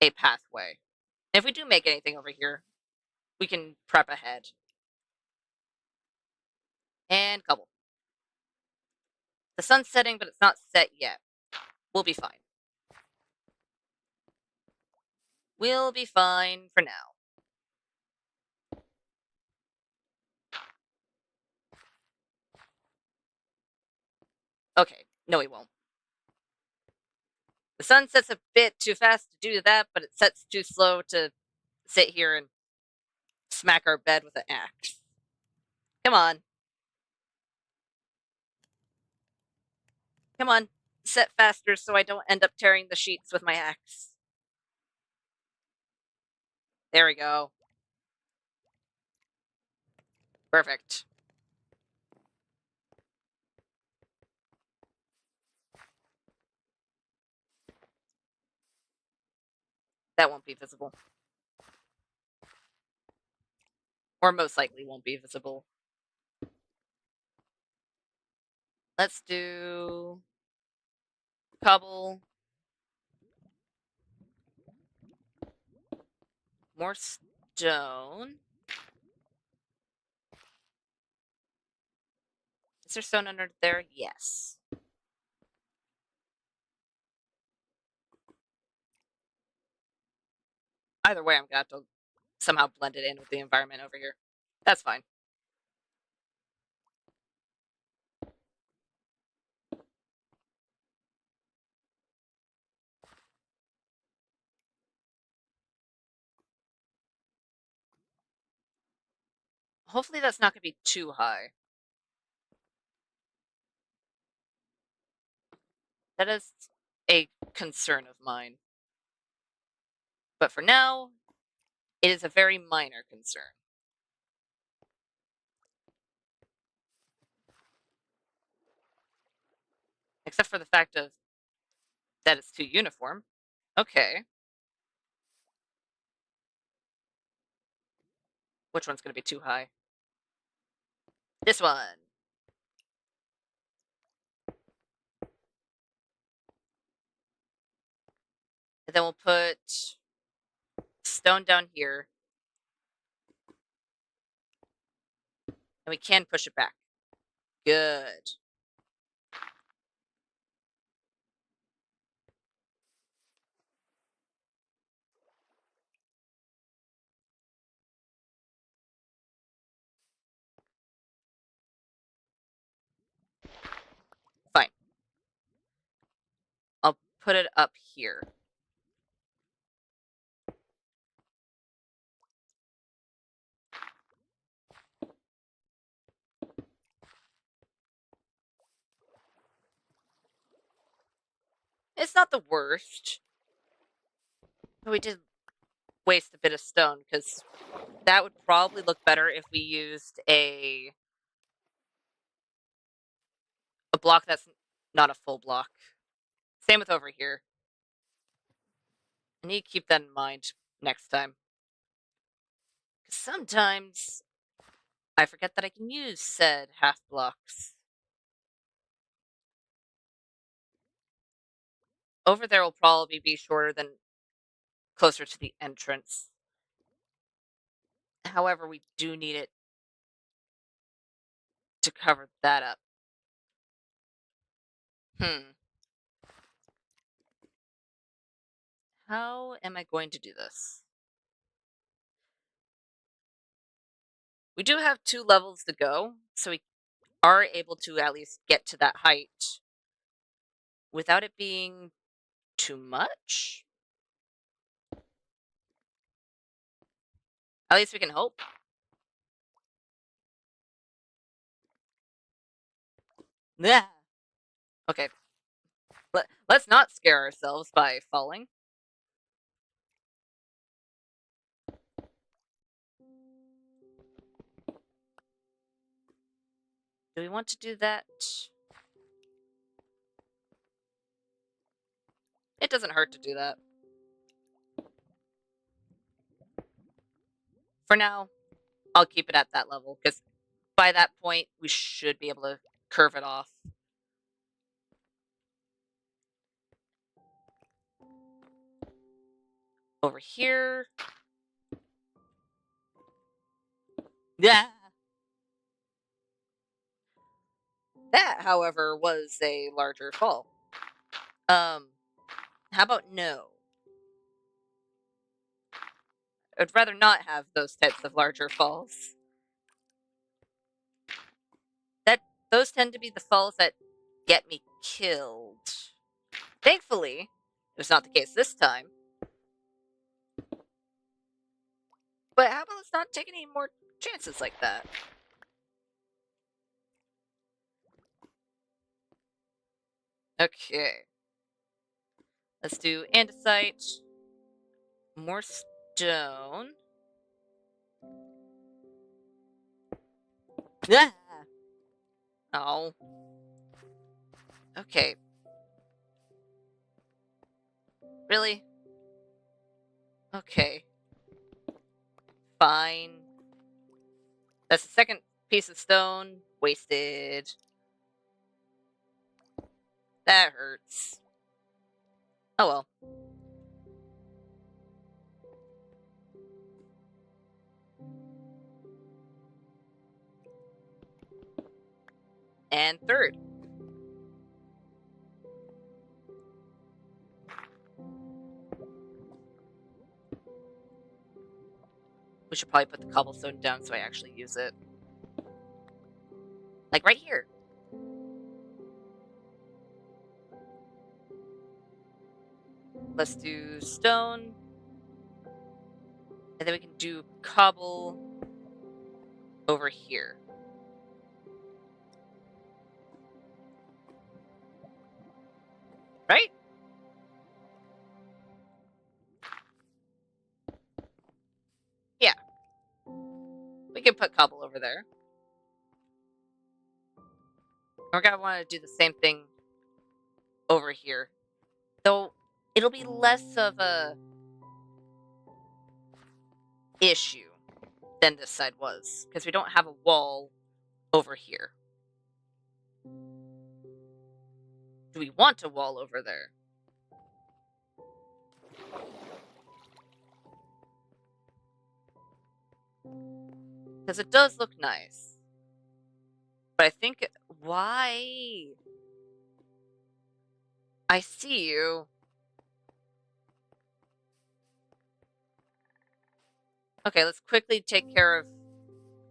a pathway. And if we do make anything over here, we can prep ahead. And couple. The sun's setting, but it's not set yet. We'll be fine. We'll be fine for now. Okay, no we won't. The sun sets a bit too fast to do that, but it sets too slow to sit here and smack our bed with an axe. Come on. Come on. Set faster so I don't end up tearing the sheets with my axe. There we go. Perfect. That won't be visible. Or most likely won't be visible. Let's do cobble. More stone. Is there stone under there? Yes. Either way, I'm going to have to somehow blend it in with the environment over here. That's fine. Hopefully that's not going to be too high. That is a concern of mine. But for now, it is a very minor concern. Except for the fact of that it's too uniform. Okay. Which one's going to be too high? This one. And then we'll put stone down here. And we can push it back. Good. Fine. I'll put it up here. It's not the worst. But we did waste a bit of stone because that would probably look better if we used a block that's not a full block. Same with over here. I need to keep that in mind next time. Because sometimes I forget that I can use said half blocks. Over there will probably be shorter than closer to the entrance. However, we do need it to cover that up. How am I going to do this? We do have 2 levels to go, so we are able to at least get to that height without it being too much. At least we can hope. Yeah. Okay. Let's not scare ourselves by falling. Do we want to do that? It doesn't hurt to do that. For now, I'll keep it at that level, because by that point, we should be able to curve it off. Over here. Yeah. That, however, was a larger fall. How about no? I'd rather not have those types of larger falls. Those tend to be the falls that get me killed. Thankfully, it was not the case this time. But how about let's not take any more chances like that? Okay. Let's do andesite. More stone. Ah! Oh. Okay. Really? Okay. Fine. That's the second piece of stone. Wasted. That hurts. Oh well. And third. We should probably put the cobblestone down so I actually use it. Like right here. Let's do stone. And then we can do cobble over here. Right? Yeah. We can put cobble over there. We're gonna want to do the same thing over here. Though it'll be less of a issue than this side was, because we don't have a wall over here. Do we want a wall over there? Because it does look nice. But I think, why? I see you. Okay, let's quickly take care of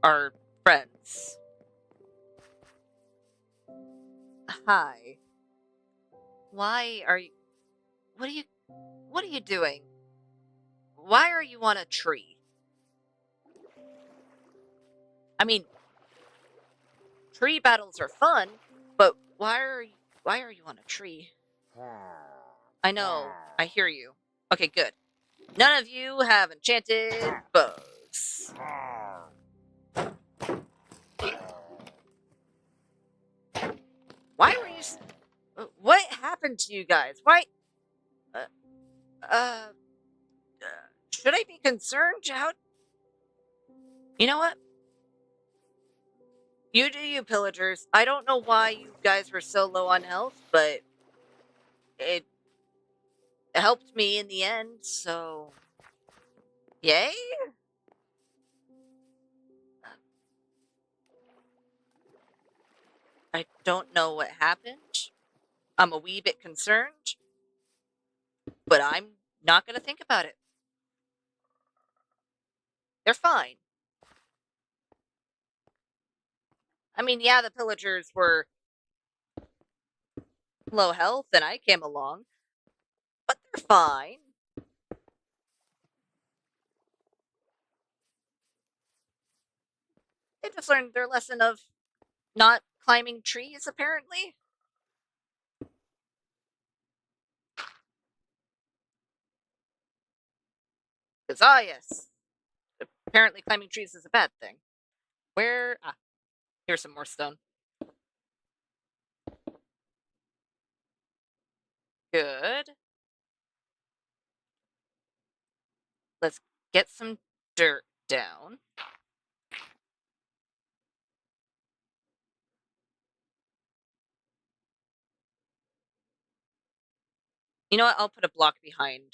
our friends. Hi. Why are you... What are you doing? Why are you on a tree? I mean, tree battles are fun, but why are you on a tree? I know, I hear you. Okay, good. None of you have enchanted bows. Why were you... What happened to you guys? Why... Uh, uh, should I be concerned? How... You know what? You do you, pillagers. I don't know why you guys were so low on health, but it helped me in the end, so... Yay? I don't know what happened. I'm a wee bit concerned, but I'm not going to think about it. They're fine. I mean, yeah, the pillagers were low health and I came along, but they're fine. They just learned their lesson of not climbing trees, apparently. Because, yes, apparently climbing trees is a bad thing. Where? Ah, here's some more stone. Good. Let's get some dirt down. You know what? I'll put a block behind.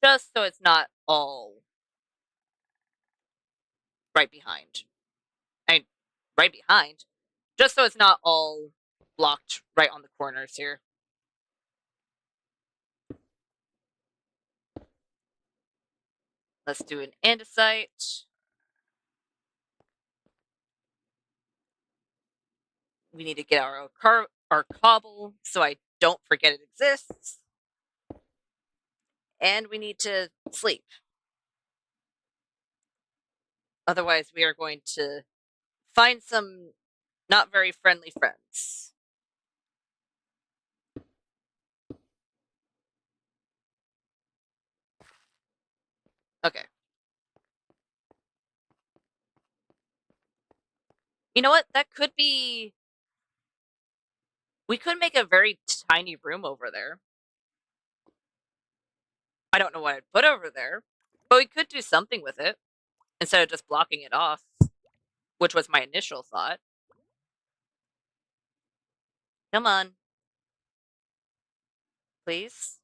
Just so it's not all right behind. I mean, right behind. Just so it's not all blocked right on the corners here. Let's do an andesite. We need to get our cobble so I don't forget it exists. And we need to sleep. Otherwise, we are going to find some not very friendly friends. Okay. You know what? That could be. We could make a very tiny room over there. I don't know what I'd put over there, but we could do something with it instead of just blocking it off, which was my initial thought. Come on, please.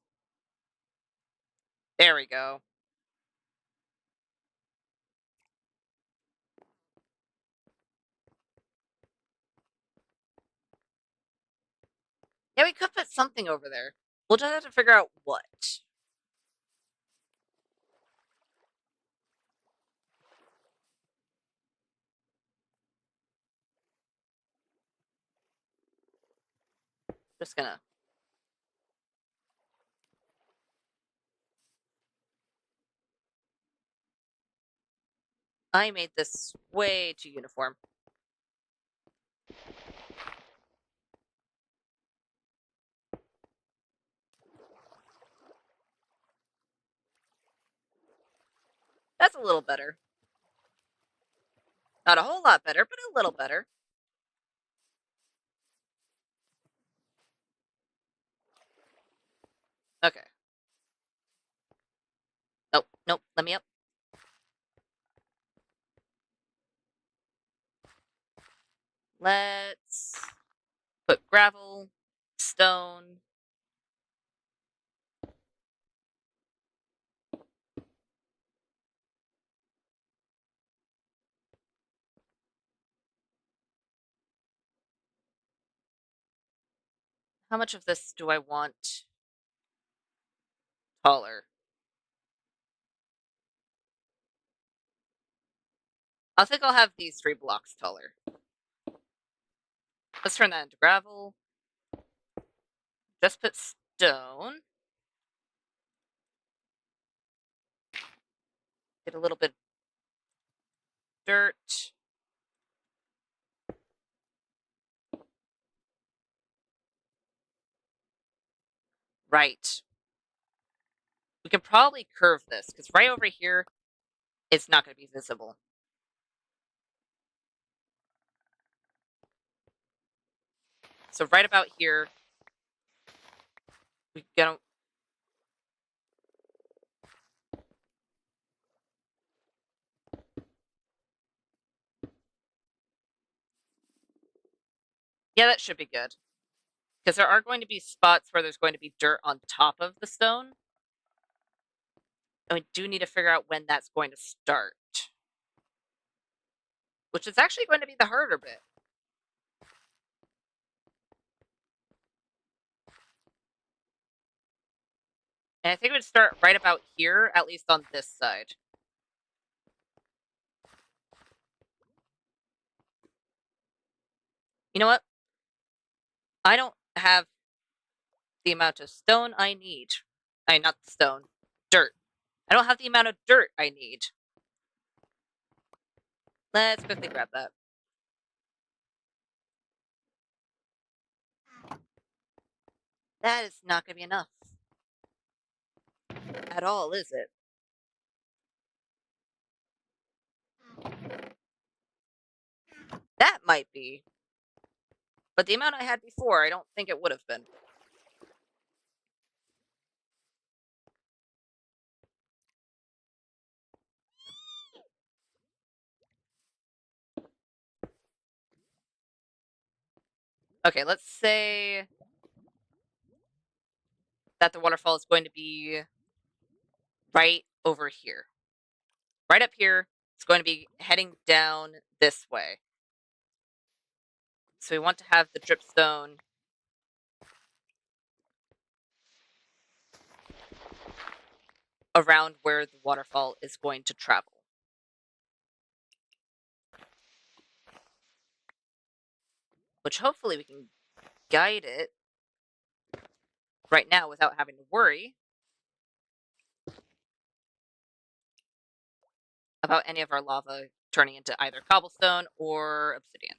There we go. Yeah, we could put something over there. We'll just have to figure out what. Just gonna. I made this way too uniform. That's a little better. Not a whole lot better, but a little better. Okay. Nope, nope, let me up. Let's put gravel, stone. How much of this do I want taller? I think I'll have these 3 blocks taller. Let's turn that into gravel. Just put stone. Get a little bit dirt. Right. We can probably curve this because right over here, it's not going to be visible. So right about here, we get. Yeah, that should be good. Because there are going to be spots where there's going to be dirt on top of the stone. And we do need to figure out when that's going to start. Which is actually going to be the harder bit. And I think it would start right about here, at least on this side. You know what? I don't have the amount of stone I need. Not stone, dirt. I don't have the amount of dirt I need. Let's quickly grab that. That is not going to be enough. At all, is it? That might be. But the amount I had before, I don't think it would have been. Okay, let's say that the waterfall is going to be right over here. Right up here. It's going to be heading down this way. So we want to have the dripstone around where the waterfall is going to travel. Which hopefully we can guide it right now without having to worry about any of our lava turning into either cobblestone or obsidian.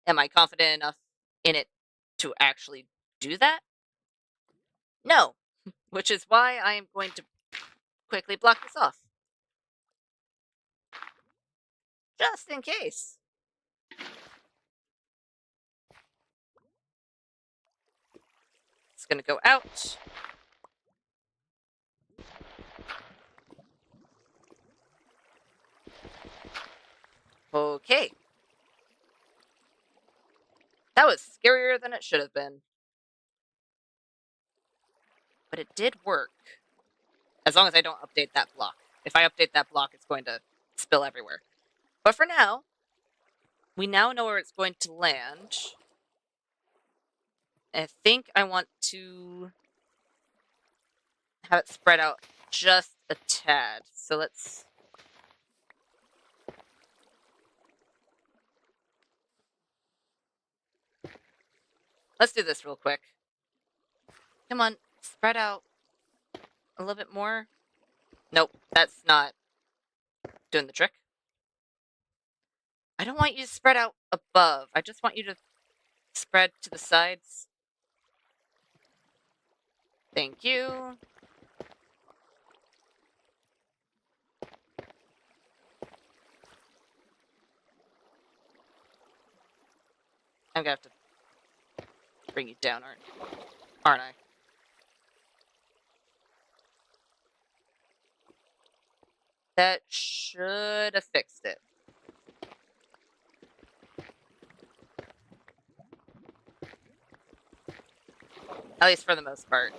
Am I confident enough in it to actually do that? No, which is why I am going to quickly block this off. Just in case. It's going to go out. Okay. That was scarier than it should have been. But it did work. As long as I don't update that block. If I update that block, it's going to spill everywhere. But for now, we now know where it's going to land. I think I want to have it spread out just a tad. So let's do this real quick. Come on, spread out a little bit more. Nope, that's not doing the trick. I don't want you to spread out above. I just want you to spread to the sides. Thank you. I'm gonna have to bring you down, aren't I? That should have fixed it. At least for the most part.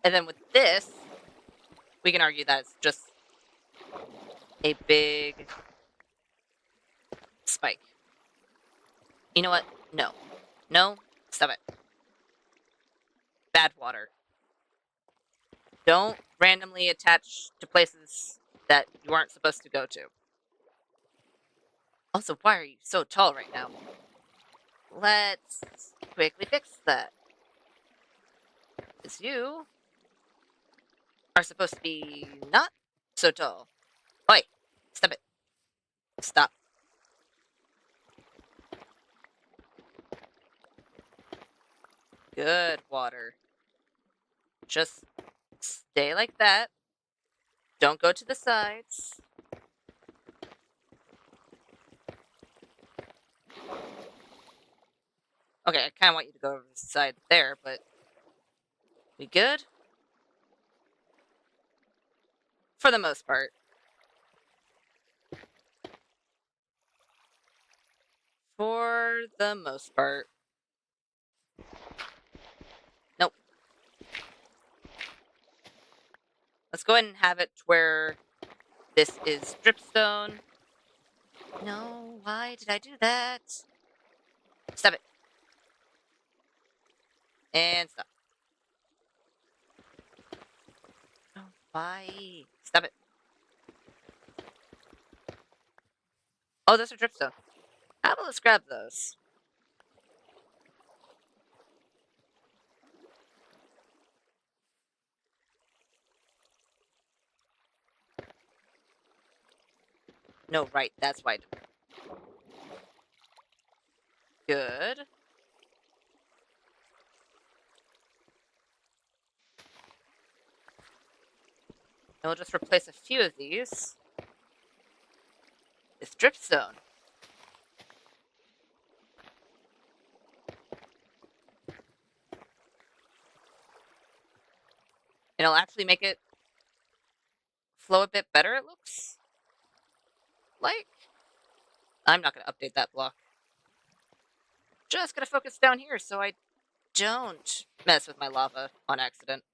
And then with this, we can argue that it's just a big spike. You know what? No. No, stop it. Bad water. Don't randomly attach to places that you aren't supposed to go to. Also, why are you so tall right now? Let's quickly fix that. Because you are supposed to be not so tall. Oi, stop it. Stop. Good water. Just stay like that. Don't go to the sides. Okay, I kind of want you to go over the side there, but we good? For the most part. For the most part. Nope. Let's go ahead and have it to where this is dripstone. No, why did I do that? Stop it. And stop. Oh, why? Stop it. Oh, those are dripstone. How about let's grab those? No, right, that's why. Good. And we'll just replace a few of these. This dripstone. It'll actually make it flow a bit better, it looks like. I'm not going to update that block. Just going to focus down here so I don't mess with my lava on accident.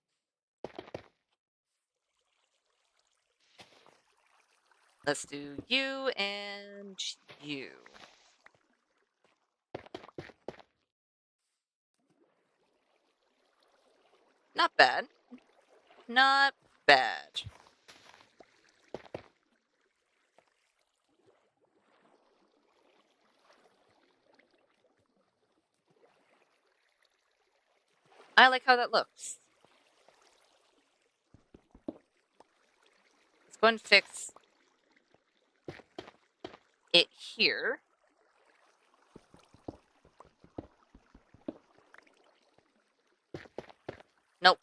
Let's do you and you. Not bad. Not bad. I like how that looks. Let's go and fix it here. Nope.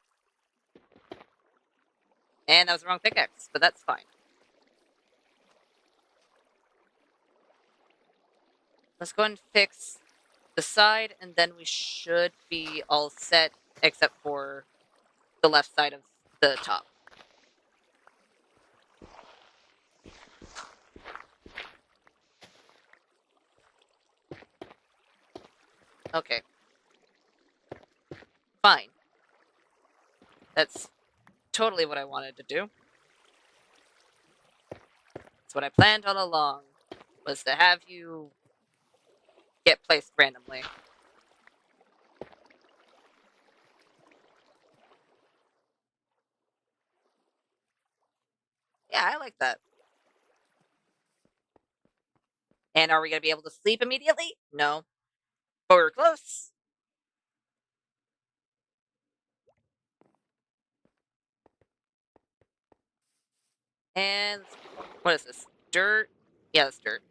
And that was the wrong pickaxe, but that's fine. Let's go and fix the side, and then we should be all set, except for the left side of the top. Okay. Fine. That's totally what I wanted to do. It's what I planned all along, was to have you get placed randomly. Yeah, I like that. And are we going to be able to sleep immediately? No. But we're close. And what is this? Dirt? Yeah, that's dirt.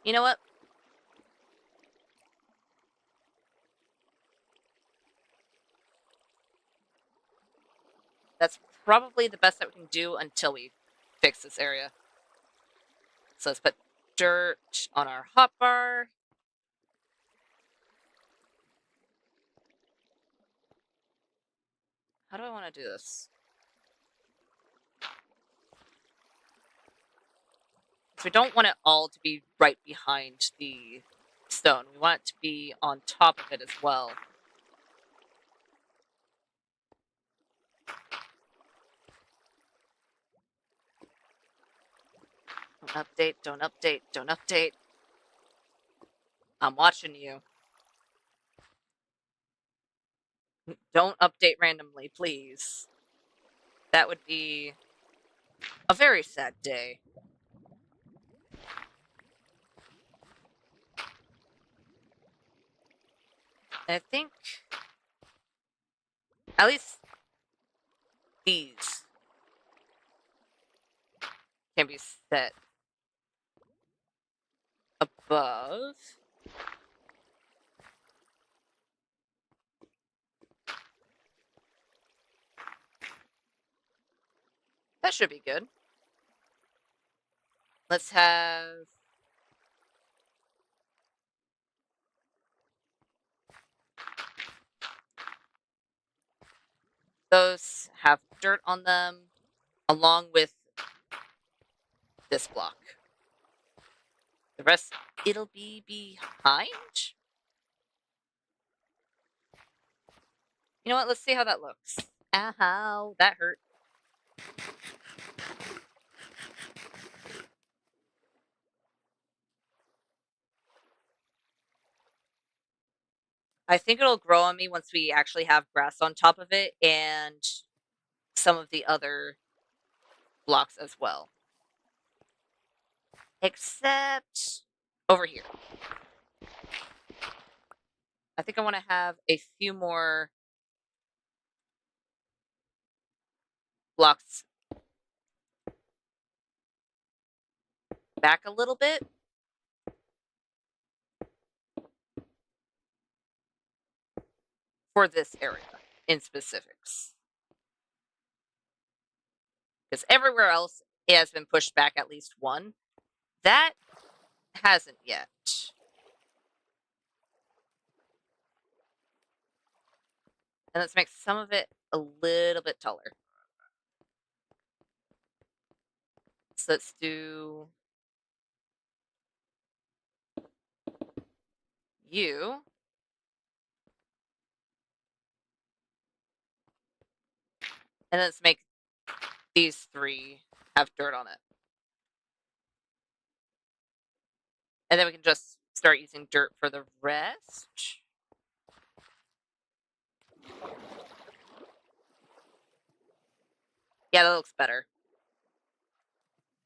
You know what? That's probably the best that we can do until we fix this area. So let's put dirt on our hotbar. How do I want to do this? So we don't want it all to be right behind the stone. We want it to be on top of it as well. Don't update, don't update, don't update. I'm watching you. Don't update randomly, please. That would be a very sad day. And I think at least these can be set above. That should be good. Let's have those have dirt on them along with this block. The rest, it'll be behind. You know what? Let's see how that looks. Ow, that hurt. I think it'll grow on me once we actually have grass on top of it and some of the other blocks as well. Except over here. I think I want to have a few more blocks back a little bit. For this area in specifics. Because everywhere else it has been pushed back at least one. That hasn't yet. And let's make some of it a little bit taller. So let's do you. And let's make these three have dirt on it. And then we can just start using dirt for the rest. Yeah, that looks better.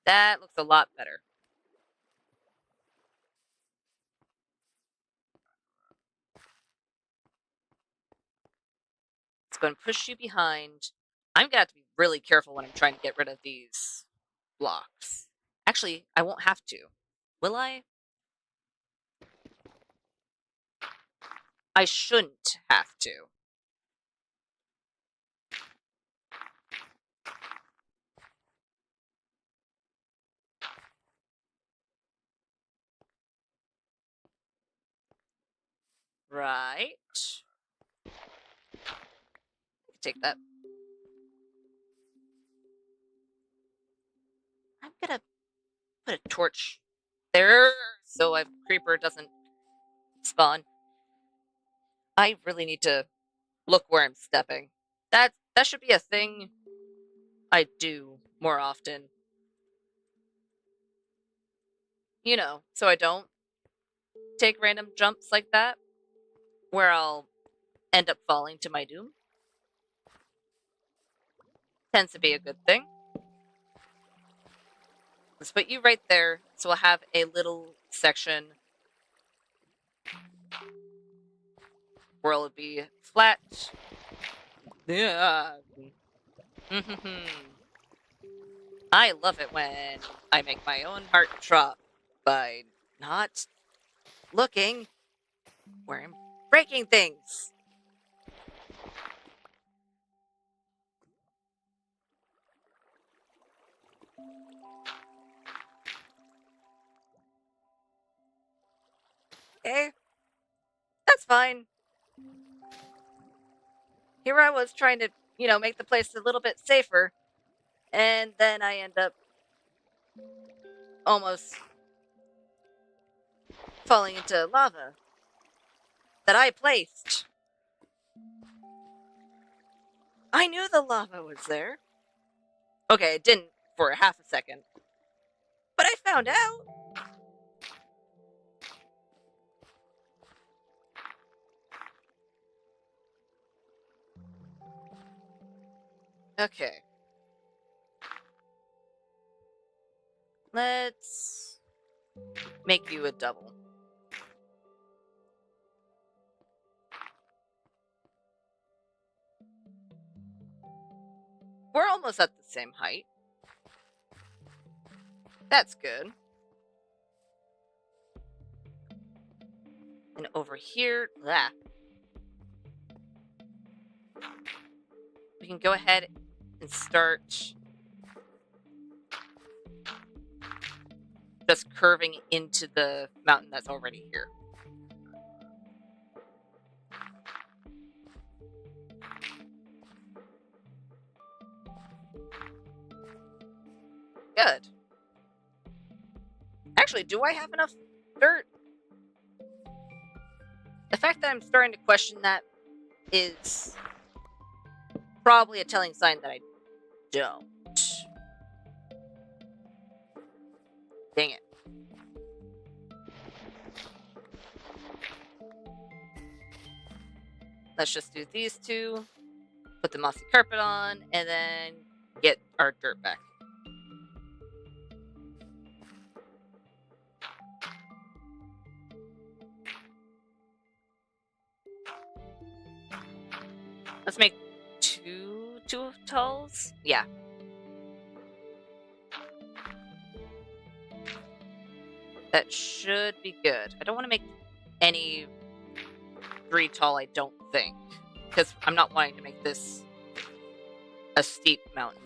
That looks a lot better. It's going to push you behind. I'm going to have to be really careful when I'm trying to get rid of these blocks. Actually, I won't have to. Will I? I shouldn't have to. Right. Take that. I'm gonna put a torch there so a creeper doesn't spawn. I really need to look where I'm stepping. That should be a thing I do more often. You know, so I don't take random jumps like that where I'll end up falling to my doom. Tends to be a good thing. Let's put you right there so we'll have a little section where it'll be flat. Yeah. I love it when I make my own heart drop by not looking where I'm breaking things. Okay, that's fine. Here I was trying to, make the place a little bit safer, and then I end up almost falling into lava that I placed. I knew the lava was there. Okay, it didn't for a half a second, but I found out. Okay. Let's make you a double. We're almost at the same height. That's good. And over here, we can go ahead and start just curving into the mountain that's already here. Good. Actually, do I have enough dirt? The fact that I'm starting to question that is probably a telling sign that I don't. Dang it. Let's just do these two, put the mossy carpet on, and then get our dirt back. Let's make two talls. Yeah, That should be good. I don't want to make any 3 tall, I don't think. Because I'm not wanting to make this a steep mountain.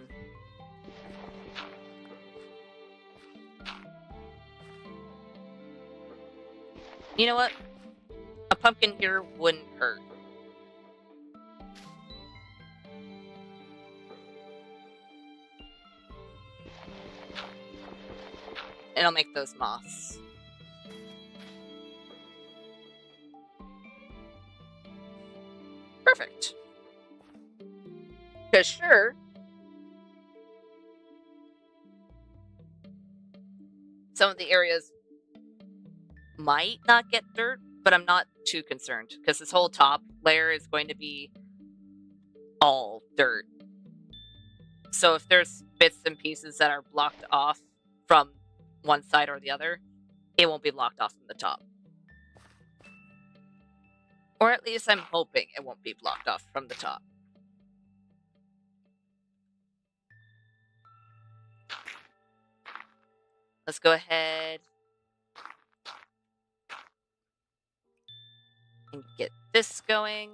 You know what? A pumpkin here wouldn't hurt. And I'll make those moss. Perfect. Because sure, some of the areas might not get dirt, but I'm not too concerned because this whole top layer is going to be all dirt. So if there's bits and pieces that are blocked off from one side or the other, it won't be blocked off from the top. Or at least I'm hoping it won't be blocked off from the top. Let's go ahead and get this going.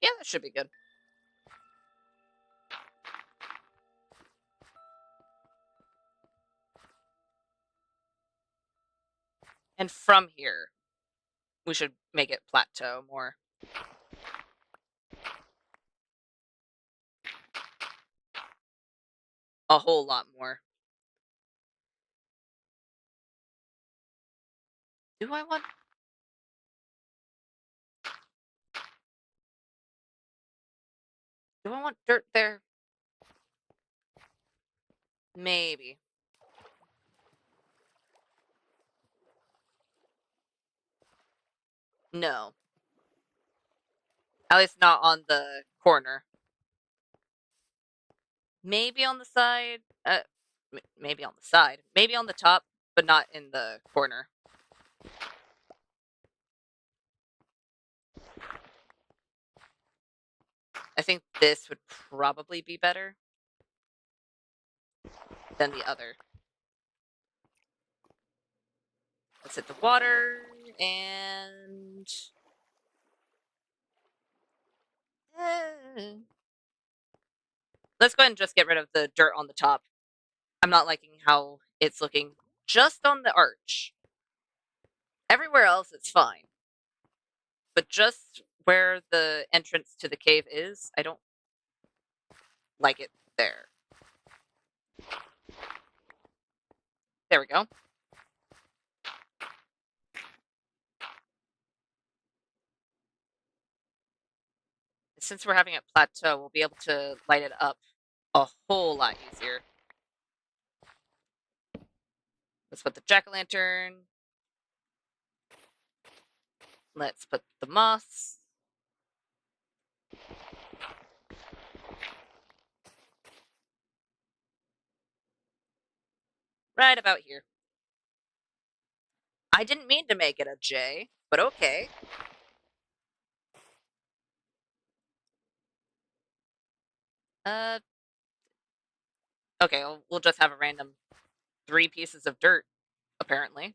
Yeah, that should be good. And from here, we should make it plateau more. A whole lot more. Do I want... Do I want dirt there? Maybe. No. At least not on the corner. Maybe on the side. Maybe on the side. Maybe on the top, but not in the corner. I think this would probably be better than the other. Let's hit the water and... Let's go ahead and just get rid of the dirt on the top. I'm not liking how it's looking just on the arch. Everywhere else, it's fine. But just where the entrance to the cave is, I don't like it there. There we go. Since we're having it plateau, we'll be able to light it up a whole lot easier. Let's put the jack-o'-lantern. Let's put the moss. Right about here. I didn't mean to make it a J, but okay. Okay, we'll just have a random 3 pieces of dirt, apparently.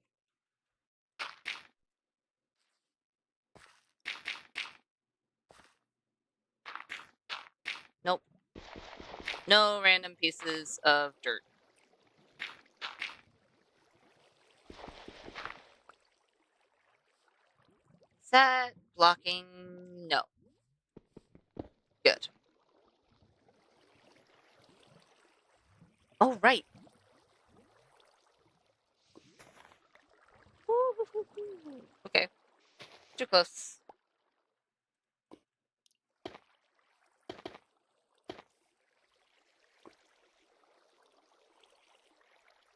Nope. No random pieces of dirt. Is that blocking? No. Good. Oh, right. Okay. Too close.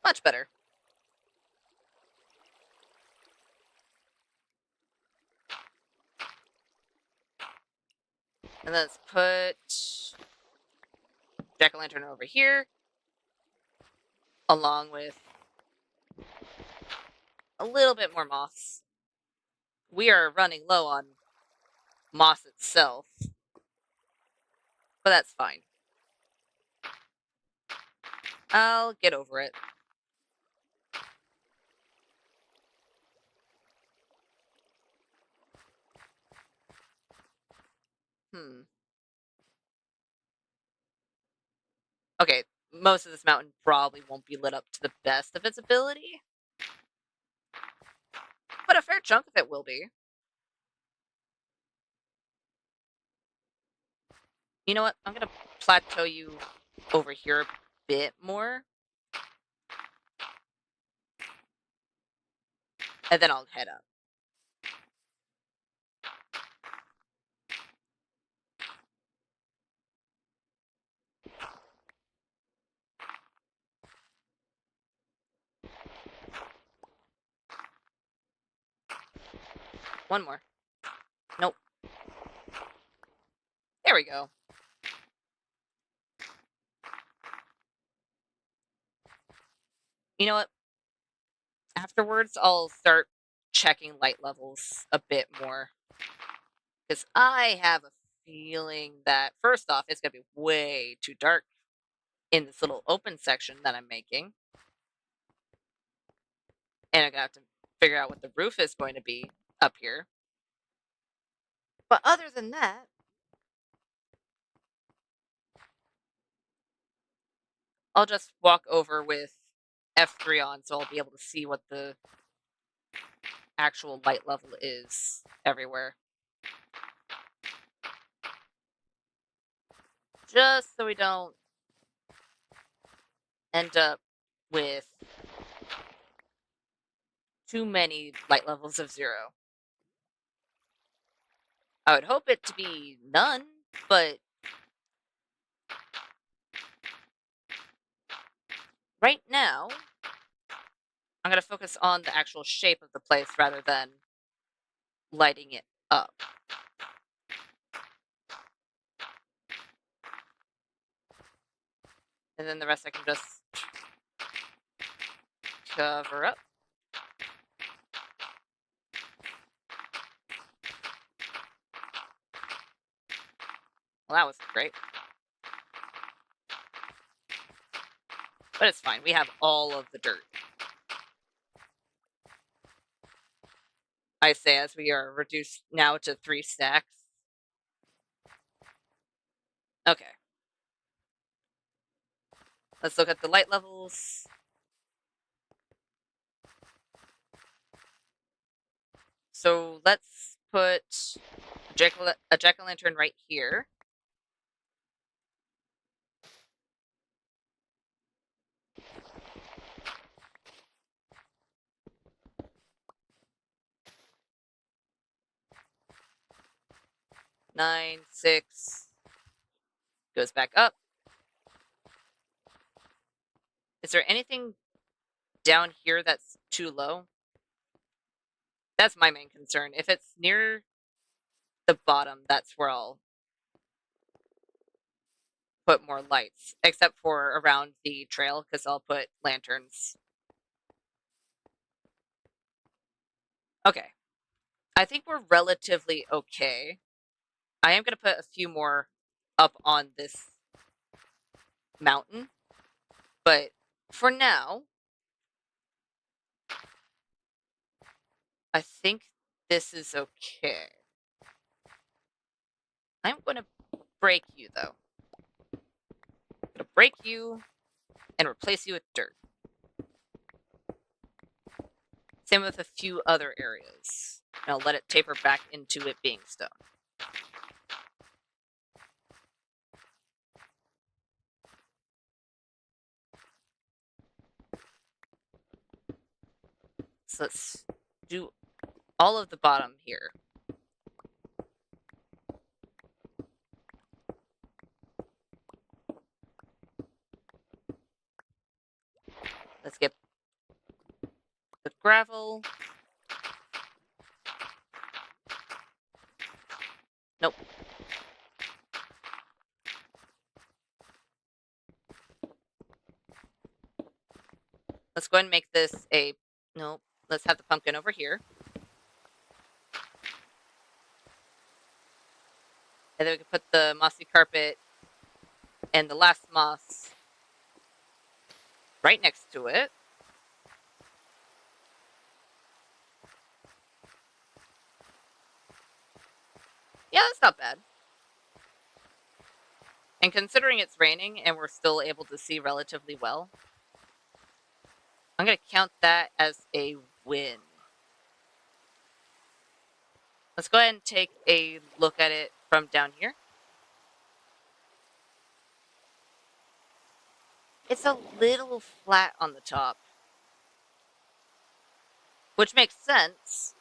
Much better. And let's put jack-o'-lantern over here, along with a little bit more moss. we are running low on moss itself, but that's fine. I'll get over it. Okay, most of this mountain probably won't be lit up to the best of its ability, but a fair chunk of it will be. You know what? I'm gonna plateau you over here a bit more, and then I'll head up. One more. Nope. There we go. You know what? Afterwards, I'll start checking light levels a bit more. Because I have a feeling that, first off, it's going to be way too dark in this little open section that I'm making. And I'm going to have to figure out what the roof is going to be up here. But other than that, I'll just walk over with F3 on so I'll be able to see what the actual light level is everywhere. Just so we don't end up with too many light levels of 0. I would hope it to be none, but right now, I'm going to focus on the actual shape of the place rather than lighting it up. And then the rest I can just cover up. Well, that was great. But it's fine. We have all of the dirt. I say as we are reduced now to 3 stacks. Okay. Let's look at the light levels. So let's put a jack-o'-lantern right here. Nine, 6. Goes back up. Is there anything down here that's too low? That's my main concern. If it's near the bottom, that's where I'll put more lights, except for around the trail, because I'll put lanterns. Okay. I think we're relatively okay. I am going to put a few more up on this mountain, but for now, I think this is okay. I'm going to break you, though. I'm going to break you and replace you with dirt. Same with a few other areas. And I'll let it taper back into it being stone. So let's do all of the bottom here. Let's get the gravel. Nope. Let's go ahead and make this a... Nope. Let's have the pumpkin over here. And then we can put the mossy carpet and the last moss right next to it. Yeah, that's not bad. And considering it's raining and we're still able to see relatively well, I'm going to count that as a win. Let's go ahead and take a look at it from down here. It's a little flat on the top, which makes sense.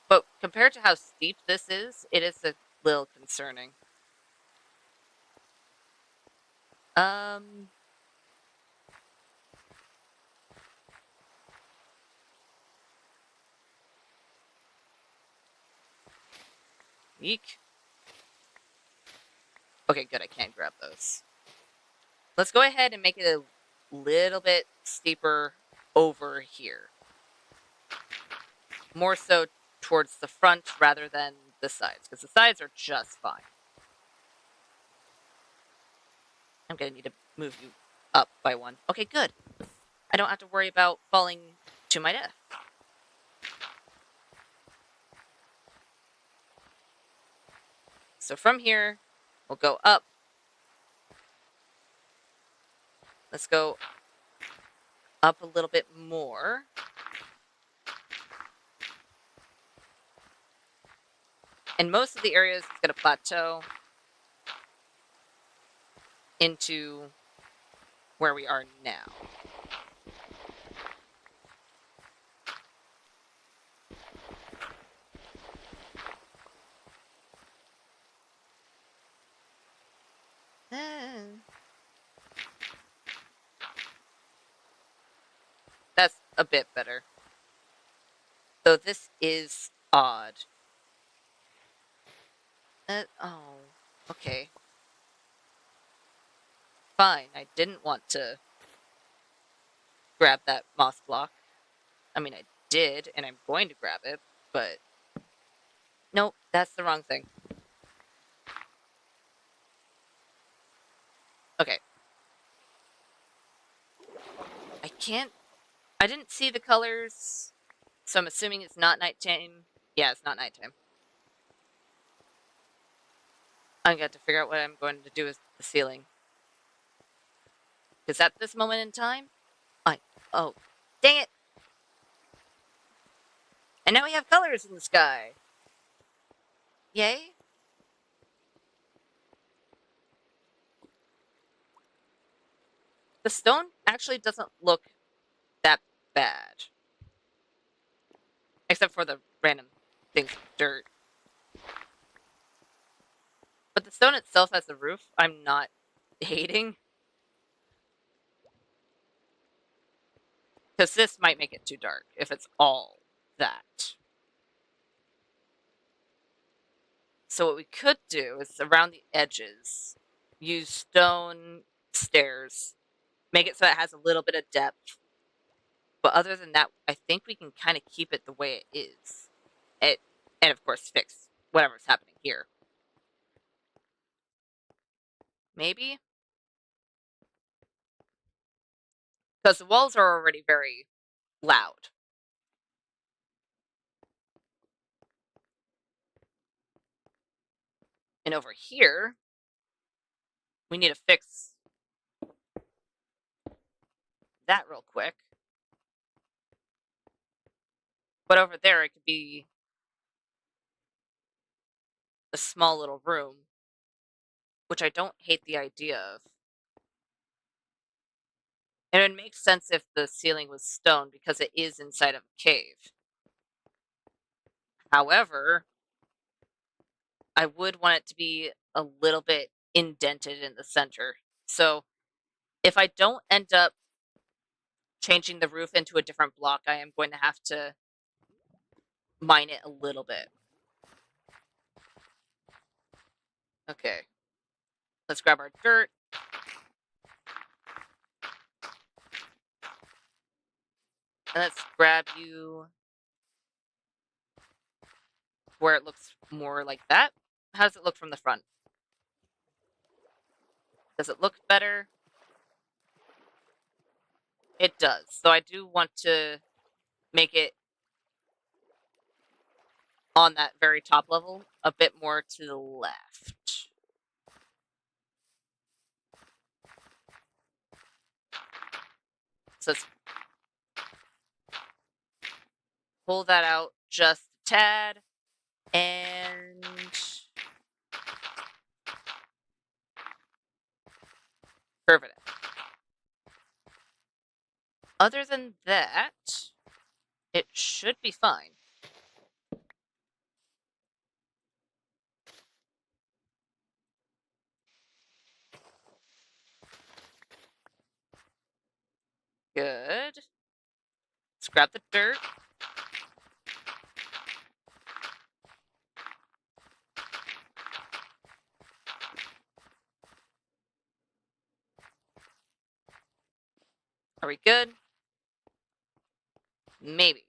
But compared to how steep this is, it is a little concerning. Eek. Okay, good, I can't grab those. Let's go ahead and make it a little bit steeper over here. More so towards the front rather than the sides, because the sides are just fine. I'm going to need to move you up by one. Okay, good. I don't have to worry about falling to my death. So from here, we'll go up. Let's go up a little bit more. And most of the areas, it's going to plateau into where we are now. That's a bit better. Though this is odd. Oh, okay. Fine, I didn't want to grab that moss block. I mean, I did, and I'm going to grab it, but nope, that's the wrong thing. Okay. I didn't see the colors, so I'm assuming it's not nighttime. Yeah, it's not nighttime. I'm going to have to figure out what I'm going to do with the ceiling. Because at this moment in time, oh, dang it! And now we have colors in the sky. Yay. The stone actually doesn't look that bad. Except for the random things of dirt. But the stone itself as the roof, I'm not hating. Because this might make it too dark if it's all that. So what we could do is around the edges, use stone stairs, make it so it has a little bit of depth. But other than that, I think we can kind of keep it the way it is. And of course fix whatever's happening here. Maybe? Because the walls are already very loud. And over here, we need to fix that real quick. But over there, it could be a small little room, which I don't hate the idea of. And it makes sense if the ceiling was stone because it is inside of a cave. However, I would want it to be a little bit indented in the center. So if I don't end up changing the roof into a different block, I am going to have to mine it a little bit. Okay. Let's grab our dirt. And let's grab you where it looks more like that. How does it look from the front? Does it look better? It does. So I do want to make it on that very top level a bit more to the left. So let's pull that out just a tad and curve it out. Other than that, it should be fine. Good. Let's grab the dirt. Are we good? Maybe.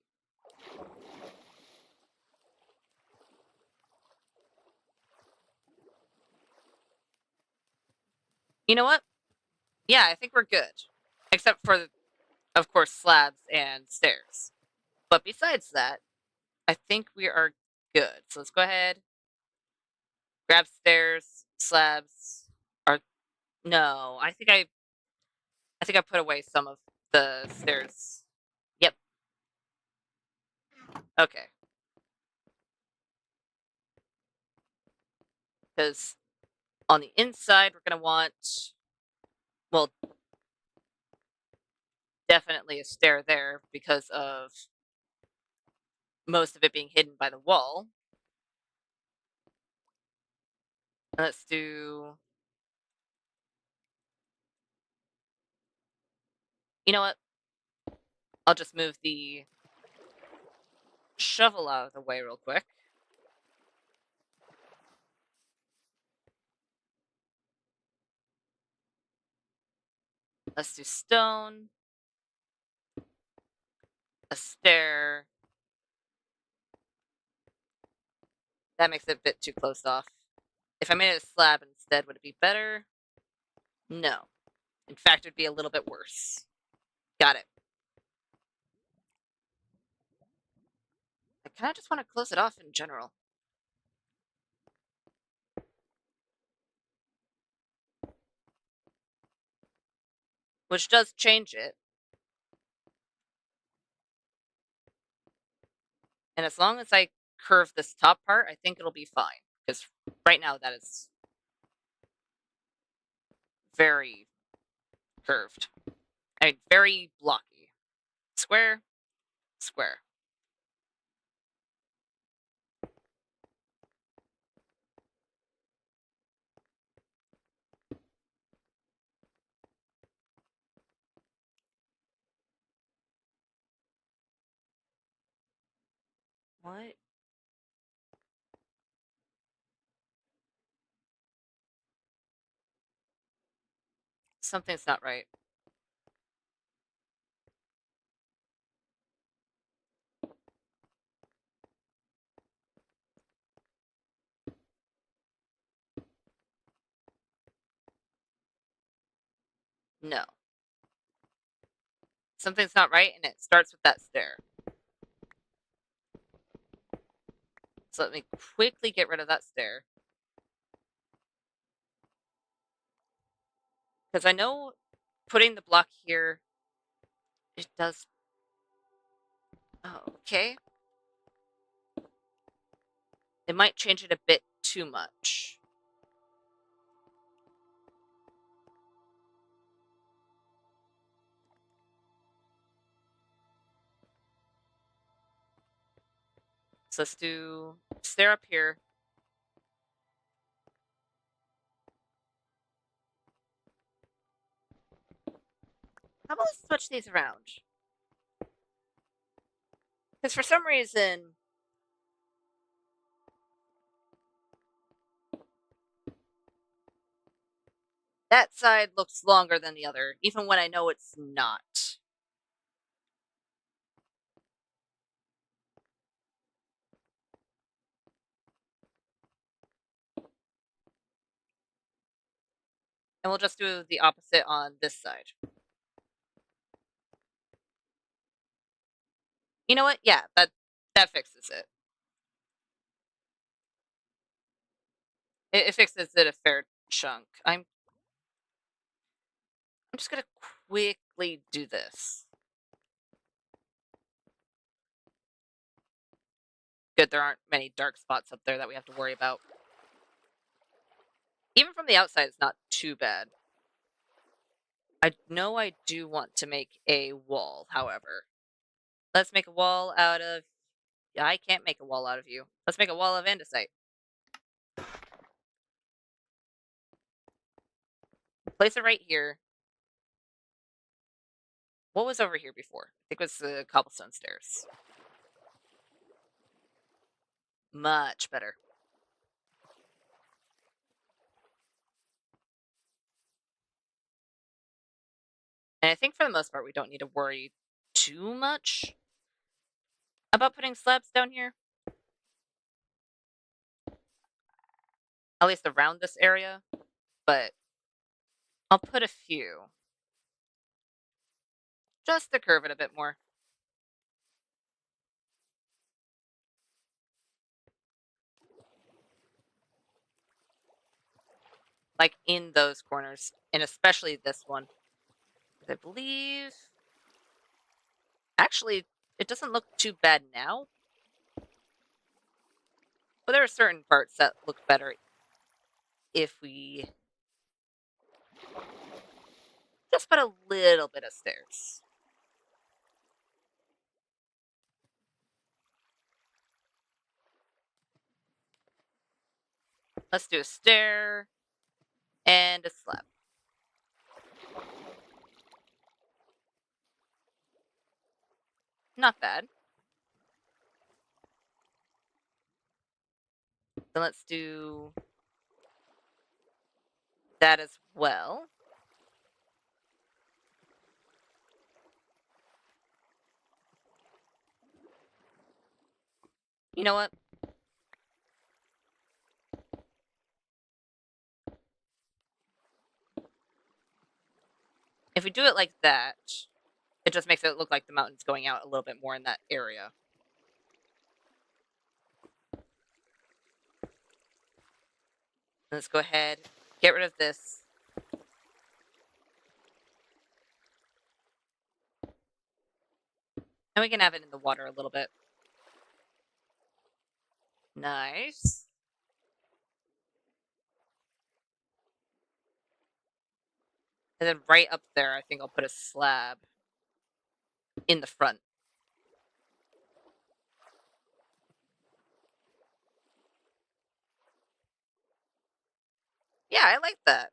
You know what? Yeah, I think we're good. Except for, of course, slabs and stairs. But besides that, I think we are good. So let's go ahead. Grab stairs, slabs. Or no, I think I put away some of the stairs. Yep. Okay. Because on the inside, we're gonna want, well, definitely a stair there because of most of it being hidden by the wall. Let's do. You know what? I'll just move the shovel out of the way real quick. Let's do stone, a stair. That makes it a bit too closed off. If I made it a slab instead, would it be better? No. In fact, it'd be a little bit worse. Got it. I kind of just want to close it off in general. Which does change it. And as long as I curve this top part, I think it'll be fine. Because right now that is very curved. I mean, very blocky. Square, square. What? Something's not right. No. Something's not right, and it starts with that stair. So let me quickly get rid of that stair. Because I know putting the block here, it does. Oh, okay. It might change it a bit too much. So let's do stair up here. How about let's switch these around? Because for some reason, that side looks longer than the other, even when I know it's not. And we'll just do the opposite on this side. You know what? Yeah, that fixes it. It fixes it a fair chunk. I'm just gonna quickly do this. Good, there aren't many dark spots up there that we have to worry about. Even from the outside, it's not too bad. I know I do want to make a wall, however. Let's make a wall out of... Yeah, I can't make a wall out of you. Let's make a wall of andesite. Place it right here. What was over here before? I think it was the cobblestone stairs. Much better. And I think for the most part, we don't need to worry too much about putting slabs down here. At least around this area. But I'll put a few. Just to curve it a bit more. Like in those corners. And especially this one. I believe... Actually, it doesn't look too bad now. But there are certain parts that look better if we just put a little bit of stairs. Let's do a stair and a slab. Not bad. Then let's do that as well. You know what? If we do it like that, it just makes it look like the mountain's going out a little bit more in that area. Let's go ahead, get rid of this. And we can have it in the water a little bit. Nice. And then right up there, I think I'll put a slab in the front. Yeah, I like that.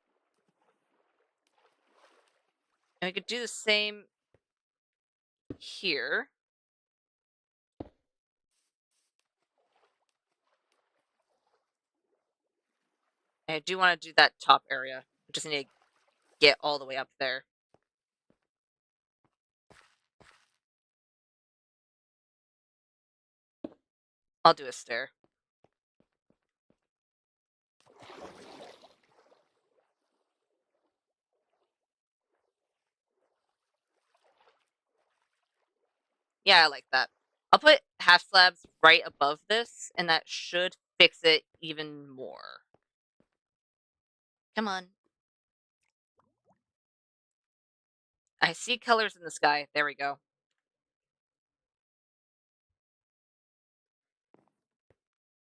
And we could do the same here. And I do want to do that top area. I just need to get all the way up there. I'll do a stair. Yeah, I like that. I'll put half slabs right above this, and that should fix it even more. Come on. I see colors in the sky. There we go.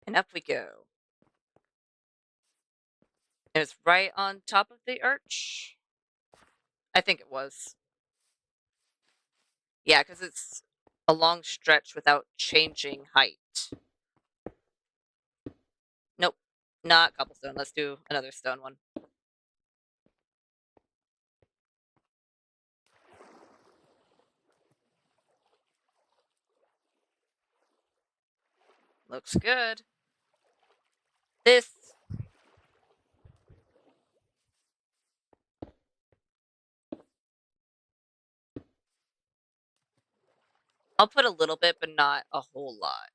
And up we go. It was right on top of the arch. I think it was. Yeah, because it's a long stretch without changing height. Nope, not cobblestone. Let's do another stone one. Looks good. This... I'll put a little bit, but not a whole lot.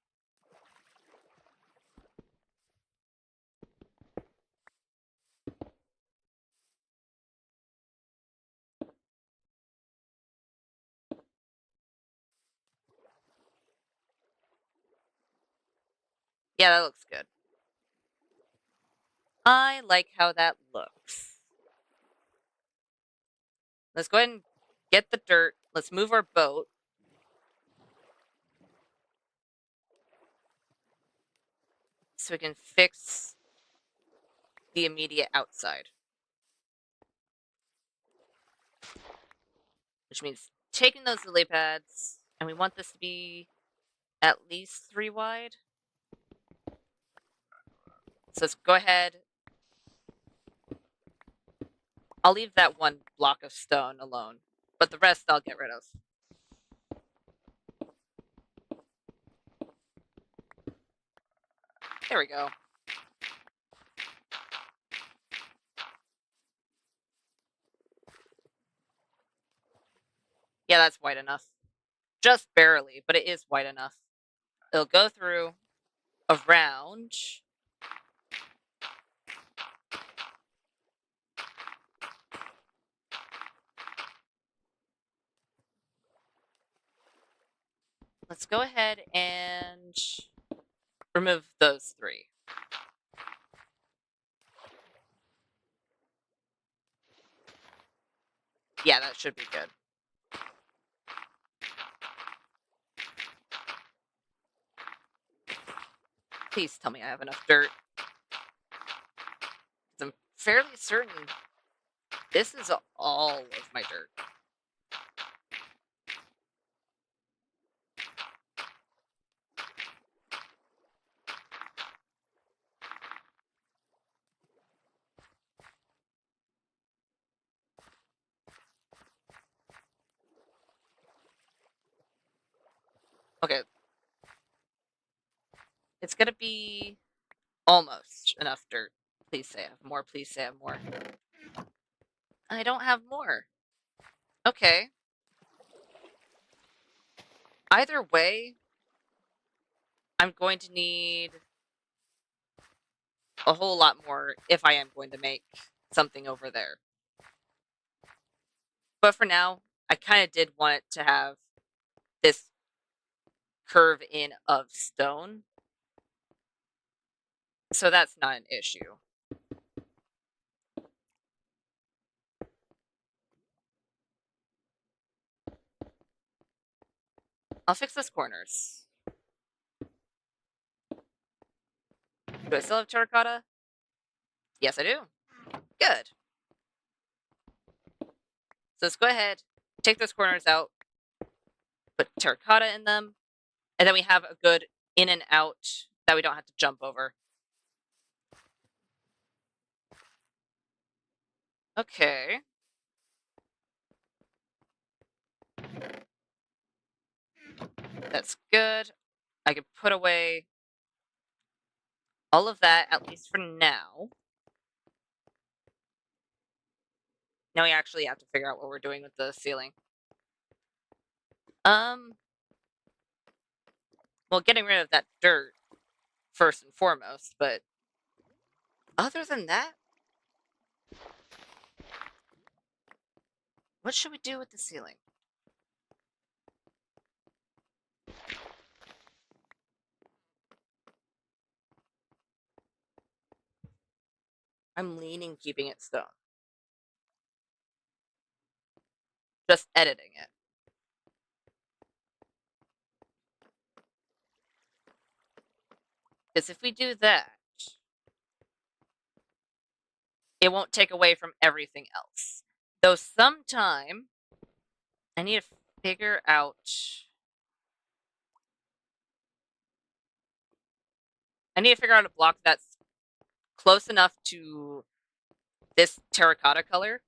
Yeah, that looks good. I like how that looks. Let's go ahead and get the dirt. Let's move our boat. So we can fix the immediate outside. Which means taking those lily pads, and we want this to be at least 3 wide. So let's go ahead. I'll leave that one block of stone alone, but the rest I'll get rid of. There we go. Yeah, that's wide enough. Just barely, but it is wide enough. It'll go through around. Let's go ahead and remove those 3. Yeah, that should be good. Please tell me I have enough dirt. I'm fairly certain this is all of my dirt. Okay. It's gonna be almost enough dirt. Please say I have more. Please say I have more. I don't have more. Okay. Either way, I'm going to need a whole lot more if I am going to make something over there. But for now, I kind of did want it to have this curve in of stone. So that's not an issue. I'll fix those corners. Do I still have terracotta? Yes, I do. Good. So let's go ahead, take those corners out, put terracotta in them, and then we have a good in and out that we don't have to jump over. Okay. That's good. I can put away all of that, at least for now. Now we actually have to figure out what we're doing with the ceiling. Well, getting rid of that dirt first and foremost, but other than that, what should we do with the ceiling? I'm leaning keeping it stone. Just editing it. Because if we do that, it won't take away from everything else. Though sometime I need to figure out. I need to figure out a block that's close enough to this terracotta color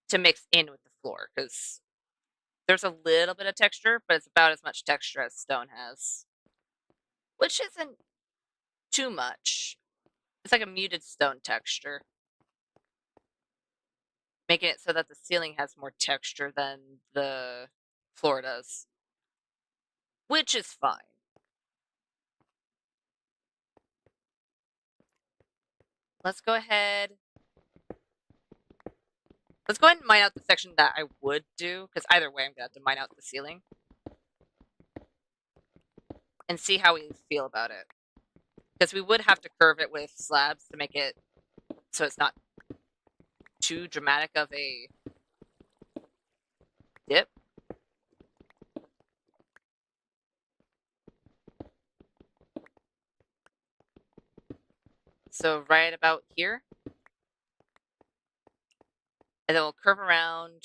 to mix in with the floor, because there's a little bit of texture, but it's about as much texture as stone has, which isn't too much. It's like a muted stone texture, making it so that the ceiling has more texture than the floor does, which is fine. Let's go ahead. Let's go ahead and mine out the section that I would do, because either way I'm going to have to mine out the ceiling. and see how we feel about it. Because we would have to curve it with slabs to make it so it's not too dramatic of a dip. So right about here. And then we'll curve around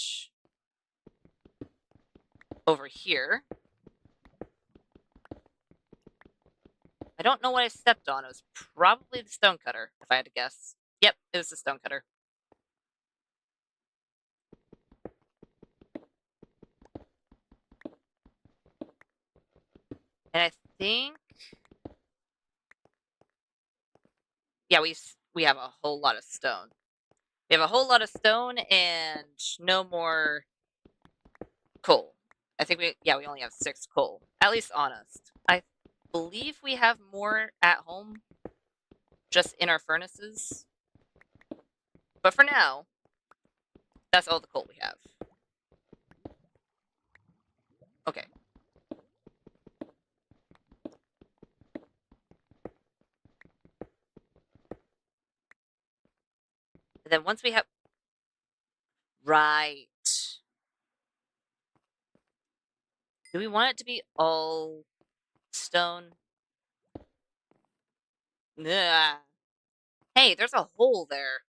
over here. I don't know what I stepped on. It was probably the stone cutter, if I had to guess. Yep, it was the stone cutter. And I think, yeah, we have a whole lot of stone. We have a whole lot of stone and no more coal. I think we only have 6 coal, at least on us. I believe we have more at home, just in our furnaces. But for now, that's all the coal we have. Okay. And then once we have... Right. Do we want it to be all stone? Ugh. Hey, there's a hole there.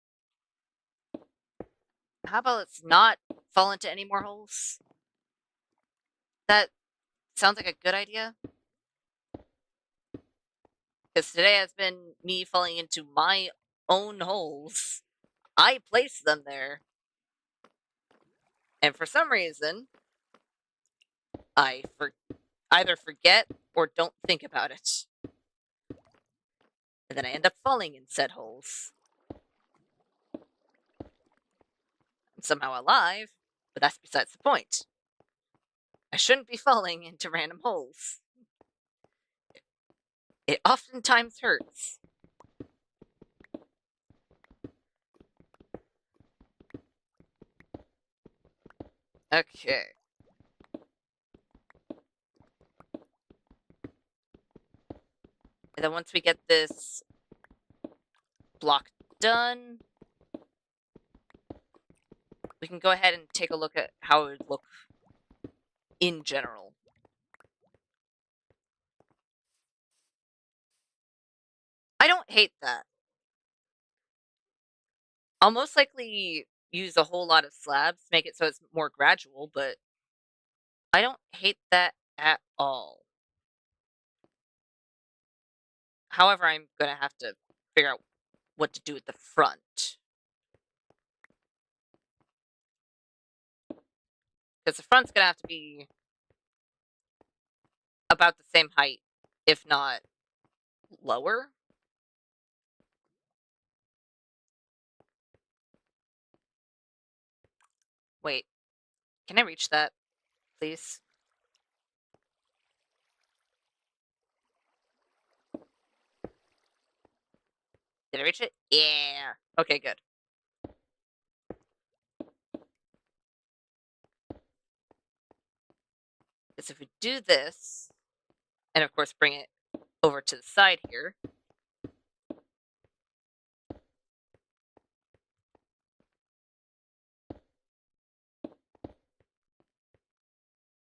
How about let's not fall into any more holes? That sounds like a good idea. Because today has been me falling into my own holes. I placed them there. And for some reason, I either forget or don't think about it. And then I end up falling in said holes. I'm somehow alive, but that's besides the point. I shouldn't be falling into random holes. It oftentimes hurts. Okay. And then once we get this block done, we can go ahead and take a look at how it would look in general. I don't hate that. I'll most likely use a whole lot of slabs to make it so it's more gradual, but I don't hate that at all. However, I'm going to have to figure out what to do with the front. Because the front's going to have to be about the same height, if not lower. Wait, can I reach that, please? Did I reach it? Yeah. Okay, good. Because if we do this, and of course bring it over to the side here,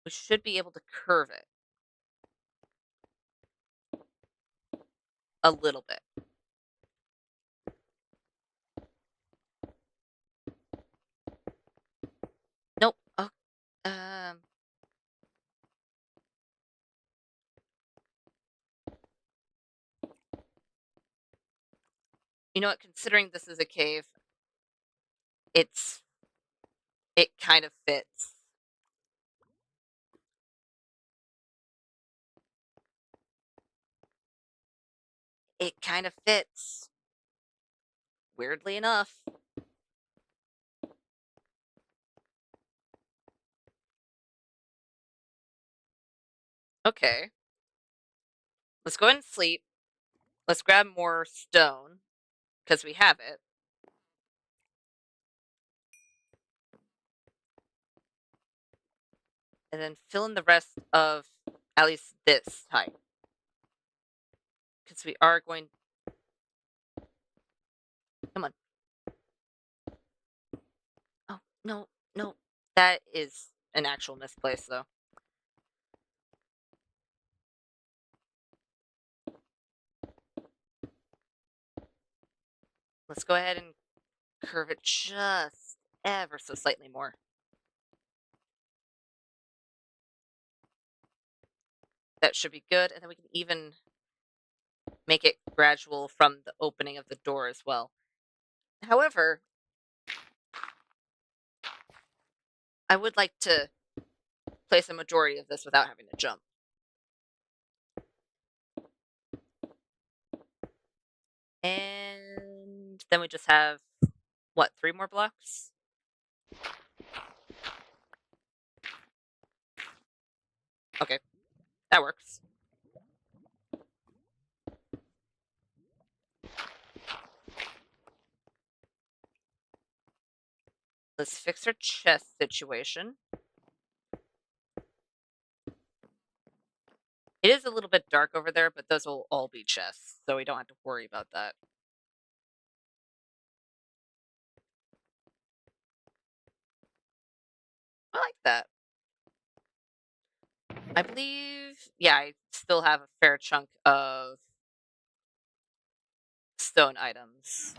we should be able to curve it a little bit. Nope. Oh, you know what? Considering this is a cave, it kind of fits. It kind of fits. Weirdly enough. Okay. Let's go ahead and sleep. Let's grab more stone, because we have it. And then fill in the rest of at least this height. because we are going... Come on. Oh, no, no. That is an actual misplace, though. Let's go ahead and curve it just ever so slightly more. That should be good, and then we can even make it gradual from the opening of the door as well. However, I would like to place a majority of this without having to jump. And then we just have, what, 3 more blocks? Okay, that works. Let's fix our chest situation. It is a little bit dark over there, but those will all be chests, so we don't have to worry about that. I like that. I believe, yeah, I still have a fair chunk of stone items.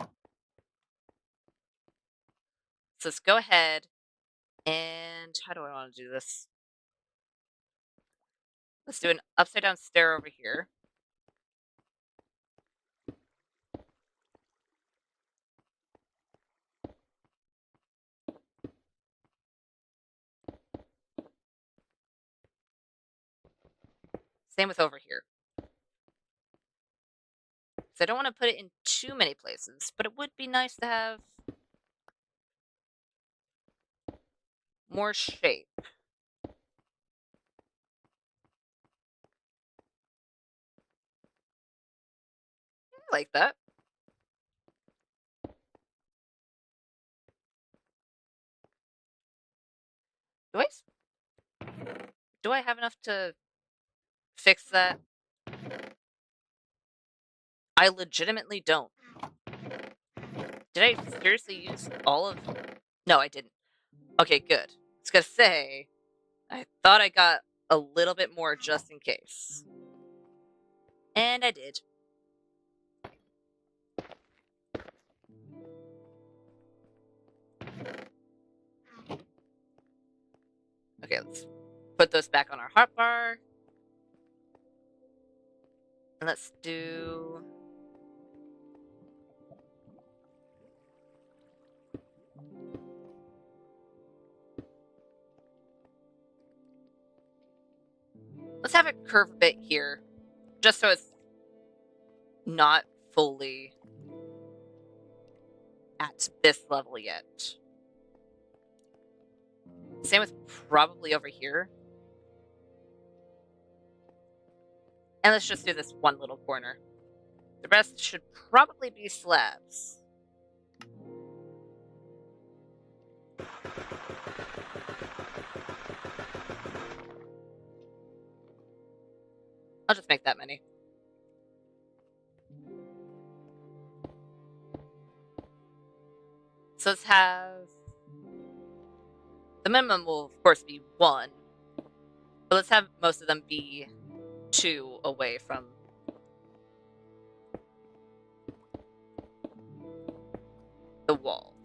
So let's go ahead and... How do I want to do this? Let's do an upside down stair over here. Same with over here. So I don't want to put it in too many places, but it would be nice to have more shape. I like that. Do I, do I have enough to fix that? I legitimately don't. Did I seriously use all of... No, I didn't. Okay, good. I was gonna say, I thought I got a little bit more just in case. And I did. Okay, let's put those back on our hotbar. And let's do... Let's have it curve a bit here, just so it's not fully at this level yet. Same with probably over here. And let's just do this one little corner. The rest should probably be slabs. I'll just make that many. So let's have... The minimum will, of course, be 1. But let's have most of them be 2 away from the wall.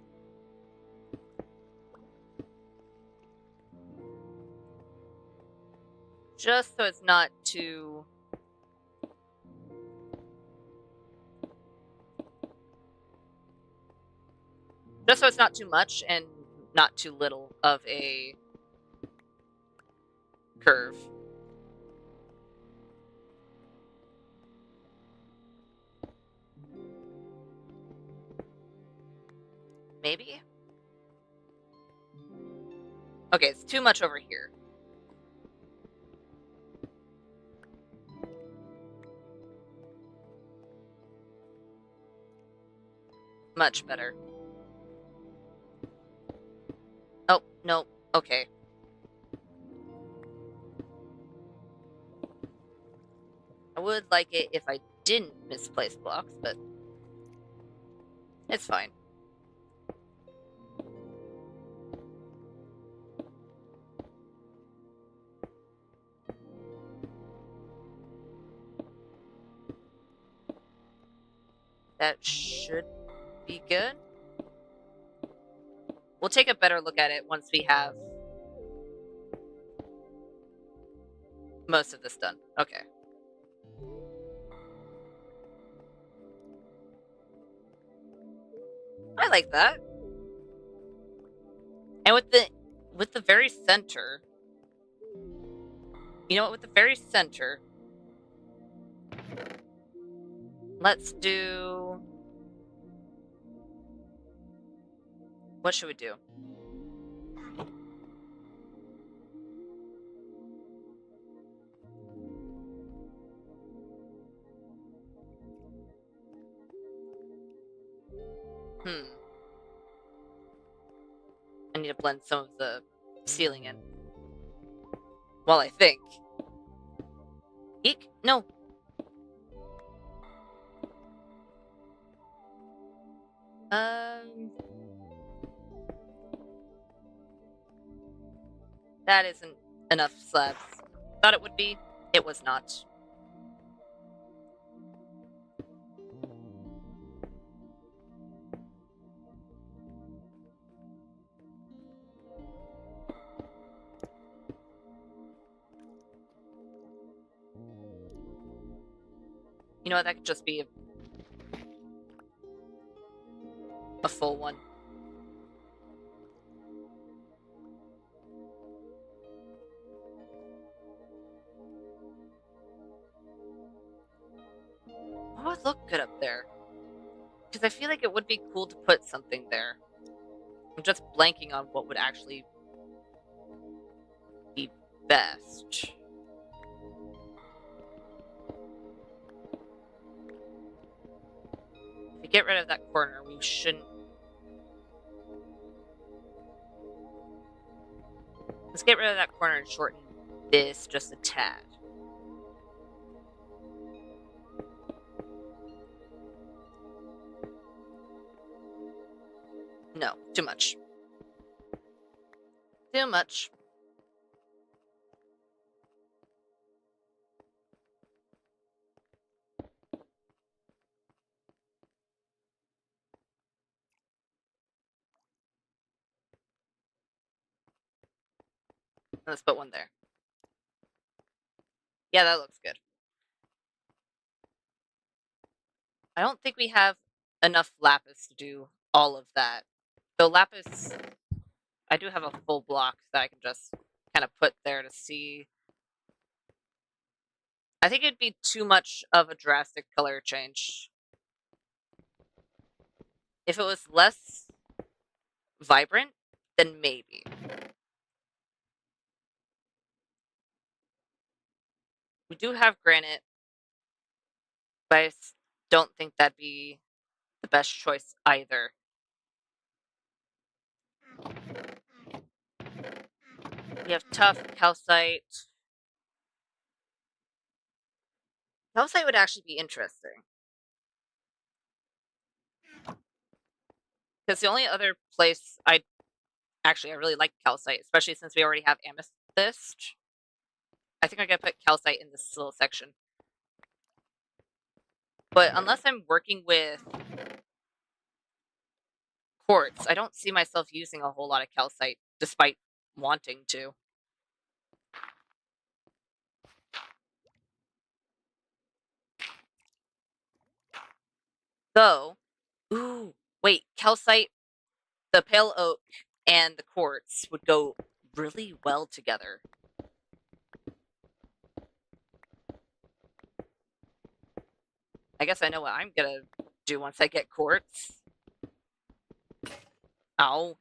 Just so it's not too... Just so it's not too much and not too little of a curve. Maybe? Okay, it's too much over here. Much better. Oh, no. Okay. I would like it if I didn't misplace blocks, but it's fine. That should be good. We'll take a better look at it once we have most of this done. Okay. I like that. And with the very center, you know what, with the very center, let's do, what should we do? I need to blend some of the ceiling in. Well, I think. Eek? No. That isn't enough slabs. Thought it would be. It was not. You know what? That could just be a full one. What would look good up there? Because I feel like it would be cool to put something there. I'm just blanking on what would actually be best. If we get rid of that corner, we shouldn't. Let's get rid of that corner and shorten this just a tad. No, too much. Too much. Let's put one there. Yeah, that looks good. I don't think we have enough lapis to do all of that. So lapis, I do have a full block that I can just kind of put there to see. I think it'd be too much of a drastic color change. If it was less vibrant, then maybe. We do have granite, but I don't think that'd be the best choice either. We have tough calcite. Calcite would actually be interesting. Because the only other place I really like calcite, especially since we already have amethyst. I think I gotta put calcite in this little section. But unless I'm working with quartz, I don't see myself using a whole lot of calcite, despite wanting to. So, ooh, wait, calcite, the pale oak, and the quartz would go really well together. I guess I know what I'm gonna do once I get quartz. Ow.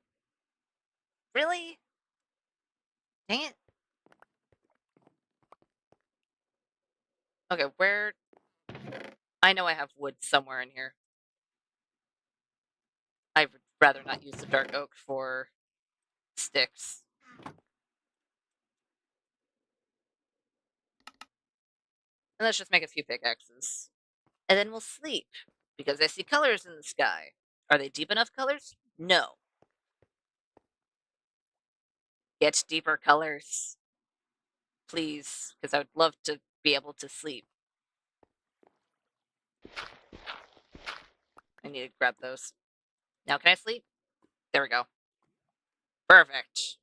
Really? Dang it. Okay, where? I know I have wood somewhere in here. I would rather not use the dark oak for sticks. And let's just make a few pickaxes. And then we'll sleep, because I see colors in the sky. Are they deep enough colors? No. Get deeper colors, please, because I would love to be able to sleep. I need to grab those. Now can I sleep? There we go. Perfect.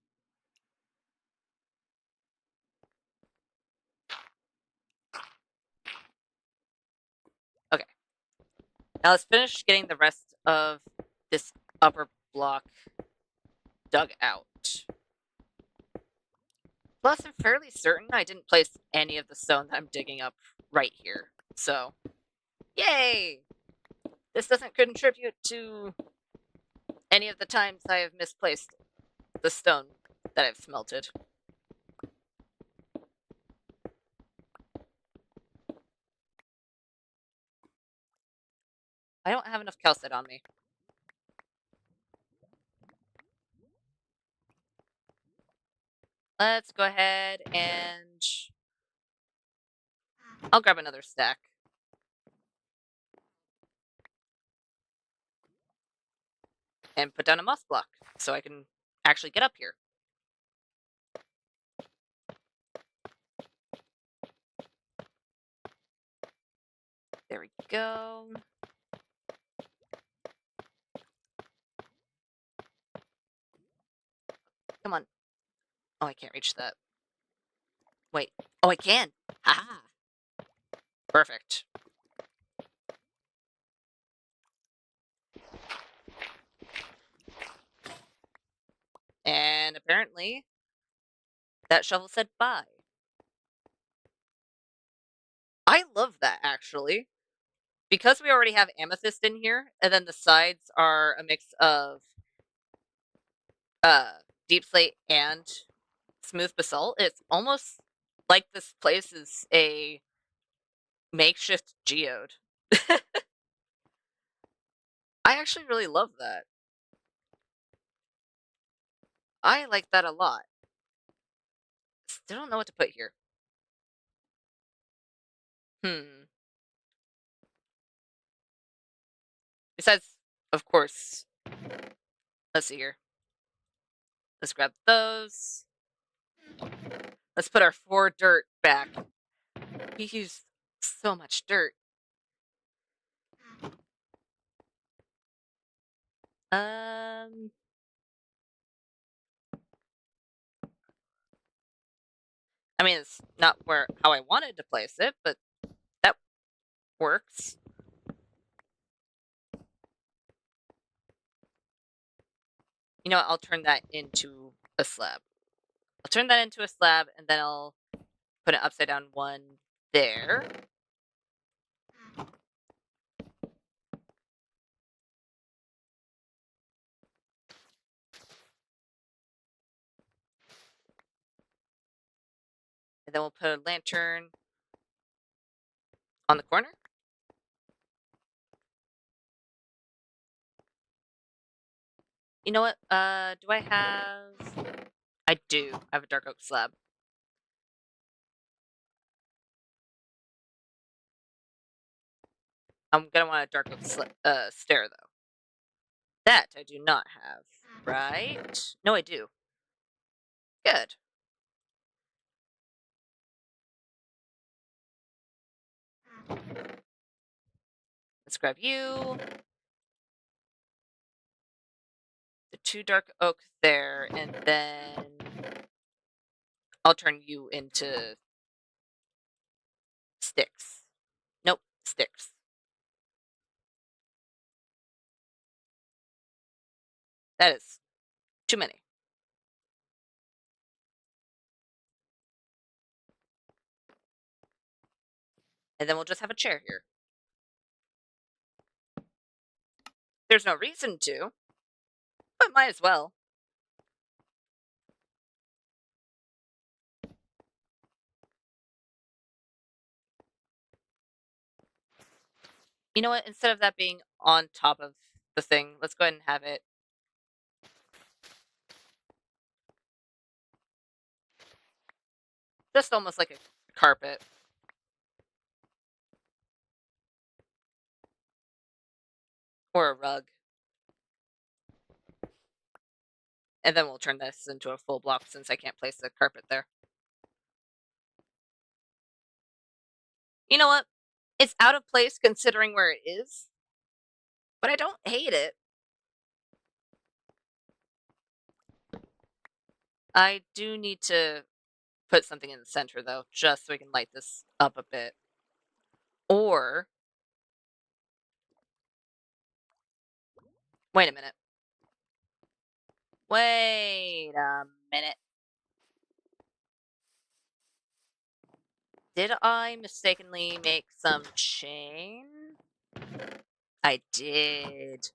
Okay. Now let's finish getting the rest of this upper block dug out. Plus, I'm fairly certain I didn't place any of the stone that I'm digging up right here. So, yay! This doesn't contribute to any of the times I have misplaced the stone that I've smelted. I don't have enough calcite on me. Let's go ahead and I'll grab another stack. And put down a moss block so I can actually get up here. There we go. Come on. Oh, I can't reach that. Wait. Oh, I can. Haha. Perfect. And apparently, that shovel said bye. I love that, actually. Because we already have amethyst in here, and then the sides are a mix of uh, deep slate and smooth basalt, it's almost like this place is a makeshift geode. I actually really love that. I like that a lot. Still don't know what to put here. Hmm. Besides, of course, let's see here. Let's grab those. Let's put our 4 dirt back. We used so much dirt. Um, I mean, it's not where how I wanted to place it, but that works. You know what? I'll turn that into a slab. I'll turn that into a slab, and then I'll put an upside down one there. And then we'll put a lantern on the corner. You know what? Do I have... I do. I have a dark oak slab. I'm gonna want a dark oak stair, though. That I do not have, right? No, I do. Good. Let's grab you. The 2 dark oak there, and then I'll turn you into sticks. Nope, sticks. That is too many. And then we'll just have a chair here. There's no reason to, but might as well. You know what? Instead of that being on top of the thing, let's go ahead and have it just almost like a carpet. Or a rug. And then we'll turn this into a full block since I can't place the carpet there. You know what? It's out of place considering where it is, but I don't hate it. I do need to put something in the center, though, just so we can light this up a bit. Or, wait a minute. Wait a minute. Did I mistakenly make some chain? I did.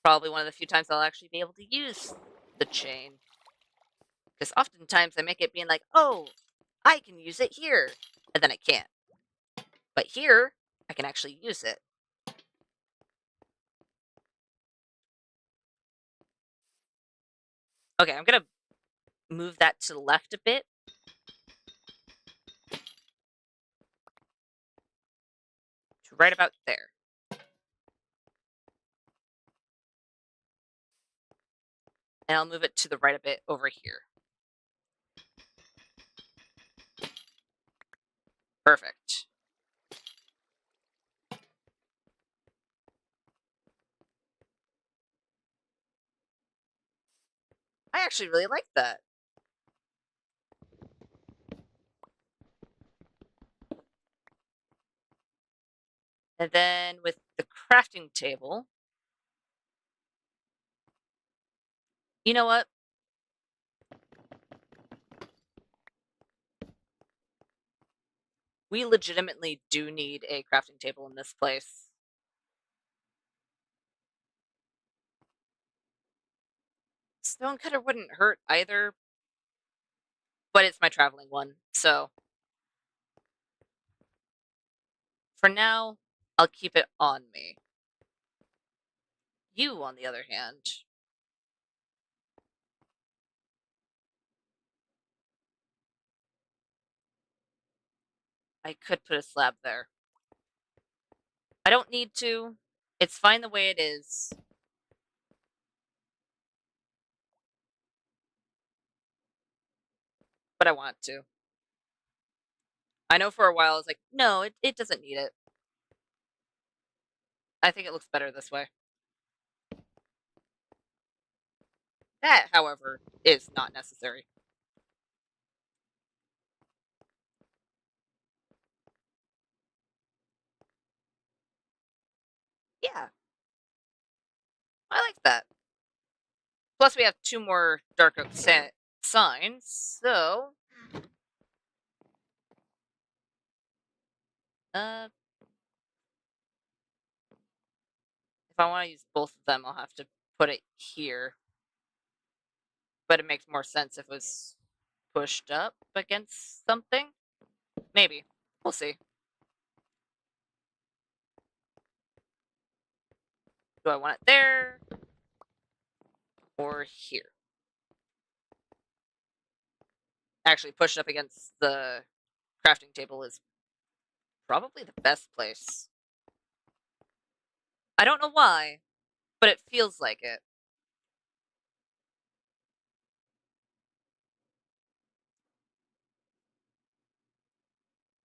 Probably one of the few times I'll actually be able to use the chain. Because oftentimes I make it being like, oh, I can use it here. And then I can't. But here, I can actually use it. Okay, I'm going to move that to the left a bit. To right about there. And I'll move it to the right a bit over here. Perfect. I actually really like that. And then with the crafting table, you know what? We legitimately do need a crafting table in this place. Stonecutter wouldn't hurt either, but it's my traveling one, so for now, I'll keep it on me. You, on the other hand, I could put a slab there. I don't need to. It's fine the way it is. But I want to. I know for a while I was like, no, it doesn't need it. I think it looks better this way. That, however, is not necessary. Yeah, I like that. Plus, we have 2 more dark oak signs, so uh, if I want to use both of them, I'll have to put it here. But it makes more sense if it was pushed up against something. Maybe. We'll see. Do I want it there or here? Actually, pushed up against the crafting table is probably the best place. I don't know why, but it feels like it.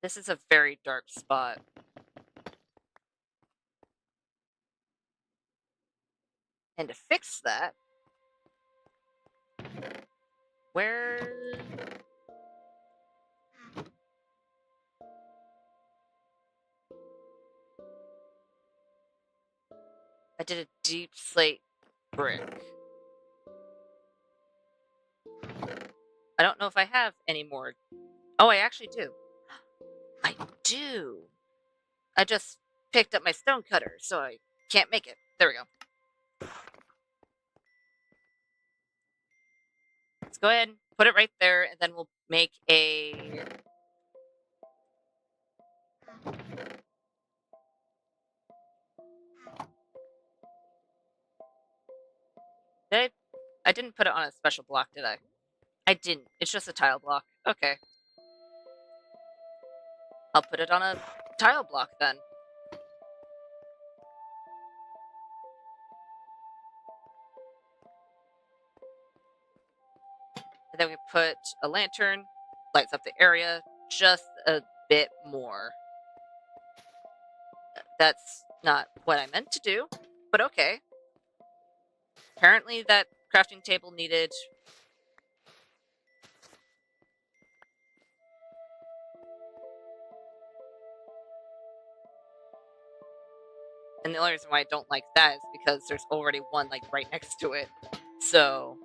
This is a very dark spot. And to fix that, where... I did a deep slate brick. I don't know if I have any more. Oh, I actually do. I do. I just picked up my stone cutter, so I can't make it. There we go. Let's go ahead and put it right there, and then we'll make a... I didn't put it on a special block, did I? I didn't. It's just a tile block. Okay. I'll put it on a tile block then. And then we put a lantern, lights up the area just a bit more. That's not what I meant to do, but okay. Apparently that crafting table needed... And the only reason why I don't like that is because there's already one, like, right next to it. So,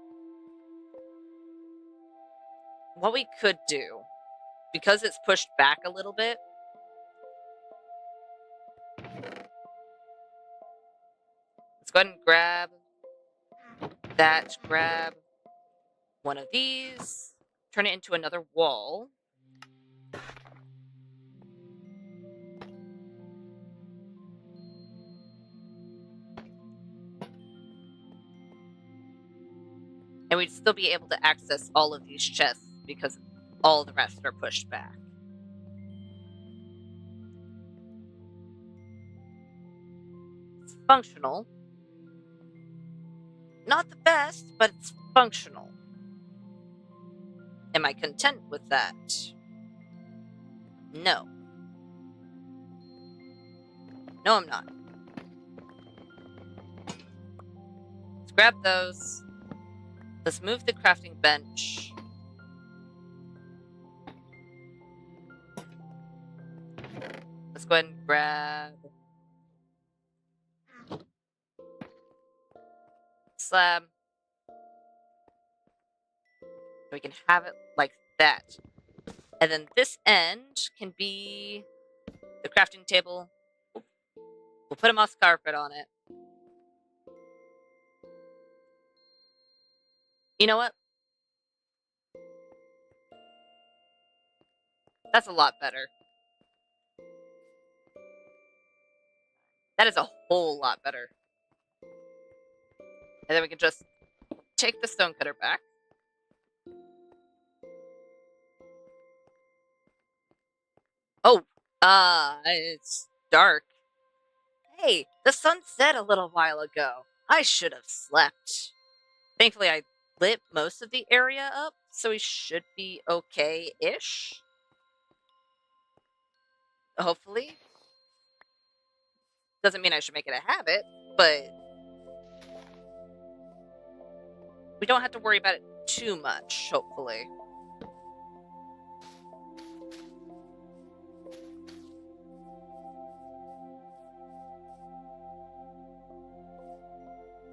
what we could do, because it's pushed back a little bit, let's go ahead and grab that, grab one of these, turn it into another wall. And we'd still be able to access all of these chests because all the rest are pushed back. It's functional. Not the best, but it's functional. Am I content with that? No. No, I'm not. Let's grab those. Let's move the crafting bench. Let's go ahead and grab slab. We can have it like that. And then this end can be the crafting table. We'll put a moss carpet on it. You know what? That's a lot better. That is a whole lot better. And then we can just take the stonecutter back. Oh, it's dark. Hey, the sun set a little while ago. I should have slept. Thankfully, I lit most of the area up, so we should be okay-ish. Hopefully. Doesn't mean I should make it a habit, but we don't have to worry about it too much, hopefully.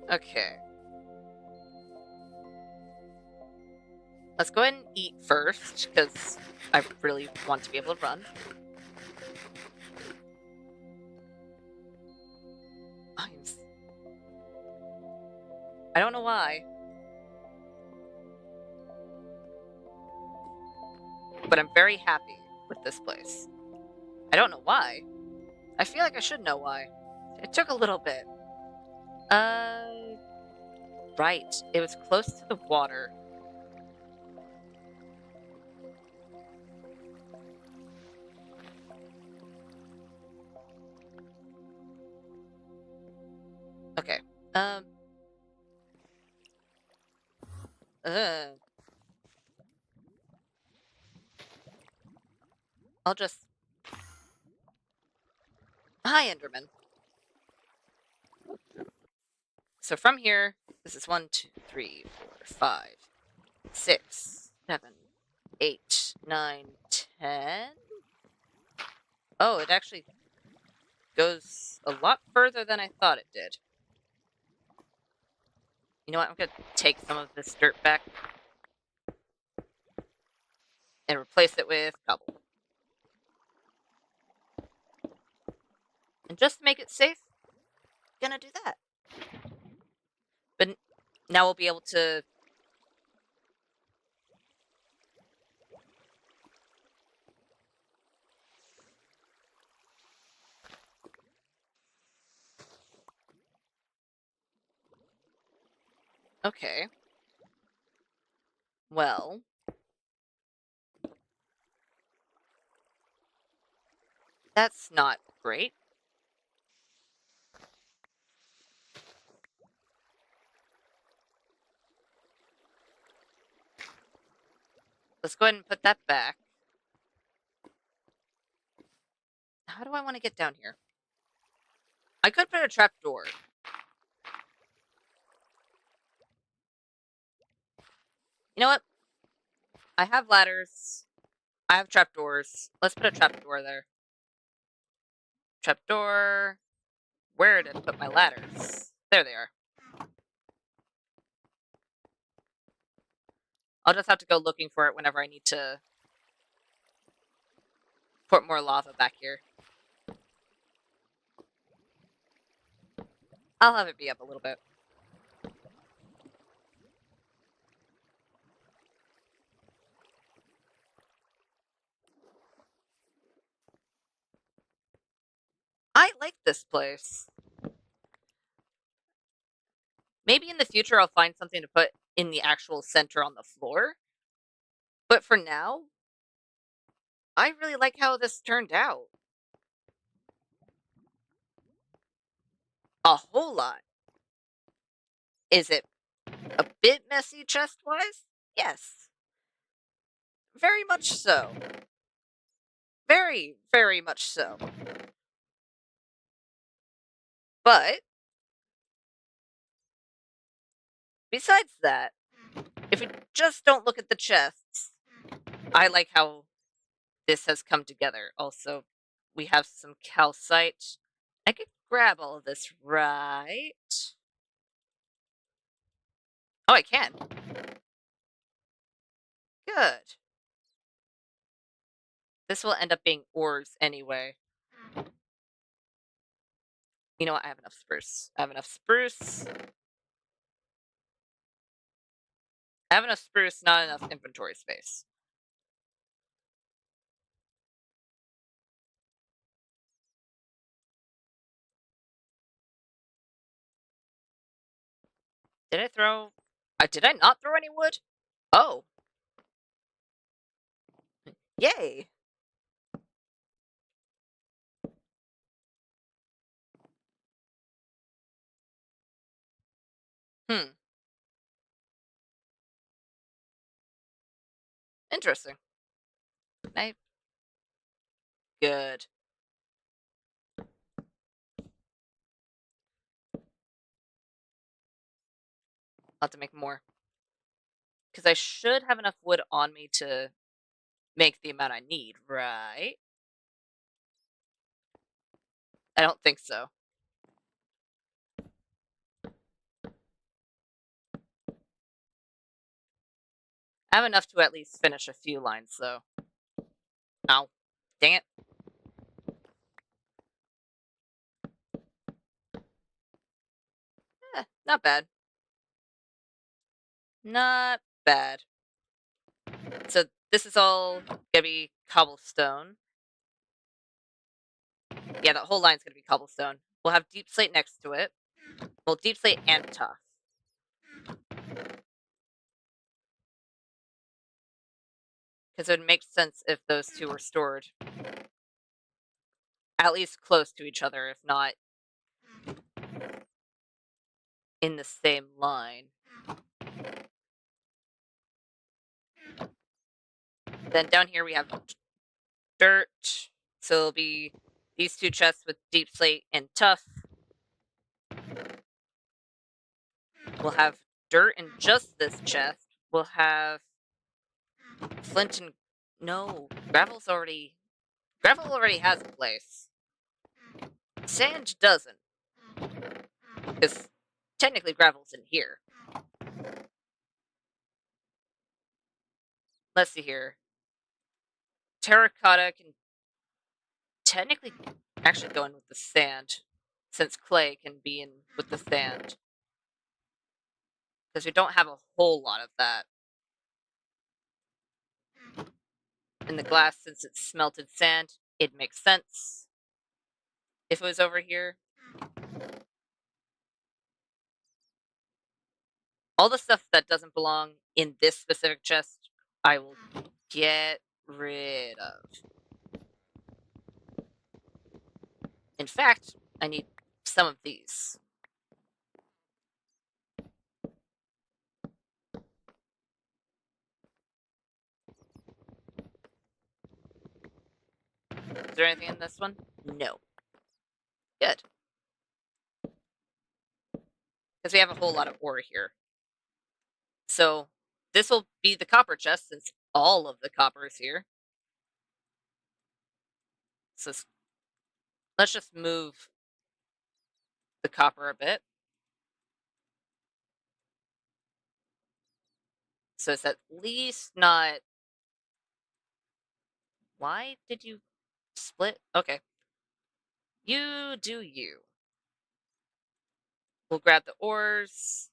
Okay. Let's go ahead and eat first, because I really want to be able to run. I don't know why. But I'm very happy with this place. I don't know why. I feel like I should know why. It took a little bit. Right. It was close to the water. Okay. I'll just... Hi, Enderman. So from here, this is 1, 2, 3, 4, 5, 6, 7, 8, 9, 10. Oh, it actually goes a lot further than I thought it did. You know what? I'm going to take some of this dirt back and replace it with cobble. And just to make it safe, I'm going to do that. But now we'll be able to... Okay. Well... That's not great. Let's go ahead and put that back. How do I want to get down here? I could put a trap door. You know what? I have ladders. I have trapdoors. Let's put a trapdoor there. Trapdoor. Where did I put my ladders? There they are. I'll just have to go looking for it whenever I need to put more lava back here. I'll have it be up a little bit. I like this place. Maybe in the future I'll find something to put in the actual center on the floor. But for now, I really like how this turned out. A whole lot. Is it a bit messy chest-wise? Yes. Very much so. Very, very much so. But, besides that, if we just don't look at the chests, I like how this has come together. Also, we have some calcite. I could grab all of this, right? Oh, I can. Good. This will end up being ores anyway. You know what? I have enough spruce. I have enough spruce. I have enough spruce, not enough inventory space. Did I throw... did I not throw any wood? Oh. Yay. Hmm. Interesting. I... Good. I'll have to make more. Because I should have enough wood on me to make the amount I need, right? I don't think so. I have enough to at least finish a few lines, though. Ow. Dang it. Not bad. Not bad. So this is all gonna be cobblestone. Yeah, the whole line's gonna be cobblestone. We'll have deep slate next to it. Well, deep slate and tough. Because it would make sense if those two were stored at least close to each other, if not in the same line. Then down here we have dirt. So it'll be these two chests with deep slate and tough. We'll have dirt in just this chest. We'll have flint and... No, gravel already has a place. Sand doesn't. Because technically gravel's in here. Let's see here. Terracotta can technically actually go in with the sand, since clay can be in with the sand. Because we don't have a whole lot of that. In the glass, since it's smelted sand, it makes sense. If it was over here. All the stuff that doesn't belong in this specific chest, I will get rid of. In fact, I need some of these. Is there anything in this one? No. Good. Because we have a whole lot of ore here. So this will be the copper chest since all of the copper is here. So let's just move the copper a bit. So it's at least not... Why did you split? Okay. You do you. We'll grab the ores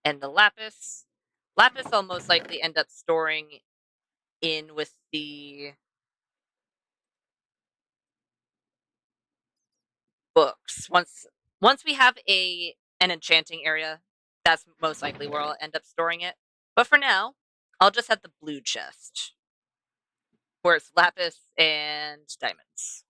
and the lapis. Lapis I'll most likely end up storing in with the books. Once we have an enchanting area, that's most likely where I'll end up storing it. But for now, I'll just have the blue chest, where it's lapis and diamonds.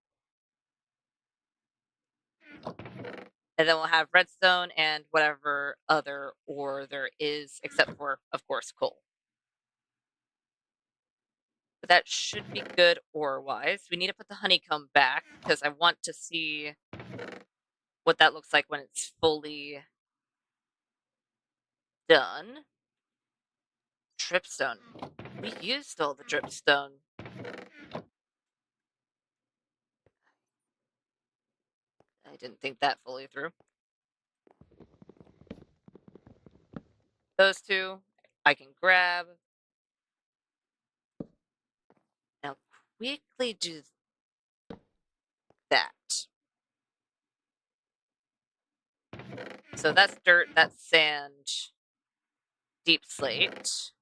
And then we'll have redstone and whatever other ore there is, except for, of course, coal. But that should be good ore-wise. We need to put the honeycomb back, because I want to see what that looks like when it's fully done. Dripstone. We used all the dripstone. I didn't think that fully through. Those two I can grab. Now quickly do that. So that's dirt, that's sand, deep slate.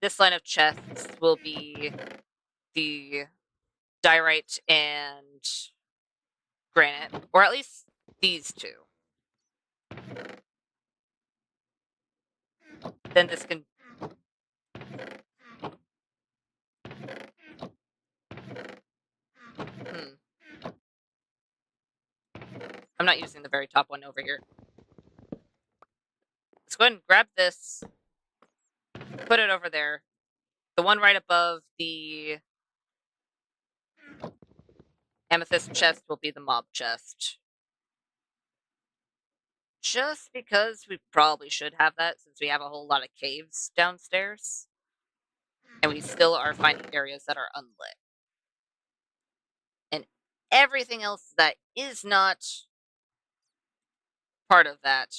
This line of chests will be the diorite and granite, or at least these two. Then this can... I'm not using the very top one over here. Let's go ahead and grab this, put it over there. The one right above the amethyst chest will be the mob chest. Just because we probably should have that, since we have a whole lot of caves downstairs. And we still are finding areas that are unlit. And everything else that is not part of that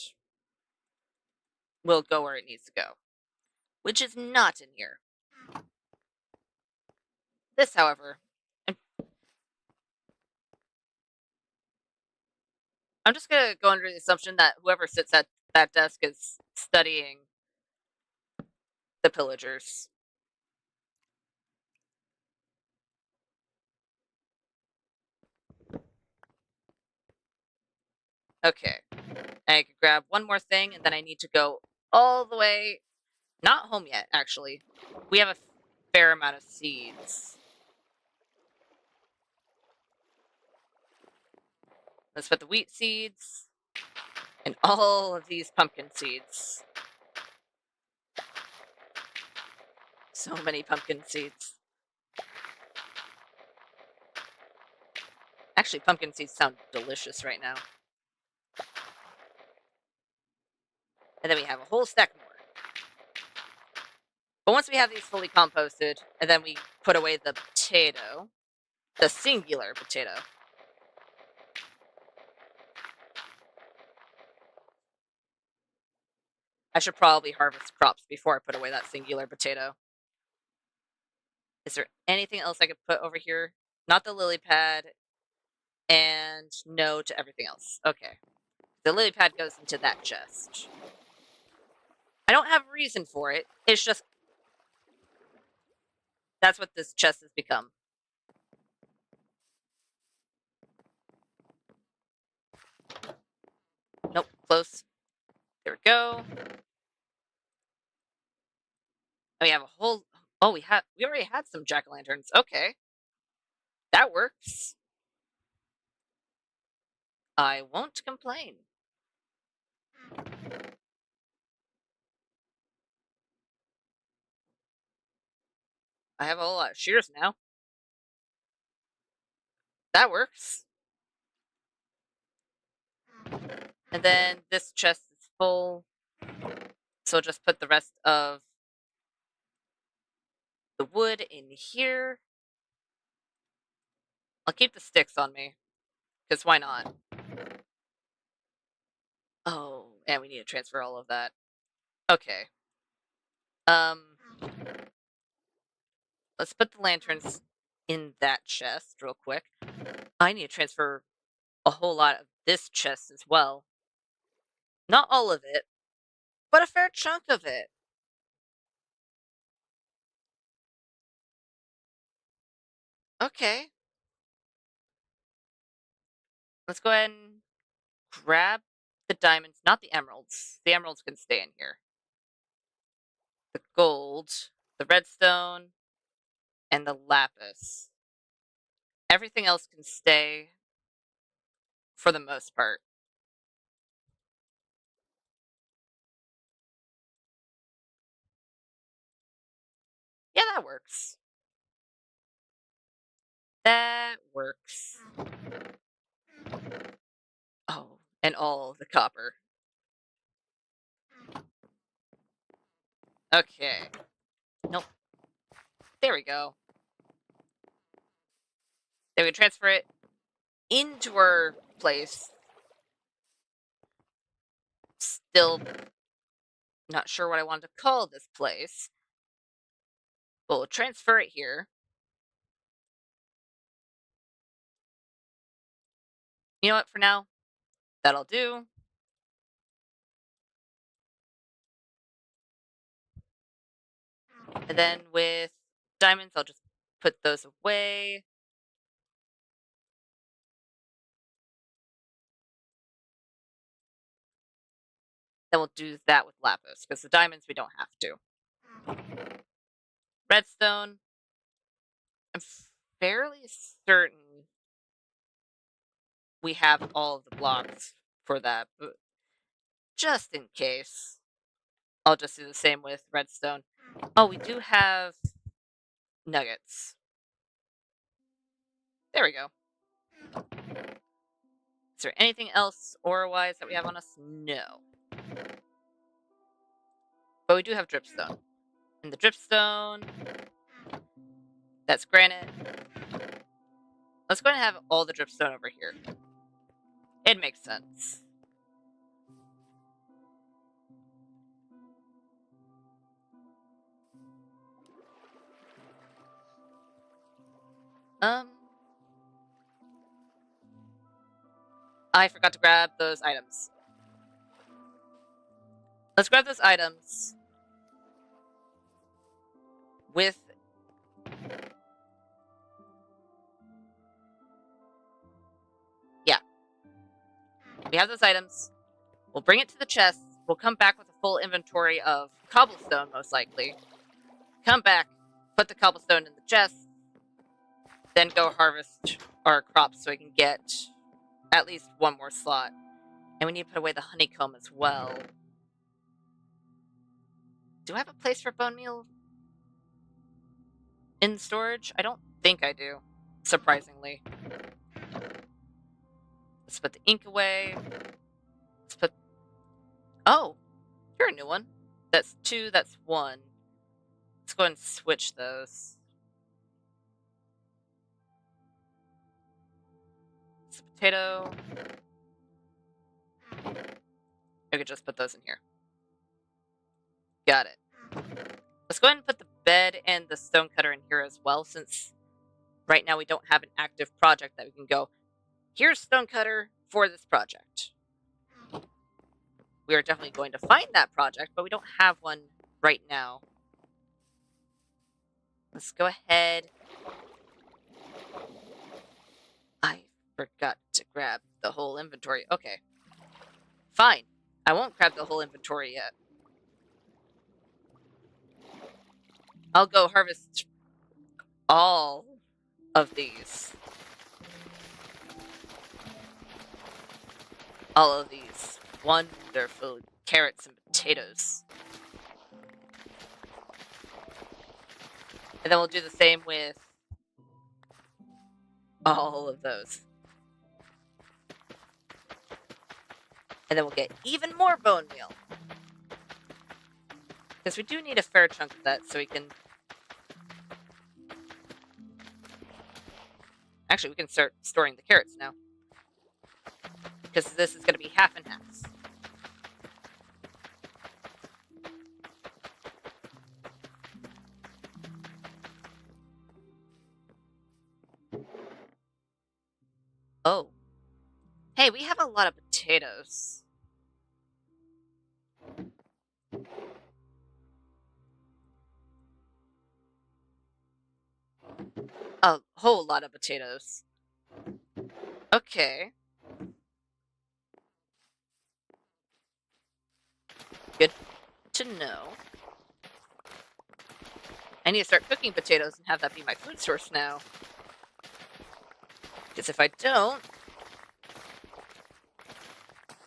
will go where it needs to go. Which is not in here. This, however, I'm just going to go under the assumption that whoever sits at that desk is studying the pillagers. Okay. I can grab one more thing, and then I need to go all the way... Not home yet, actually. We have a fair amount of seeds. Let's put the wheat seeds and all of these pumpkin seeds. So many pumpkin seeds. Actually, pumpkin seeds sound delicious right now. And then we have a whole stack more. But once we have these fully composted, and then we put away the potato, the singular potato. I should probably harvest crops before I put away that singular potato. Is there anything else I could put over here? Not the lily pad, and no to everything else. Okay. The lily pad goes into that chest. I don't have a reason for it. It's just... that's what this chest has become. Nope, close. There we go. And we have a whole. Oh, we already had some jack-o'-lanterns. Okay, that works. I won't complain. I have a whole lot of shears now. That works. And then this chest is full, so I'll just put the rest of the wood in here. I'll keep the sticks on me, because why not? Oh, and we need to transfer all of that. Okay. Let's put the lanterns in that chest real quick. I need to transfer a whole lot of this chest as well. Not all of it, but a fair chunk of it. Okay. Let's go ahead and grab the diamonds, not the emeralds. The emeralds can stay in here. The gold, the redstone, and the lapis. Everything else can stay for the most part. Yeah, that works. That works. Oh, and all the copper. Okay. Nope. There we go. Then we transfer it into our place. Still not sure what I want to call this place. But we'll transfer it here. You know what, for now, that'll do. And then with diamonds, I'll just put those away. Then we'll do that with lapis, because the diamonds we don't have to. Redstone. I'm fairly certain we have all of the blocks for that, but just in case, I'll just do the same with redstone. Oh, we do have nuggets. There we go. Is there anything else ore-wise that we have on us? No. But we do have dripstone. And the dripstone, that's granite. Let's go ahead and have all the dripstone over here. It makes sense. I forgot to grab those items. Let's grab those items with... Yeah. We have those items. We'll bring it to the chest. We'll come back with a full inventory of cobblestone, most likely. Come back, put the cobblestone in the chest, then go harvest our crops so we can get at least one more slot. And we need to put away the honeycomb as well. Do I have a place for bone meal in storage? I don't think I do, surprisingly. Let's put the ink away. Let's put... Oh, you're a new one. That's 2, that's 1. Let's go ahead and switch those. It's a potato. I could just put those in here. Got it. Let's go ahead and put the bed and the stonecutter in here as well, since right now we don't have an active project that we can go, here's stonecutter for this project. We are definitely going to find that project, but we don't have one right now. Let's go ahead. I forgot to grab the whole inventory. Okay. Fine. I won't grab the whole inventory yet. I'll go harvest all of these. All of these wonderful carrots and potatoes. And then we'll do the same with all of those. And then we'll get even more bone meal. Because we do need a fair chunk of that so we can... Actually, we can start storing the carrots now. Because this is going to be half and half. Oh. Hey, we have a lot of potatoes. A whole lot of potatoes. Okay. Good to know. I need to start cooking potatoes and have that be my food source now. Because if I don't,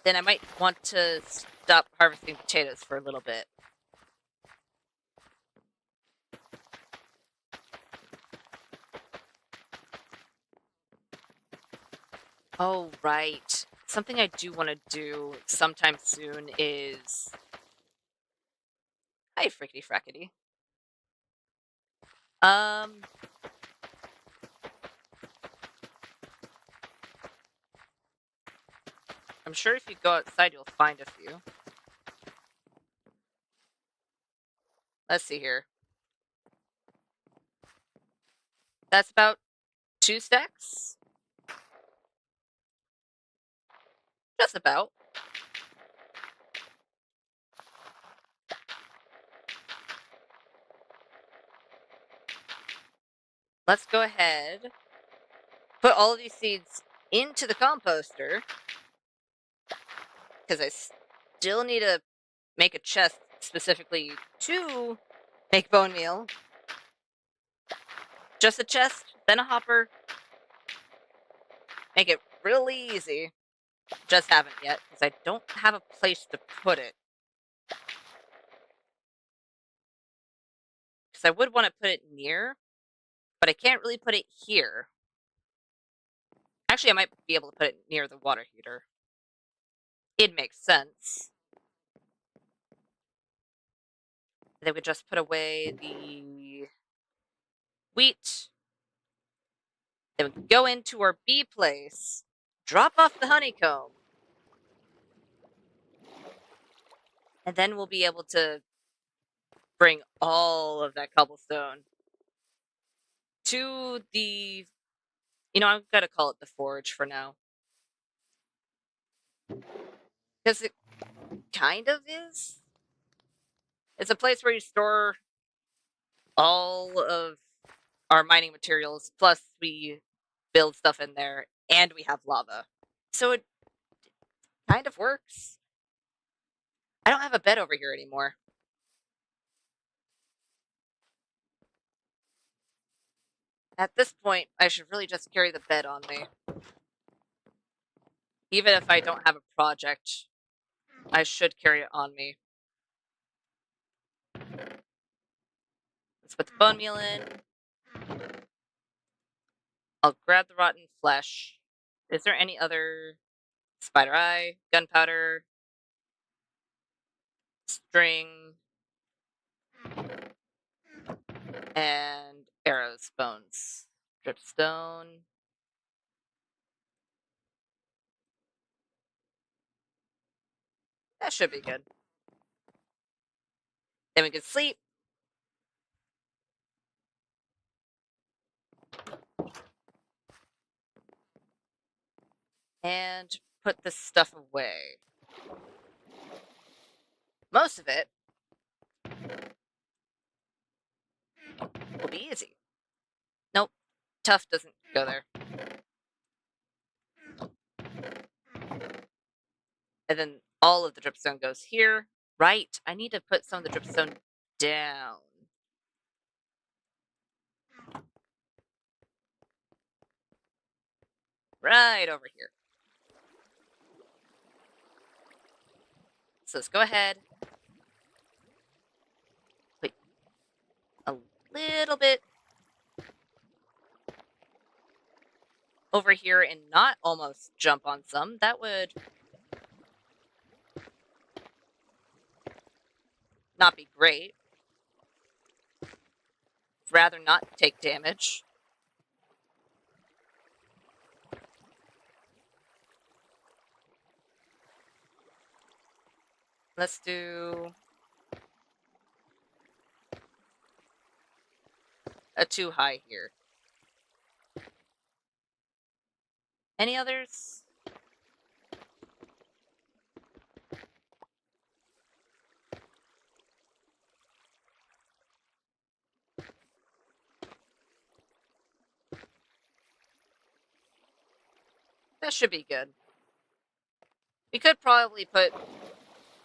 then I might want to stop harvesting potatoes for a little bit. Oh, right. Something I do want to do sometime soon is... Hi, frickety frackety. I'm sure if you go outside, you'll find a few. Let's see here. That's about 2 stacks? Just about. Let's go ahead, put all of these seeds into the composter, because I still need to make a chest specifically to make bone meal. Just a chest, then a hopper. Make it really easy. Just haven't yet, because I don't have a place to put it. Because I would want to put it near, but I can't really put it here. Actually, I might be able to put it near the water heater. It makes sense. Then we just put away the wheat. Then we go into our bee place, drop off the honeycomb, and then we'll be able to bring all of that cobblestone to the... I'm gonna call it the forge for now. Because it kind of is. It's a place where you store all of our mining materials, plus we build stuff in there, and we have lava. So it kind of works. I don't have a bed over here anymore. At this point, I should really just carry the bed on me. Even if I don't have a project, I should carry it on me. Let's put the bone meal in. I'll grab the rotten flesh. Is there any other... Spider eye, gunpowder, string, and arrows, bones, dripstone. That should be good. Then we can sleep. And put this stuff away. Most of it will be easy. Nope, tough doesn't go there. And then all of the dripstone goes here. Right, I need to put some of the dripstone down. right over here. So let's go ahead. Wait, a little bit over here and not almost jump on some. That would not be great. Rather not take damage. Let's do a 2 high here. Any others? That should be good. We could probably put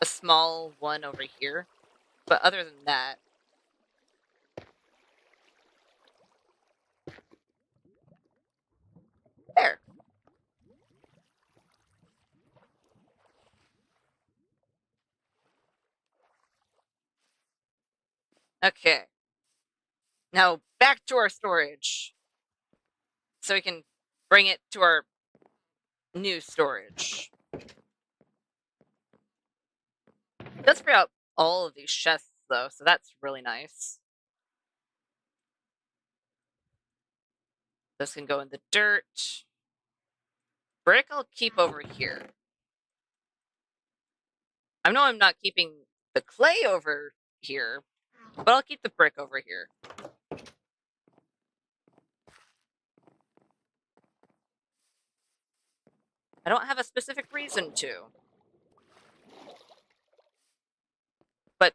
a small one over here, but other than that, there. Okay. Now back to our storage. So we can bring it to our new storage. It does free out all of these chests though, so that's really nice. This can go in the dirt. Brick I'll keep over here. I know I'm not keeping the clay over here, but I'll keep the brick over here. I don't have a specific reason to. But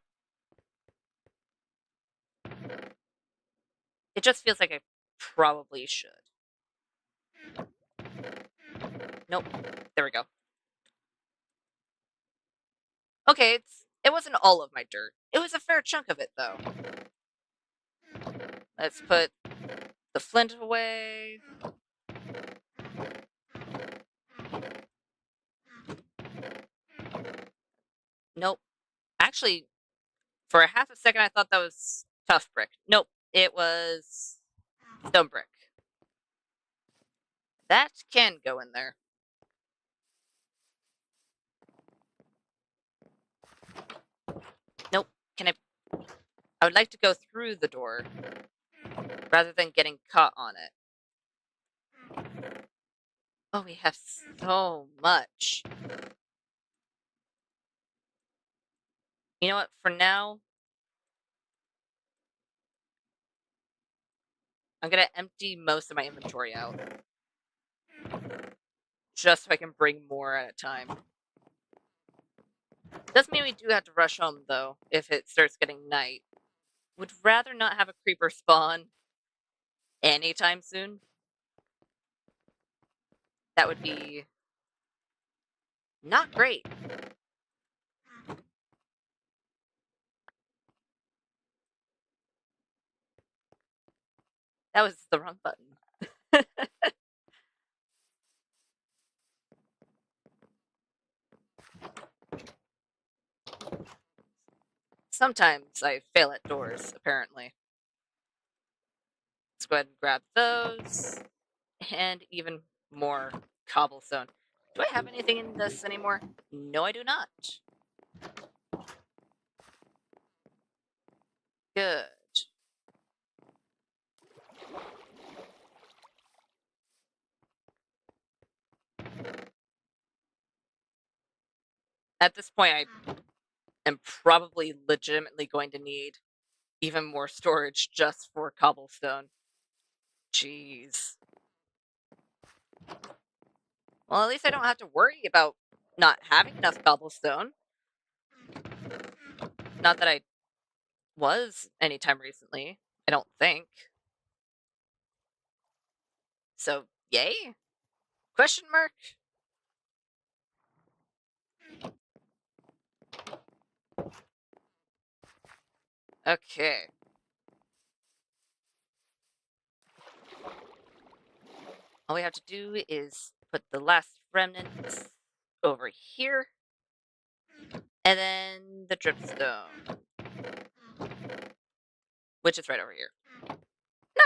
it just feels like I probably should. Nope. There we go. Okay, it wasn't all of my dirt. It was a fair chunk of it, though. Let's put the flint away. Nope. Actually, for a half a second, I thought that was tough brick. Nope. It was stone brick. That can go in there. Nope. Can I would like to go through the door rather than getting caught on it. Oh, we have so much. You know what? For now, I'm going to empty most of my inventory out. Just so I can bring more at a time. Does mean we do have to rush home, though, if it starts getting night. Would rather not have a creeper spawn anytime soon. That would be not great. That was the wrong button. Sometimes I fail at doors, apparently. Let's go ahead and grab those. And even more cobblestone. Do I have anything in this anymore? No, I do not. Good. At this point, I am probably legitimately going to need even more storage just for cobblestone. Jeez. Well, at least I don't have to worry about not having enough cobblestone. Not that I was anytime recently, I don't think. So, yay? Question mark? Okay. All we have to do is put the last remnants over here, and then the dripstone, which is right over here.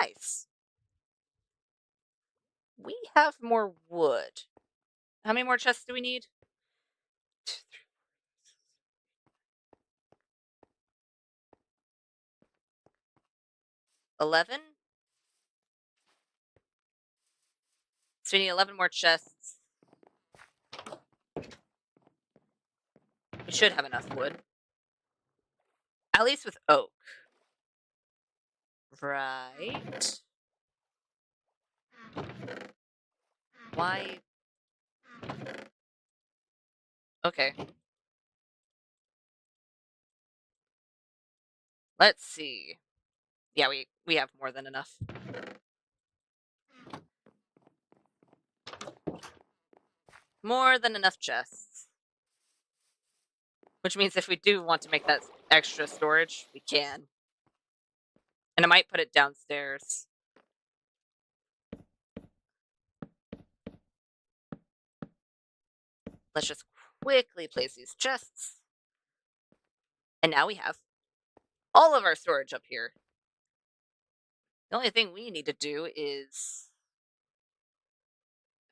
Nice. We have more wood. How many more chests do we need? 11? So we need 11 more chests. We should have enough wood. At least with oak. Right. Why? Okay. Let's see. Yeah, we have more than enough. More than enough chests. Which means if we do want to make that extra storage, we can. And I might put it downstairs. Let's just quickly place these chests. And now we have all of our storage up here. The only thing we need to do is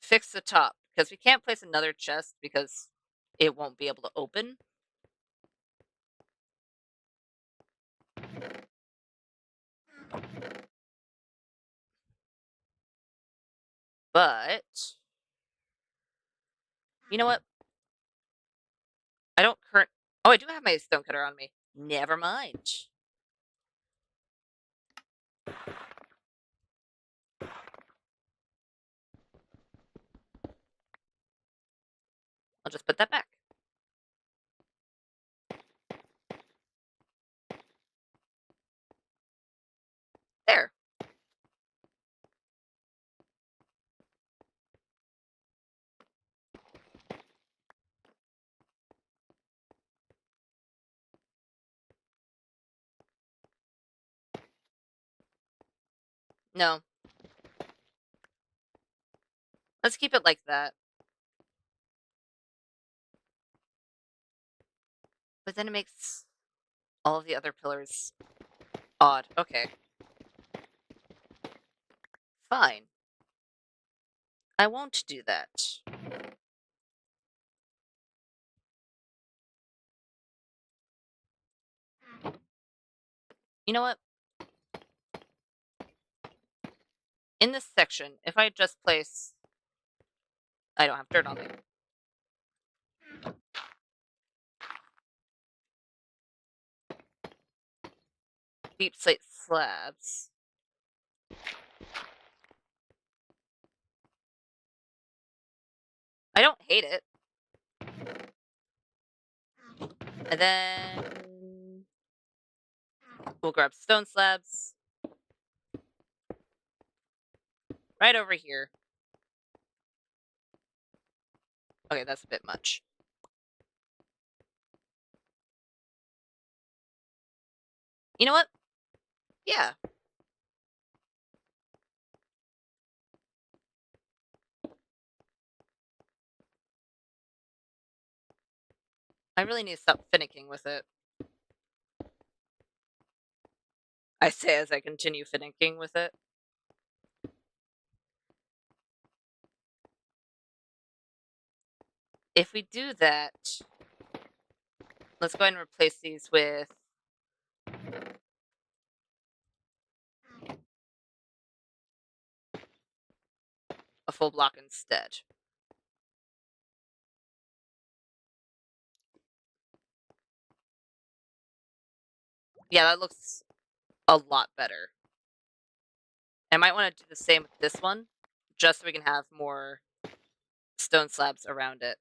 fix the top, because we can't place another chest because it won't be able to open. But you know what? I don't current. Oh, I do have my stonecutter on me. Never mind. I'll just put that back. There. No. Let's keep it like that. But then it makes all of the other pillars odd. Okay. Fine. I won't do that. You know what? In this section, if I just place... I don't have dirt on me. Deep slate slabs. I don't hate it. And then we'll grab stone slabs right over here. Okay, that's a bit much. You know what? Yeah. I really need to stop finicking with it. I say as I continue finicking with it. If we do that, let's go ahead and replace these with a full block instead. Yeah, that looks a lot better. I might want to do the same with this one, just so we can have more stone slabs around it.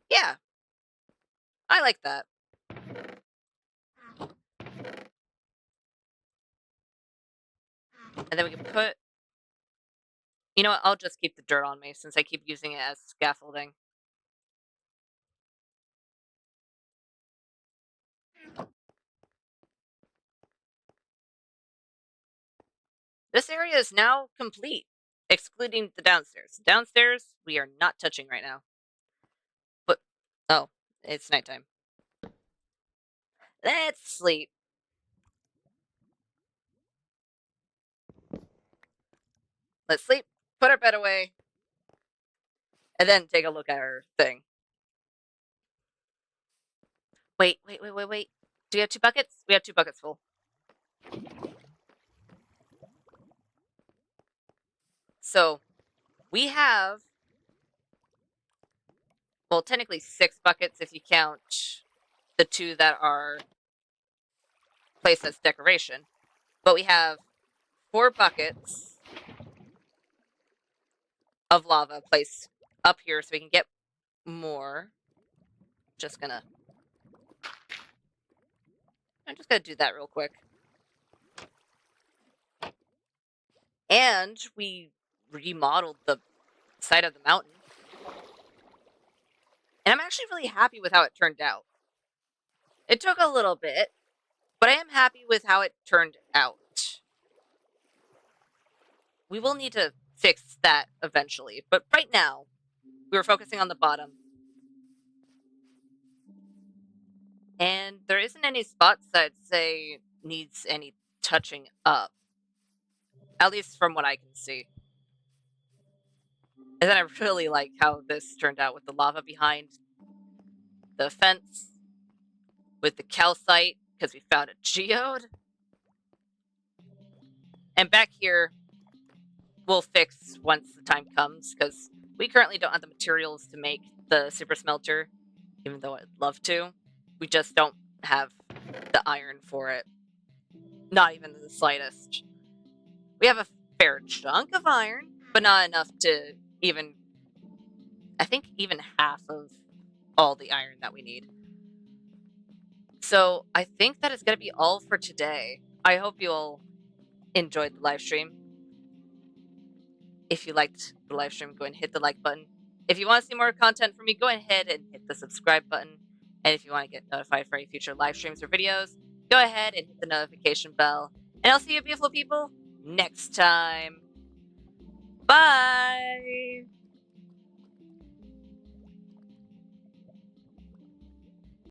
Yeah, I like that. And then we can put... You know what? I'll just keep the dirt on me since I keep using it as scaffolding. This area is now complete, excluding the downstairs. Downstairs, we are not touching right now. But, oh, it's nighttime. Let's sleep. Let's sleep, put our bed away, and then take a look at our thing. Wait. Do we have 2 buckets? We have 2 buckets full. So, we have, well, technically 6 buckets if you count the 2 that are placed as decoration. But we have 4 buckets of lava placed up here so we can get more. I'm just gonna do that real quick. And we remodeled the side of the mountain. And I'm actually really happy with how it turned out. It took a little bit, but I am happy with how it turned out. We will need to fix that eventually, but right now, we were focusing on the bottom. And there isn't any spots that I'd say needs any touching up. At least from what I can see. And then I really like how this turned out with the lava behind the fence, with the calcite, because we found a geode. And back here, we'll fix once the time comes, because we currently don't have the materials to make the super smelter, even though I'd love to. We just don't have the iron for it. Not even the slightest. We have a fair chunk of iron, but not enough to even, I think, even half of all the iron that we need. So I think that is going to be all for today. I hope you all enjoyed the live stream. If you liked the live stream, go and hit the like button. If you want to see more content from me, go ahead and hit the subscribe button. And if you want to get notified for any future live streams or videos, go ahead and hit the notification bell. And I'll see you beautiful people next time. Bye!